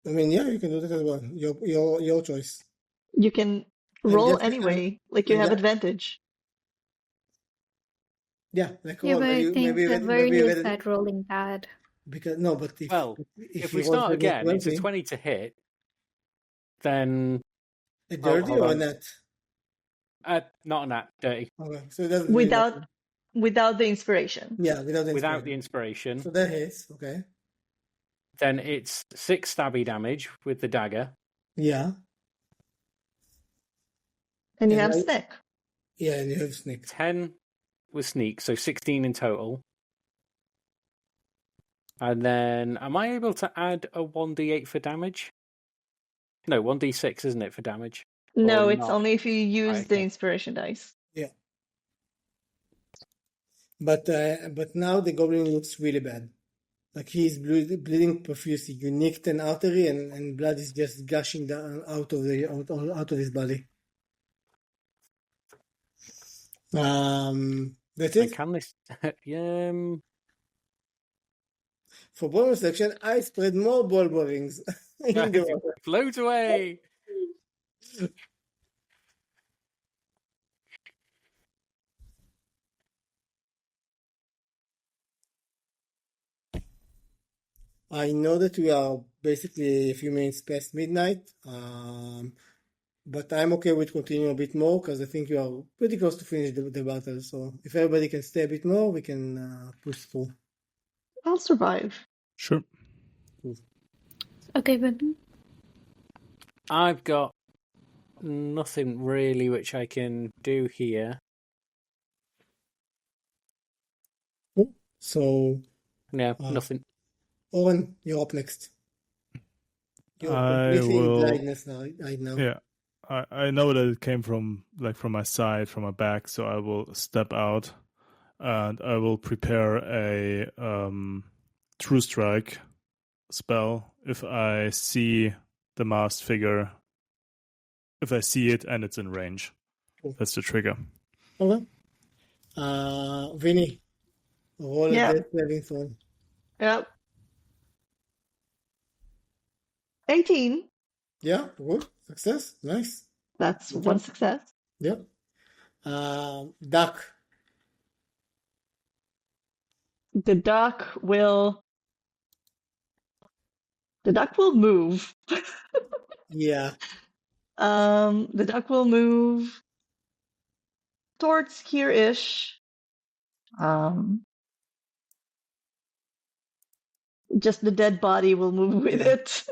I mean, yeah, you can do that as well. Your choice. You can roll anyway, like you have advantage. Yeah, like Yeah, roll. but I think the word is that rolling bad. Because no, but if we start again, it's a 20 to hit, then a dirty or a net? Not a nat, dirty. Okay, so it doesn't without the inspiration. Yeah, without the inspiration. So that hits. Okay. Then it's 6 stabby damage with the dagger. Yeah. And you have sneak. Yeah, and you have sneak. 10 with sneak, so 16 in total. And then, am I able to add a 1d8 for damage? No, 1d6, isn't it, for damage? No, it's only if you use the inspiration dice. Yeah. But now the goblin looks really bad. Like he's bleeding profusely. You nicked an artery, and blood is just gushing down out of his body. That's it. Can this? For bonus section, I spread more ball bearings. Float away. I know that we are basically a few minutes past midnight, but I'm okay with continuing a bit more because I think we are pretty close to finish the battle. So if everybody can stay a bit more, we can push through. I'll survive. Sure. Okay, but I've got nothing really which I can do here. So yeah, nothing. Owen, you're up next. You're I completely in will. blindness now, right now. Yeah, I know that it came from my side, from my back. So I will step out, and I will prepare a True Strike spell if I see the masked figure. If I see it and it's in range, Cool. that's the trigger. Okay. Vinny, roll a Yep. death saving throw. Yep. 18. Yeah, good. Success. Nice. That's Good one job. success. Yeah. Duck. The duck will move. Yeah. The duck will move towards here-ish. Just the dead body will move with Yeah. it.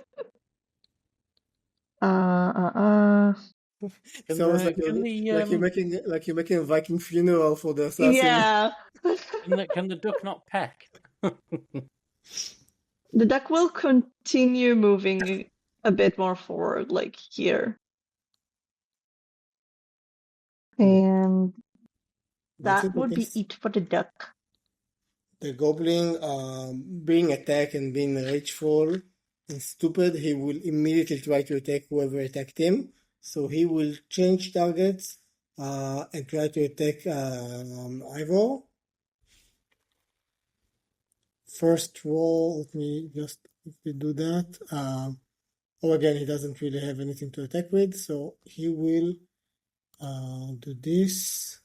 It's almost like you're making a Viking funeral for the assassin. Yeah. Can the duck not peck? The duck will continue moving a bit more forward, like here. And That's that would be case. it for the duck. The goblin, being attacked and being rageful and stupid, he will immediately try to attack whoever attacked him. So he will change targets and try to attack Ivor. First roll, let me just quickly do that. Again, he doesn't really have anything to attack with, so he will do this.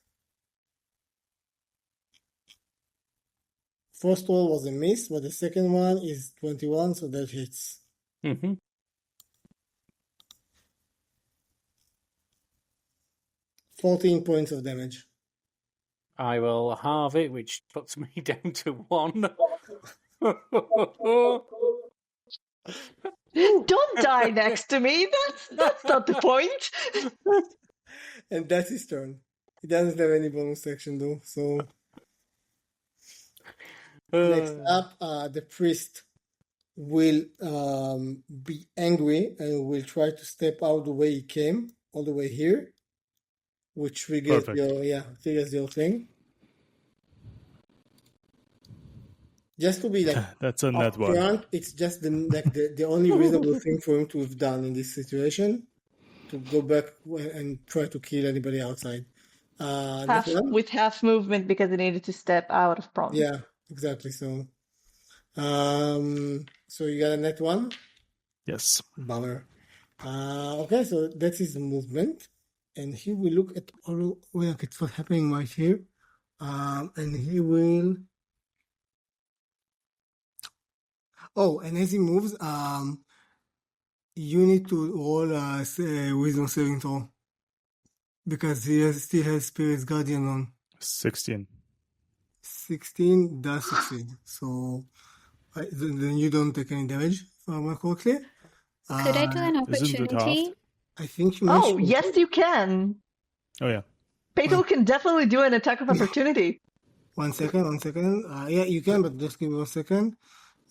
First roll was a miss, but the second one is 21, so that hits. Mm-hmm. 14 points of damage. I will halve it, which puts me down to 1. Don't die next to me. That's not the point. And that's his turn. He doesn't have any bonus action though, so next up, the priest will be angry and will try to step out the way he came, all the way here, which triggers triggers your thing. Just to be like That's a net one. upfront, it's just the only reasonable thing for him to have done in this situation, to go back and try to kill anybody outside. With half movement because he needed to step out of prone. Yeah, exactly. So, so you got a net 1? Yes. Bummer. Okay, so that's his movement, and he will look at what's happening right here, and he will. Oh, and as he moves, you need to roll a wisdom saving throw because he still has Spirit's Guardian on. 16. 16 does succeed, so then you don't take any damage, if I remember correctly. Could I do an Isn't it opportunity? halved? I think you Oh, mentioned. yes, you can. Oh yeah. Petal can definitely do an attack of opportunity. 1 second. Yeah, you can, but just give me 1 second.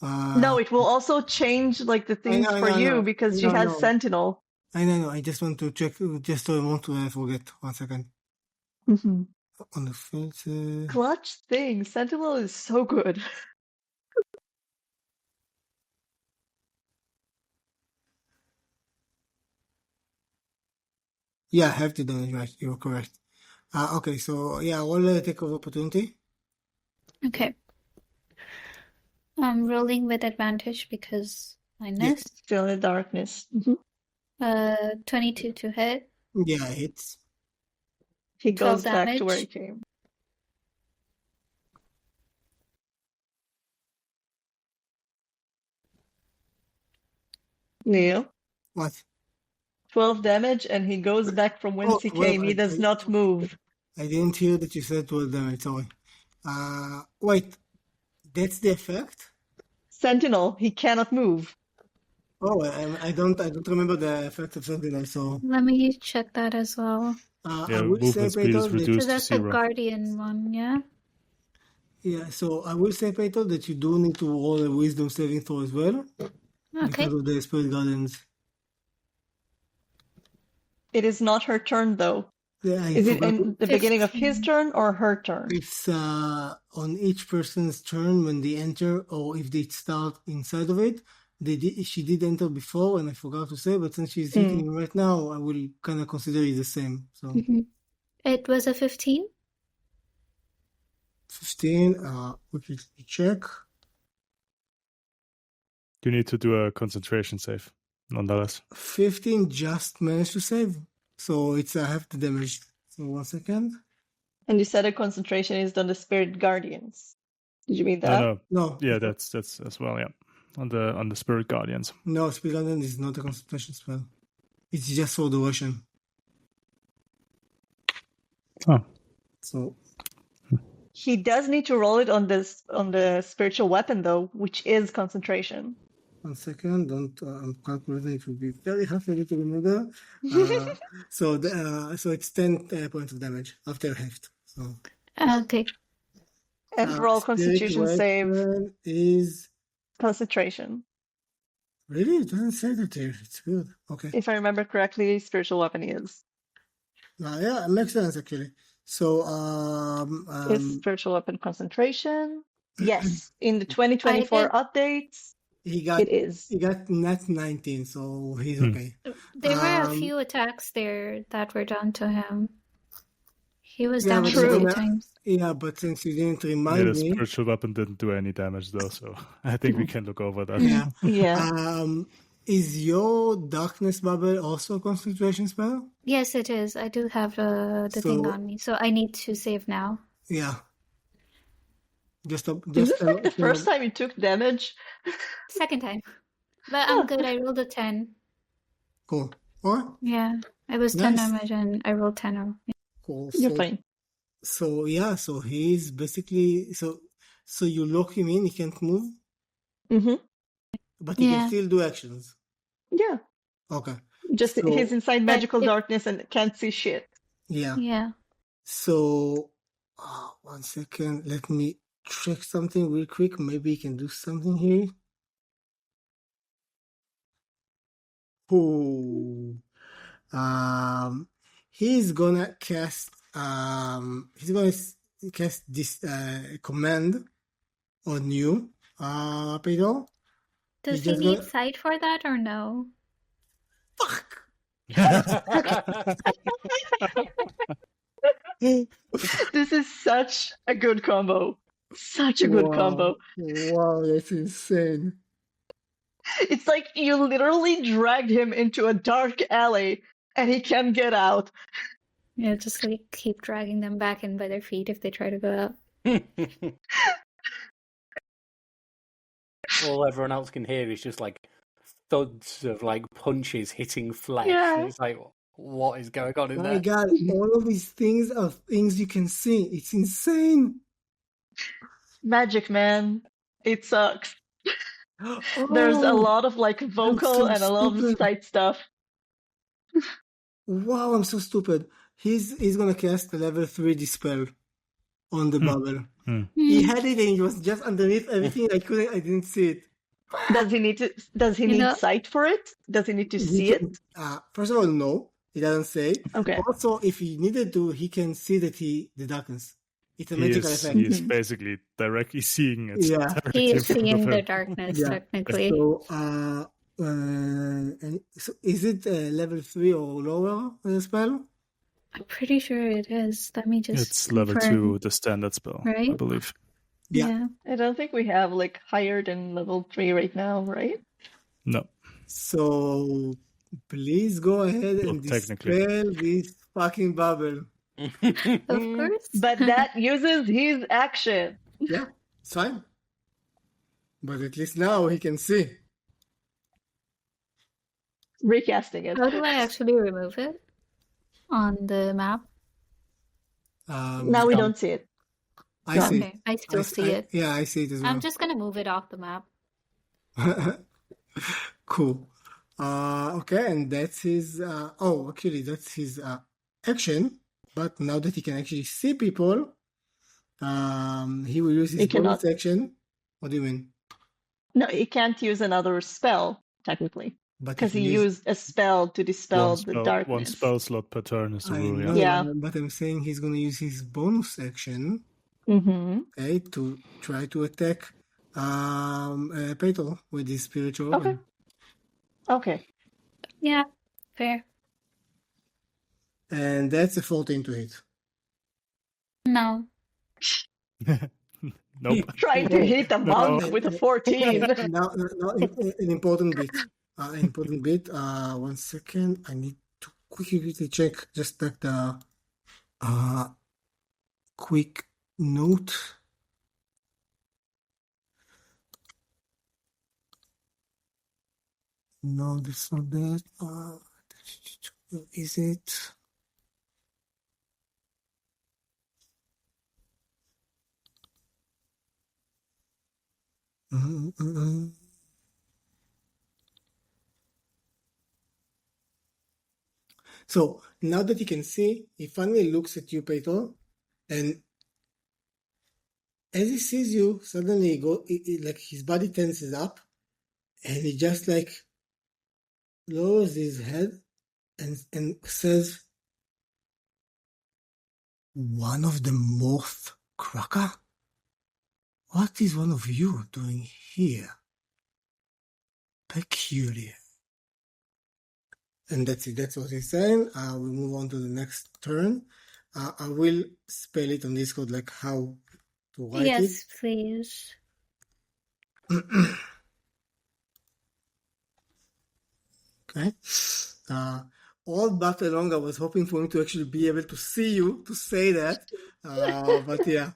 No, it will also change like the things for you because she has Sentinel. I know. I just want to check, just so I won't forget. 1 second. Mm-hmm. On the field. Clutch thing. Sentinel is so good. Yeah, have the damage, right? You're correct. Okay, so yeah, roll a attack of opportunity. Okay. I'm rolling with advantage because I missed. Still in the darkness. Mm-hmm. 22 to hit. Yeah, it hits. He goes 12 back damage. to where he came. Neil, What? 12 damage, and he goes back from whence he came. He does not move. I didn't hear that you said 12 damage, sorry. Wait, that's the effect? Sentinel, he cannot move. Oh, I don't remember the effect of Sentinel, so... Let me check that as well. I will say, movement speed is Petal, reduced So that's to the 0. Guardian one, yeah? Yeah, so I will say, Petal, that you do need to roll a wisdom saving throw as well. Okay. because of the Spirit Guardians. It is not her turn, though. Yeah, I Is it forgot. in the beginning of his 15. turn or her turn? It's on each person's turn when they enter, or if they start inside of it. She did enter before, and I forgot to say, but since she's hitting him right now, I will kind of consider it the same. So Mhm. It was a 15. 15. We can check. You need to do a concentration save, nonetheless. 15 just managed to save, so it's half the damage. So 1 second. And you said a concentration is on the Spirit Guardians. Did you mean that? No. No. Yeah, that's as well. Yeah, on the Spirit Guardians. No, Spirit Guardian is not a concentration spell. It's just for duration. Oh. So He does need to roll it on the spiritual weapon, though, which is concentration. 1 second. Don't. I'm calculating. It will be very hard for you to remember. So it's 10 points of damage after heft. So Okay. And roll Constitution save weapon is concentration. really, it doesn't say that here. It's weird. Okay. If I remember correctly, spiritual weapon is. Yeah, it makes sense actually. So Is spiritual weapon concentration? Yes. In the 2024 updates, he got it is. nat 19, so he's okay. There were a few attacks there that were done to him. He was Yeah, down but a few you're times. Yeah, but since you didn't Yeah, remind the me, spiritual weapon didn't do any damage though, so I think we can look over that. yeah. Yeah. Is your darkness bubble also a concentration spell? Yes, it is. I do have the thing So- on me, so I need to save now. Yeah. Is this like the first time you took damage? Second time. But I'm good. I rolled a 10. Cool. What? Yeah. It was 10 Nice. damage and I rolled 10. Cool. You're fine. So yeah, so he's basically so you lock him in, he can't move, Mm-hmm. but he Yeah. can still do actions. Yeah. Okay. Just So- he's inside But magical if- darkness and can't see shit. Yeah. Yeah. So 1 second, let me check something real quick. Maybe he can do something here. Ooh. He's gonna cast this command on you, Pedro. Does You he just need go- sight for that or no? Fuck. This is such a good combo. Such a good combo. Wow, that's insane. It's like you literally dragged him into a dark alley and he can't get out. Yeah, just like keep dragging them back in by their feet if they try to go out. All everyone else can hear is just like thuds of like punches hitting flesh. Yeah. It's like, what is going on in My there? God, all of these things are things you can see. It's insane. Magic, man. It sucks. There's a Oh, lot of like vocal so and a lot of stupid. sight stuff. Wow, I'm so stupid. He's gonna cast a level 3 dispel on the bubble. He had it and it was just underneath everything. I didn't see it. Does he need You need know- sight for it? Does he need to He see it? can- First of all, no, he doesn't say. Okay. Also, if he needed to, he can see that the darkness. It's a He magical is, effect. he is basically directly seeing it. Yeah. directly He in is front of seeing him. the darkness, Yeah. technically. So is it level 3 or lower spell? I'm pretty sure it is. Let me just It's level confirm. 2, the standard spell, I Right? believe. Yeah. I don't think we have like higher than level 3 right now, right? No. So please go ahead Well, and technically. dispel this fucking bubble. Of course. But that uses his action. Yeah, it's fine. But at least now he can see. Recasting it. How do I actually remove it on the map? Now we don't see it. I see. Okay, I still see it. Yeah, I see it as well. I'm just gonna move it off the map. Cool. Okay, and that's his. Actually, that's his action. But now that he can actually see people, he will use his He bonus cannot. action. What do you mean? No, he can't use another spell. technically, But because if you he use, used a spell to dispel the One darkness. spell slot per turn is the I rule, yeah. know, Yeah. but I'm saying he's going to use his bonus action, Mm-hmm. okay, to try to attack Petal with his spiritual Okay. weapon. Okay. Yeah, fair. And that's a 14 to hit. No. Nope. Trying to hit a monk No. with a 14. Now, an important bit. An important bit. 1 second. I need to quickly check just like the quick note. No, that's not that. Where is it? So now that you can see, he finally looks at you, Peter, and as he sees you, suddenly like his body tenses up, and he just like lowers his head and says, "One of the Morph Cracker? What is one of you doing here? Peculiar." And that's it. That's what he's saying. We move on to the next turn. I will spell it on Discord, like how to write Yes, please. it. Okay. All battle long, I was hoping for him to actually be able to see you to say that. But yeah.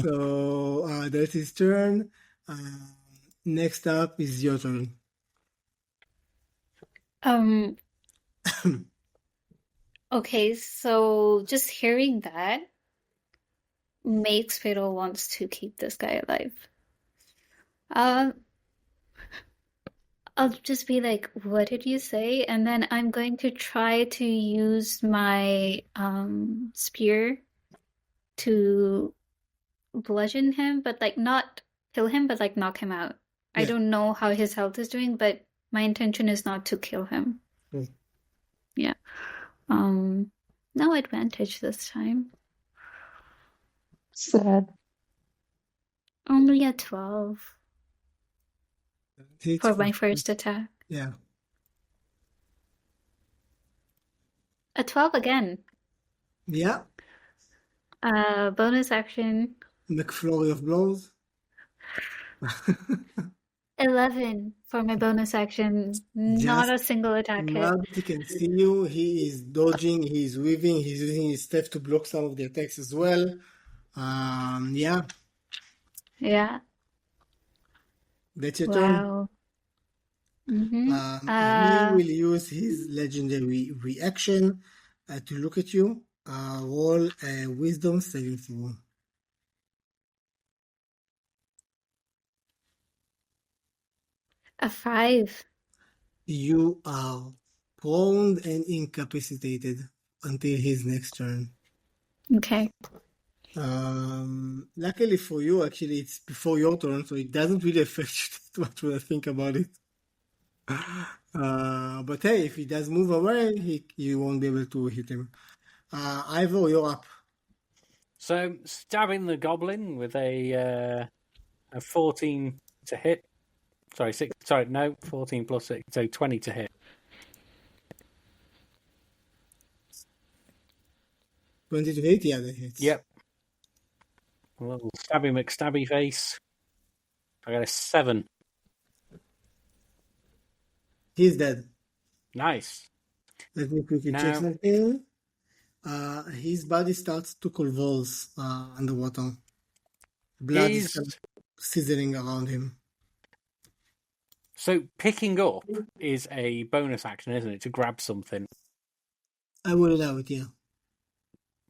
So that's his turn. Next up is your turn. Okay, so just hearing that makes Fatal wants to keep this guy alive. I'll just be like, what did you say? And then I'm going to try to use my spear to bludgeon him, but like not kill him, but like knock him out. I Yeah. don't know how his health is doing, but my intention is not to kill him. Yeah. No advantage this time. Sad. Only a 12 Hits for my first attack. Yeah. A 12 again. Yeah. Bonus action. McFlurry of blows. 11 for my bonus action. Not a single attack hit. Now that he can see you, he is dodging, he is weaving, he's using his staff to block some of the attacks as well. Yeah, Yeah. that's your turn. Wow. Mm-hmm. He will use his legendary reaction to look at you. Roll a wisdom saving throw. A 5. You are prone and incapacitated until his next turn. Okay. Luckily for you, actually, it's before your turn, so it doesn't really affect you too much when I think about it. But hey, if he does move away, you won't be able to hit him. Ivor, you're up. So stabbing the goblin with a 14 to hit. Sorry, 6. Sorry, no, 14 plus 6, so 20 to hit. 20 to hit, yeah, that hits. Yep. A little stabby McStabby face. I got a 7. He's dead. Nice. Let me quickly check something. His body starts to convulse underwater. Blood is kind of sizzling around him. So picking up is a bonus action, isn't it, to grab something? I will allow it, yeah.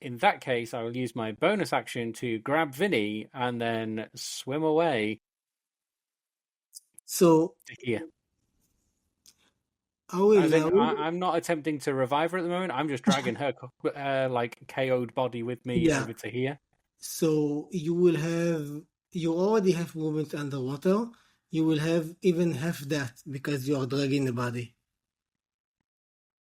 In that case, I will use my bonus action to grab Vinny and then swim away So to here. I will As in, allow I'm not attempting to revive her at the moment. I'm just dragging her like KO'd body with me over to here. So you already have movement underwater. you will have even half that because you are dragging the body,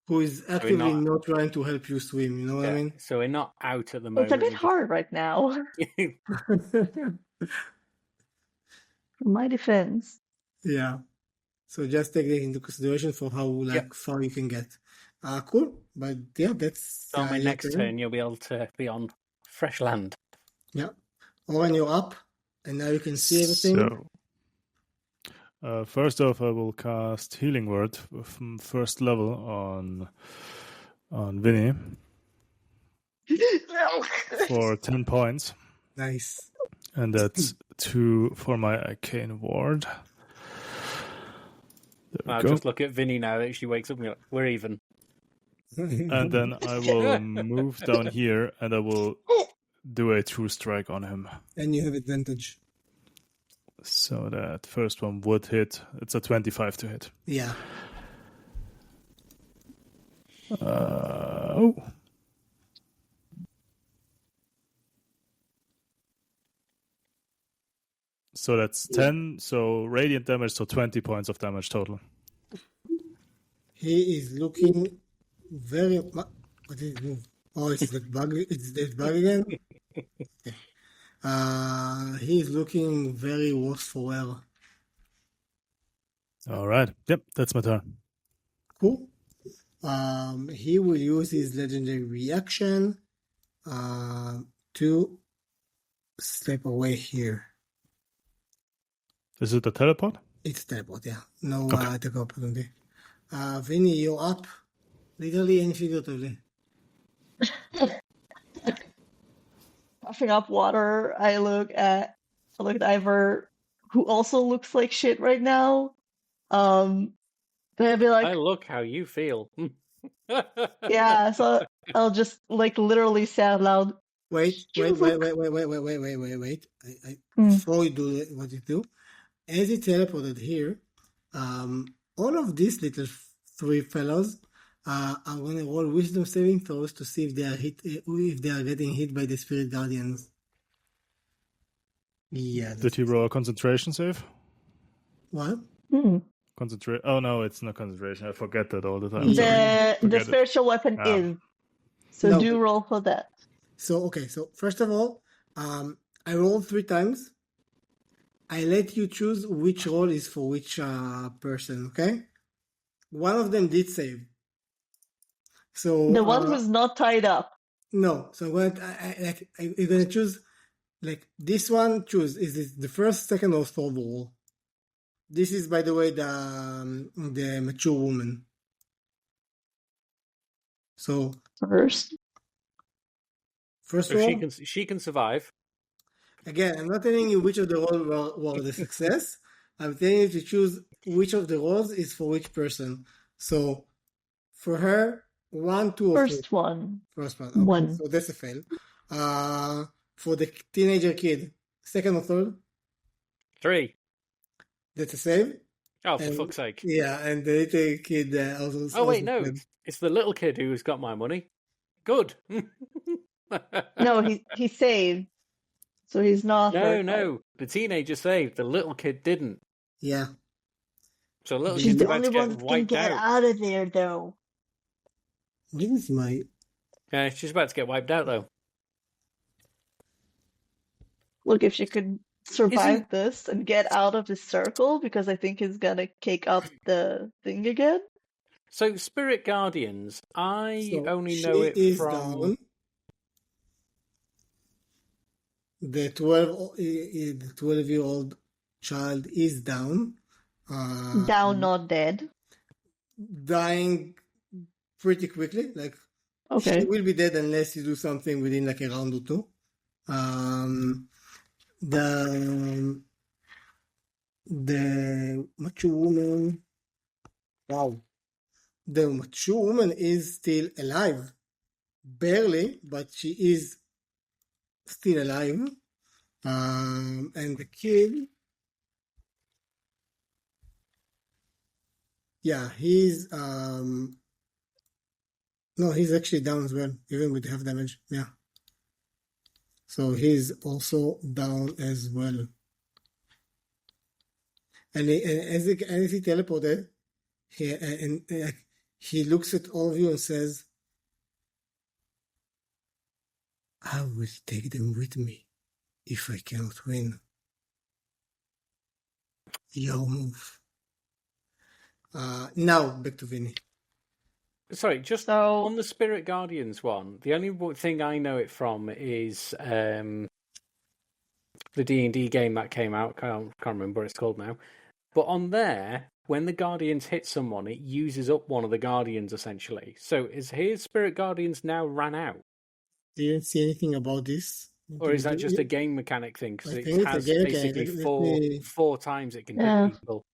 who is actively not trying to help you swim. You know what I mean? So we're not out at the It's moment. a bit hard right now, for my defense. Yeah. So just take that into consideration for how far you can get. Cool. But yeah, that's on my your next turn. turn, you'll be able to be on fresh land. Yeah. Oren, you're up, and now you can see everything. So, first off, I will cast Healing Word from first level on Vinny for 10 points. Nice. And that's 2 for my Arcane Ward. I'll just look at Vinny now that she wakes up and be like, we're even. And then I will move down here and I will do a True Strike on him. And you have advantage. So that first one would hit. It's a 25 to hit. Yeah. Oh. So that's 10. So radiant damage, so 20 points of damage total. He is looking very. What did it move? Oh, it's that bug. It's that bug again. He is looking very worse for wear. All right. Yep, that's my turn. Cool. He will use his legendary reaction to step away here. Is it a teleport? It's teleport, yeah. No attack opportunity. Vinny, you're up. Literally and figuratively. Coughing up water, I look at Ivor, who also looks like shit right now. And I'd be like, I look how you feel. yeah, so I'll just like literally say out loud. Wait. Before you do what you do, as he teleported here, all of these little three fellows are going to roll wisdom saving throws to see if they are getting hit by the spirit guardians. Yeah. Did he roll a concentration save? What? Concentrate. Oh no, it's not concentration. I forget that all the time. The spiritual weapon is. So do roll for that. So first of all, I rolled 3 times. I let you choose which roll is for which person, okay? One of them did save. So the one who's not tied up. No. So I'm gonna choose like this one. Choose is it the first, second, or third roll? This is, by the way, the mature woman. So first roll. She can survive. Again, I'm not telling you which of the rolls were the success. I'm telling you to choose which of the rolls is for which person. So for her, 1, 2, or 3. First one. First one. Okay. 1. So that's a fail. For the teenager kid, second or third? 3. That's a save. Oh, for fuck's sake. Yeah, and the little kid also. Oh, wait, no. It's the little kid who's got my money. Good. No, he saved. So he's not. No. The teenager saved. The little kid didn't. Yeah. So little She's kid's the about only to one get that can wiped get out. of there, though. This is my. Yeah, she's about to get wiped out, though. Look, if she could survive this and get out of the circle, because I think he's gonna kick up the thing again. So, Spirit Guardians, I only know it from... Down. The 12-year-old child is down. Down, not dead. Dying pretty quickly. Like, she will be dead unless you do something within like a round or 2. The mature woman. Wow. The mature woman is still alive. Barely, but she is still alive. And the kid. Yeah, he's no, he's actually down as well, even with half damage. Yeah. So he's also down as well. And as he teleported, he looks at all of you and says, I will take them with me if I cannot win. Your move. Now, back to Vinny. Sorry, just So on the Spirit Guardians one, the only thing I know it from is the D&D game that came out. Can't remember what it's called now. But on there, when the Guardians hit someone, it uses up one of the Guardians, essentially. So is his Spirit Guardians now ran out? Didn't see anything about this. Or is that just a game mechanic thing? Because I it think it's a has game basically mechanic. four times it can Yeah. hit people.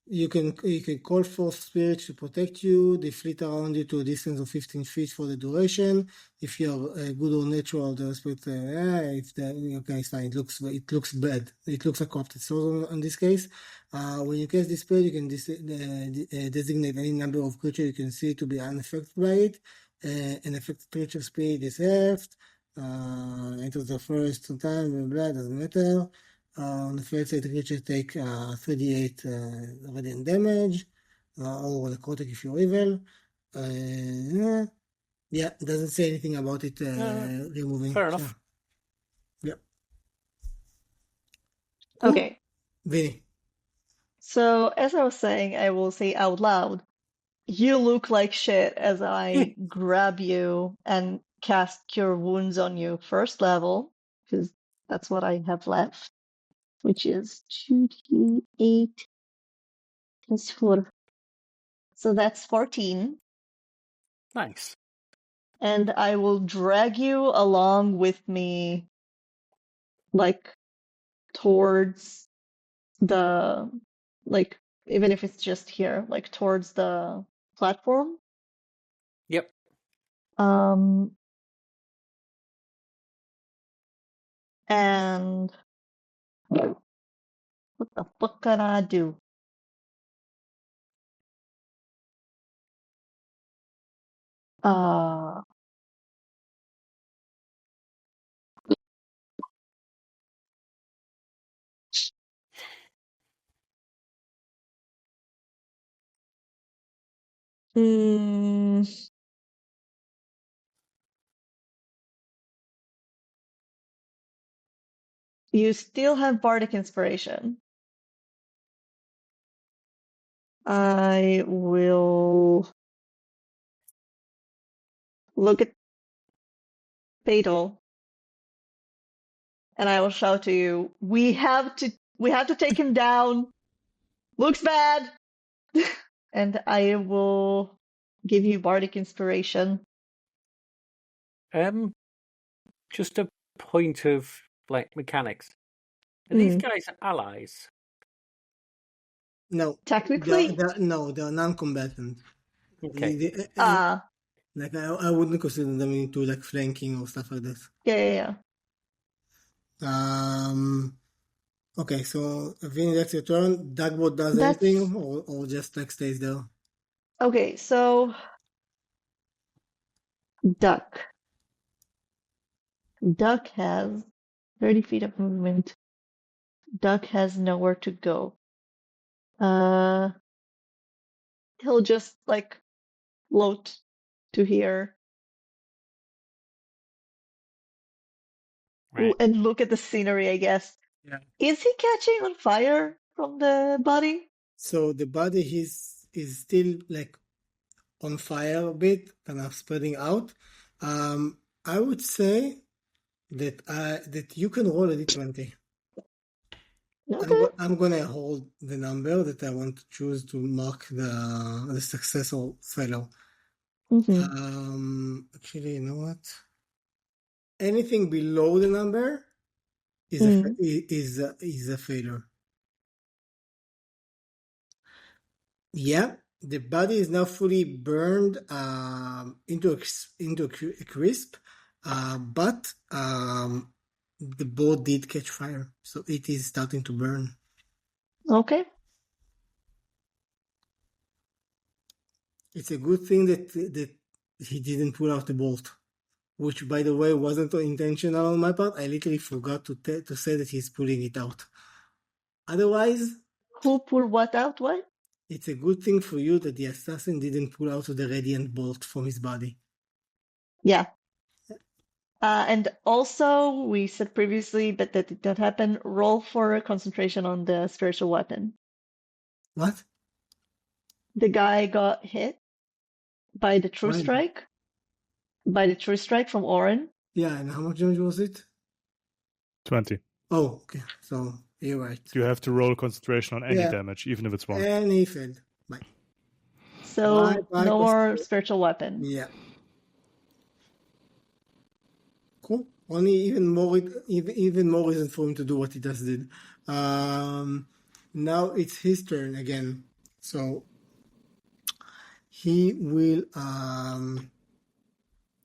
You can call forth spirits to protect you. They flit around you to a distance of 15 feet for the duration. If you're good or natural, the spirit, okay, it's fine. It looks bad. It looks like corrupted soul in this case. When you cast this spell, you can designate any number of creatures you can see to be unaffected by it. An affected creature spirit is left. Enters the first time, blah, blah, doesn't matter. On the first side, the creature take 38 radiant damage, or necrotic if you're evil. Yeah, it doesn't say anything about it removing. Fair enough. Yeah. Cool. okay. Vinny. So as I was saying, I will say out loud, you look like shit as I grab you and cast Cure Wounds on you first level, because that's what I have left, which is 2d8 plus 4. So that's 14. Nice. And I will drag you along with me, like, towards the, like, even if it's just here, like, towards the platform. Yep. And what the fuck can I do? Uh, mm, you still have Bardic Inspiration. I will look at Fatal and I will shout to you, we have to take him down. Looks bad. And I will give you Bardic Inspiration. Just a point of like mechanics. Are these guys allies? No. Technically, They're non-combatant. Okay. Like I wouldn't consider them into like flanking or stuff like that. yeah. Okay, so Vinny, that's your turn. Duckboat does That's anything or just like stays there? okay. So Duck has 30 feet of movement. Duck has nowhere to go. He'll just like float to here Right. and look at the scenery, I guess. Yeah. Is he catching on fire from the body? So the body is still like on fire a bit, kind of spreading out. I would say that you can roll a d20. Okay. I'm gonna hold the number that I want to choose to mark the success or failure. Actually, you know what? Anything below the number is a failure. Yeah, the body is now fully burned into a crisp, but the boat did catch fire, so it is starting to burn. Okay. It's a good thing that he didn't pull out the bolt, which, by the way, wasn't intentional on my part. I literally forgot to say that he's pulling it out. Otherwise, Who pulled what out? What? It's a good thing for you that the assassin didn't pull out the radiant bolt from his body. Yeah. And also, we said previously, but that did not happen, roll for concentration on the spiritual weapon. What? The guy got hit by the true When? strike. By the true strike from Oren. Yeah, and how much damage was it? 20. Oh, okay. So you're right. You have to roll concentration on any Yeah. damage, even if it's one. And he failed. Bye. So Bye, no more concentration. spiritual weapon. Yeah. Cool. Only even more reason for him to do what he just did. Now it's his turn again. So he will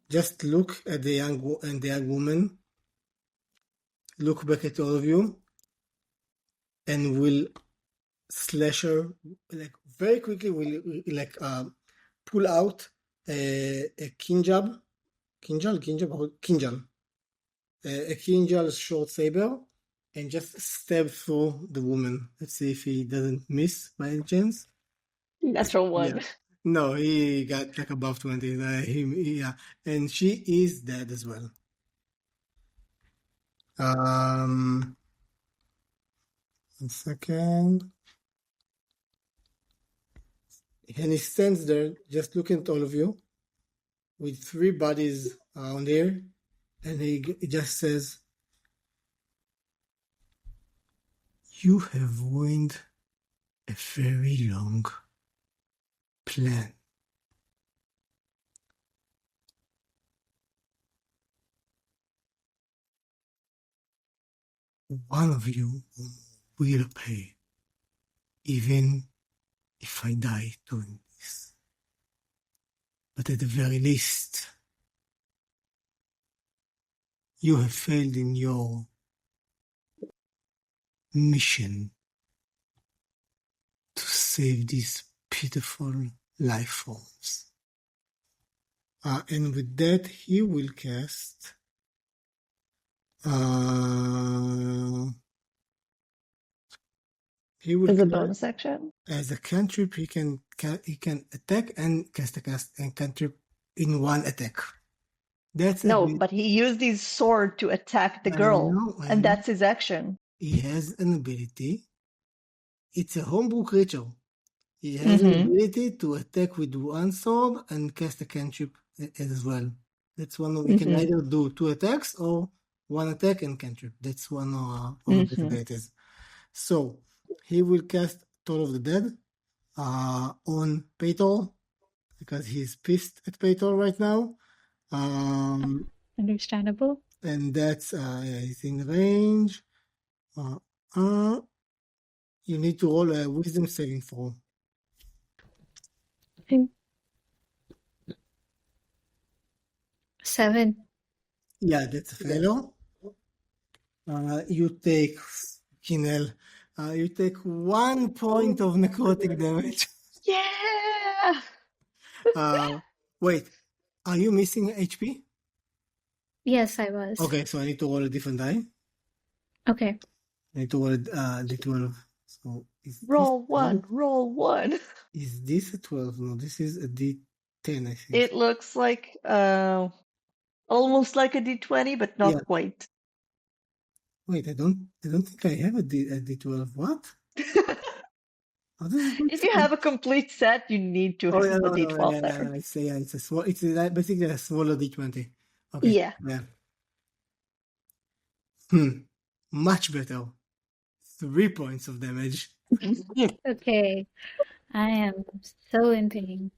just look at the young woman, look back at all of you, and will slash her like very quickly. Will like pull out a kinjal, a kinjal short saber, and just stab through the woman. Let's see if he doesn't miss by any chance. Natural one. Yeah. No, he got like above 20. Yeah, and she is dead as well. One second. And he stands there just looking at all of you with 3 bodies on there, and he just says, "You have ruined a very long plan. One of you will pay, even if I die doing this. But at the very least, you have failed in your mission to save these pitiful life forms." And with that, he will cast he will As a cast, bonus action. as a cantrip, he can attack and cast a cantrip in one attack. That's No, a bit, but he used his sword to attack the I girl, know, and that's his action. he has an ability. It's a homebrew creature. He has an ability to attack with one sword and cast a cantrip as well. That's one of, he can either do 2 attacks or 1 attack and cantrip. That's one of his abilities. So he will cast Toll of the Dead on Paytor because he's pissed at Paytor right now. Understandable. And that's he's in range. You need to roll a wisdom saving throw. Okay. 7. Yeah, that's a failure. You take, Kinel, you take 1 point of necrotic damage. Yeah! Wait, are you missing HP? Yes, I was. Okay, so I need to roll a different die. Okay. I need to roll D12. So is Roll this one, roll one. Is this a 12? No, this is a D10, I think. It looks like almost like a D20, but not Yeah. quite. Wait, I don't think I have a D12. What? How does it work? If you have a complete set, you need to Oh, have yeah, a no, D12 yeah, there. it's a small. It's basically a smaller D20. Okay. Yeah. Yeah. Much better. 3 points of damage. Okay. I am so in pain.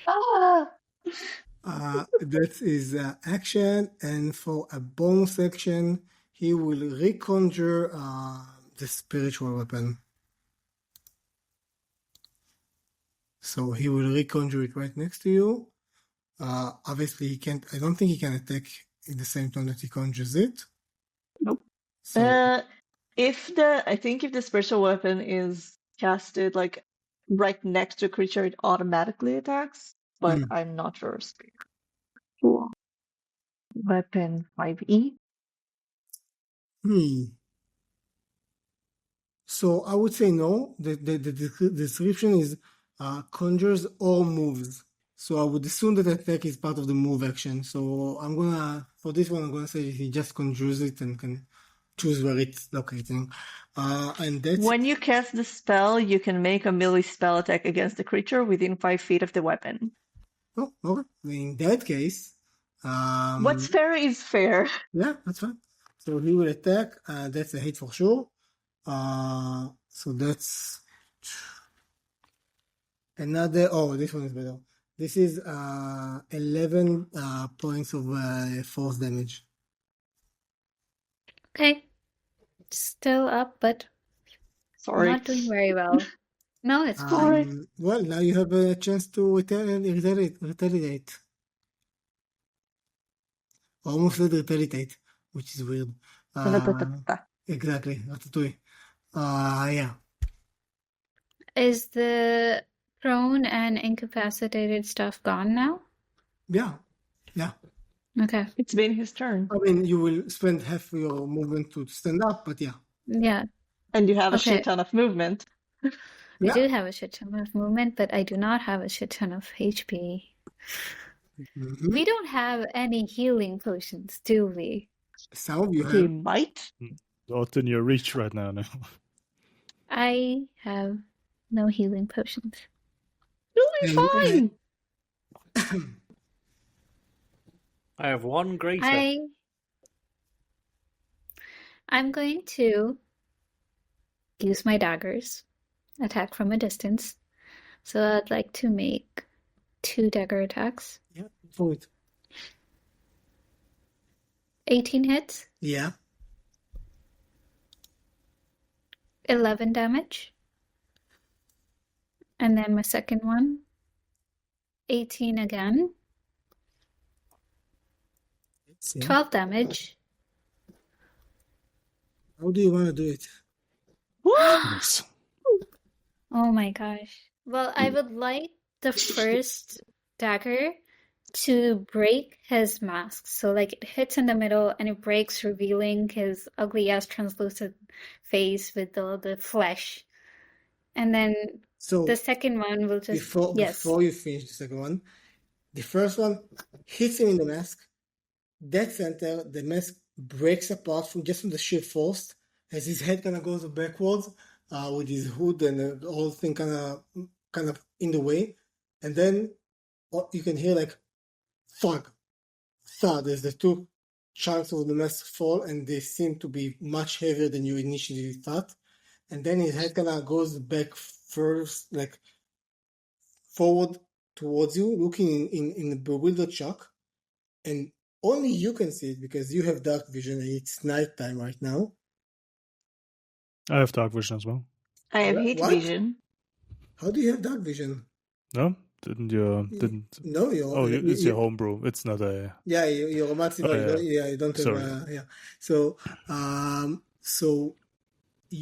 Ah! That is action, and for a bonus action, he will reconjure the spiritual weapon. So he will reconjure it right next to you. Obviously, he can't. I don't think he can attack in the same time that he conjures it. Nope. So I think if the spiritual weapon is casted like right next to a creature, it automatically attacks. But I'm not sure. Cool. Weapon 5e. So I would say no. The description is conjures or moves. So I would assume that attack is part of the move action. So for this one, I'm gonna say he just conjures it and can choose where it's locating. And that's When you cast the spell, you can make a melee spell attack against the creature within 5 feet of the weapon. oh, okay. In that case, What's fair is fair. yeah, that's fine. So he will attack. That's a hit for sure. So that's another. Oh, this one is better. This is 11 points of force damage. Okay. Still up, but Sorry. not doing very well. No, it's fine. Well, now you have a chance to retaliate. Almost said retaliate, which is weird. Exactly, ratatouille. Yeah. Is the prone and incapacitated stuff gone now? Yeah. Okay. It's been his turn. I mean, you will spend half your movement to stand up, but yeah. Yeah. And you have a Okay. shit ton of movement. I Yeah. do have a shit ton of movement, but I do not have a shit ton of HP. Mhm. We don't have any healing potions, do we? Some of you He have. might. Not in your reach right now. No. I have no healing potions. You'll be And, fine. I have one greater. I'm going to use my daggers, attack from a distance. So I'd like to make 2 dagger attacks. yeah, for it. 18 hits, Yeah. 11 damage. And then my second one, 18 again, Let's see. 12 damage. How do you want to do it? Yes. Oh my gosh. Well, I would like the first dagger to break his mask. So, like, it hits in the middle and it breaks, revealing his ugly ass translucent face with all the flesh. And then So the second one will just. Yes. before you finish the second one, the first one hits him in the mask. Dead center, the mask breaks apart from the sheer force as his head kind of goes backwards with his hood and the whole thing kind of in the way. And then you can hear like thud. As the two chunks of the mask fall, and they seem to be much heavier than you initially thought. And then his head kind of goes back first, like forward towards you, looking in a bewildered shock. And only you can see it because you have dark vision and it's nighttime right now. I have dark vision as well. I have heat What? vision. How do you have dark vision? No? Didn't you? Didn't. No, It's your homebrew. It's not a. Yeah, you're a maximum. Oh, yeah. You don't have. Sorry. Yeah. So,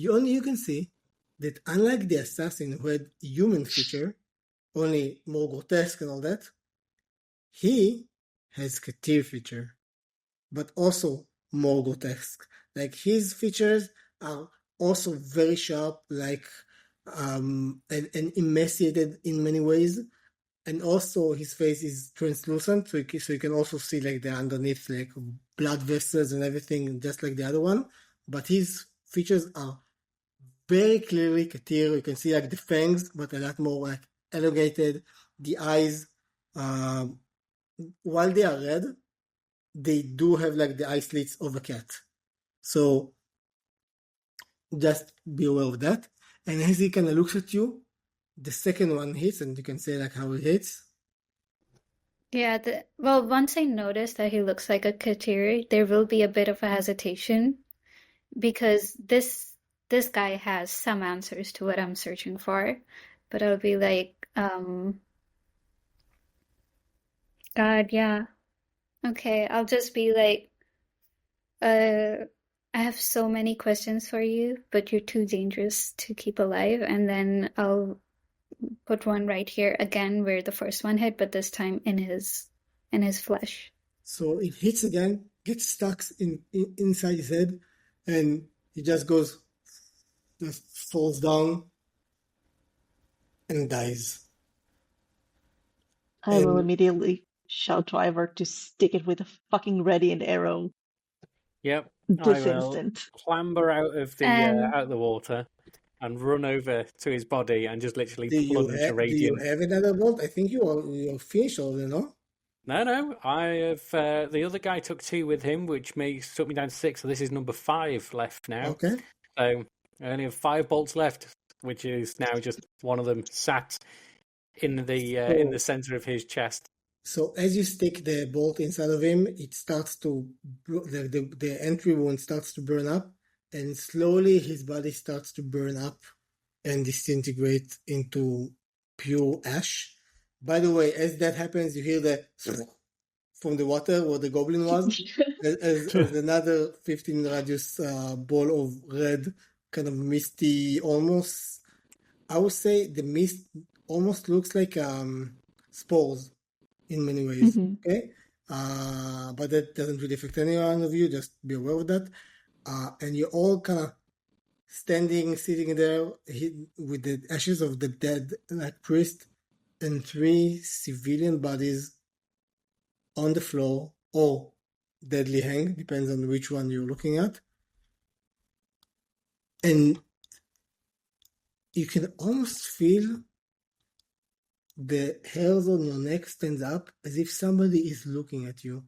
only you can see that unlike the assassin who had human feature, only more grotesque and all that, he has Katir feature, but also more grotesque. Like his features are also very sharp, like and emaciated in many ways. And also his face is translucent, so you can also see like the underneath like blood vessels and everything, just like the other one. But his features are very clearly Katir. You can see like the fangs, but a lot more like elongated. The eyes, while they are red, they do have like the eye slits of a cat. So just be aware of that. And as he kind of looks at you, the second one hits, and you can say like how it hits. Yeah, well, once I notice that he looks like a Katiri, there will be a bit of a hesitation because this guy has some answers to what I'm searching for. But I'll be like, God, yeah. Okay, I'll just be like, I have so many questions for you, but you're too dangerous to keep alive. And then I'll put one right here again where the first one hit, but this time in his flesh. So it hits again, gets stuck inside his head, and he just goes just falls down and dies. I will And immediately shout to Ivor to stick it with a fucking ready and arrow Yep, I this will instant. clamber out of And the water and run over to his body and just literally do you plunge a do you radiant. have another bolt? I think you're finished already, no? No, I have. The other guy took 2 with him, which took me down to 6. So this is number 5 left now. Okay. So I only have 5 bolts left, which is now just one of them sat in the center of his chest. So as you stick the bolt inside of him, it starts to the entry wound starts to burn up, and slowly his body starts to burn up and disintegrate into pure ash. By the way, as that happens, you hear the from the water where the goblin was, as another 15 radius ball of red, kind of misty, almost. I would say the mist almost looks like spores in many ways. Mhm. Okay, but that doesn't really affect any one of you. Just be aware of that. And you're all kind of sitting there with the ashes of the dead priest and 3 civilian bodies on the floor or deadly hang, depends on which one you're looking at. And you can almost feel the hairs on your neck stands up as if somebody is looking at you.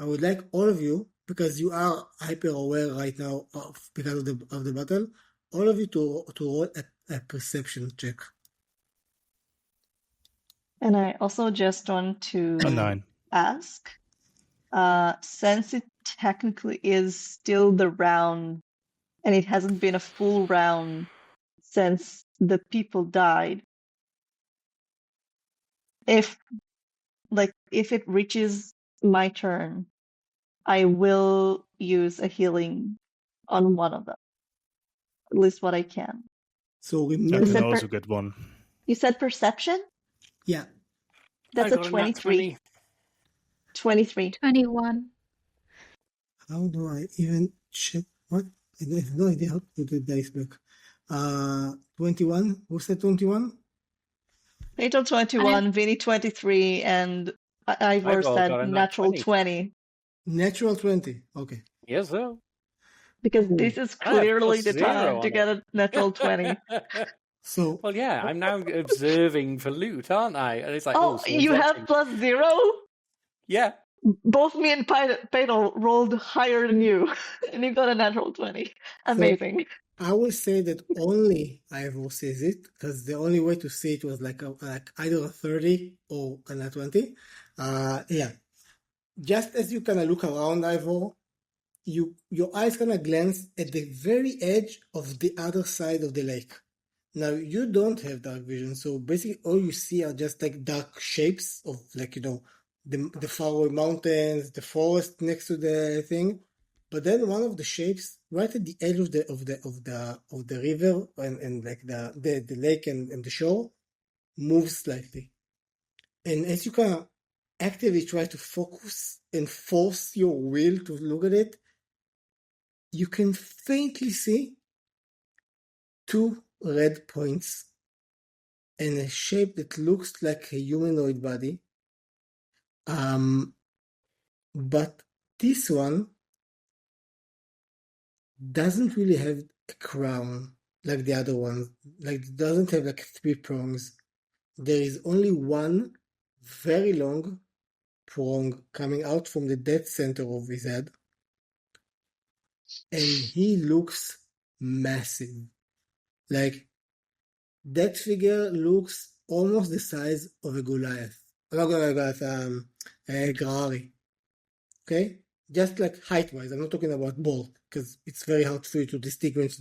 I would like all of you, because you are hyper aware right now because of the battle, all of you to roll a perception check. And I also just want to A 9. ask, since it technically is still the round, and it hasn't been a full round since the people died, if it reaches my turn, I will use a healing on one of them. At least what I can. So I remember, can said also get one. You said perception? yeah. That's I a got nat 23. 20. 23. 21. How do I even check? What? I have no idea how to put the dice back. 21. Who said 21? Fatal 21, Vinny 23, and Ivor I've all said got a nat natural 20. 20. Natural 20. Okay. Yes, sir. Because this is I have clearly the +0 time to on get a natural 20. So Well, yeah, I'm now observing for loot, aren't I? And it's like, Oh, someone's you have watching. +0? Yeah. Both me and Fatal rolled higher than you, and you got a natural 20. Amazing. I will say that only Ivor sees it, because the only way to see it was like either a 30 or a nat 20. Yeah. Just as you kind of look around, Ivor, your eyes kind of glance at the very edge of the other side of the lake. Now, you don't have dark vision, so basically all you see are just like dark shapes of the faraway mountains, the forest next to the thing. But then one of the shapes right at the edge of the river and like the lake and the shore moves slightly. And as you kind of actively try to focus and force your will to look at it, you can faintly see 2 red points and a shape that looks like a humanoid body. But this one doesn't really have a crown like the other ones. Like, it doesn't have like 3 prongs. There is only one very long prong coming out from the dead center of his head. And he looks massive. Like, that figure looks almost the size of a Goliath. Not Goliath, a Grari. Okay? Just like height-wise. I'm not talking about bulk, because it's very hard for you to distinguish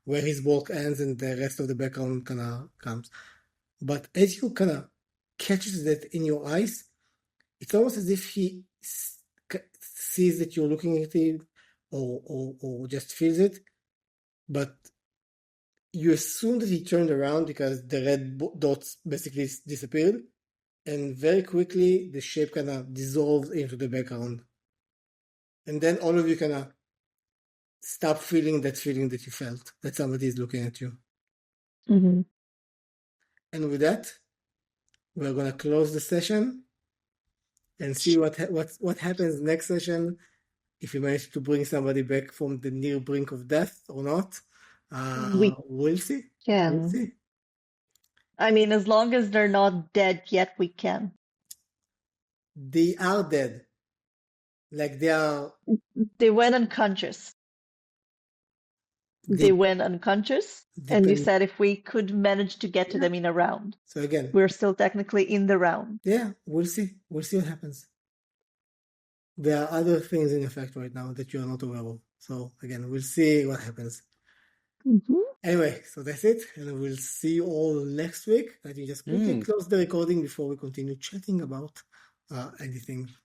where his bulk ends and the rest of the background kind of comes. But as you kind of catches that in your eyes, it's almost as if he sees that you're looking at him, or just feels it. But you assume that he turned around because the red dots basically disappeared, and very quickly the shape kind of dissolved into the background. And then all of you kind of stop feeling that you felt, that somebody is looking at you. Mm-hmm. And with that, we're going to close the session and see what happens next session, if you manage to bring somebody back from the near brink of death or not. We We'll see. We'll can. see. I mean, as long as they're not dead yet, we can. They are dead. Like they are. They went unconscious. They went unconscious, and you depend. said if we could manage to get to Yeah. them in a round, So again, we're still technically in the round. yeah, we'll see. We'll see what happens. There are other things in effect right now that you are not aware of. So again, we'll see what happens. Mm-hmm. Anyway, so that's it, and we'll see you all next week. Let me just quickly close the recording before we continue chatting about anything.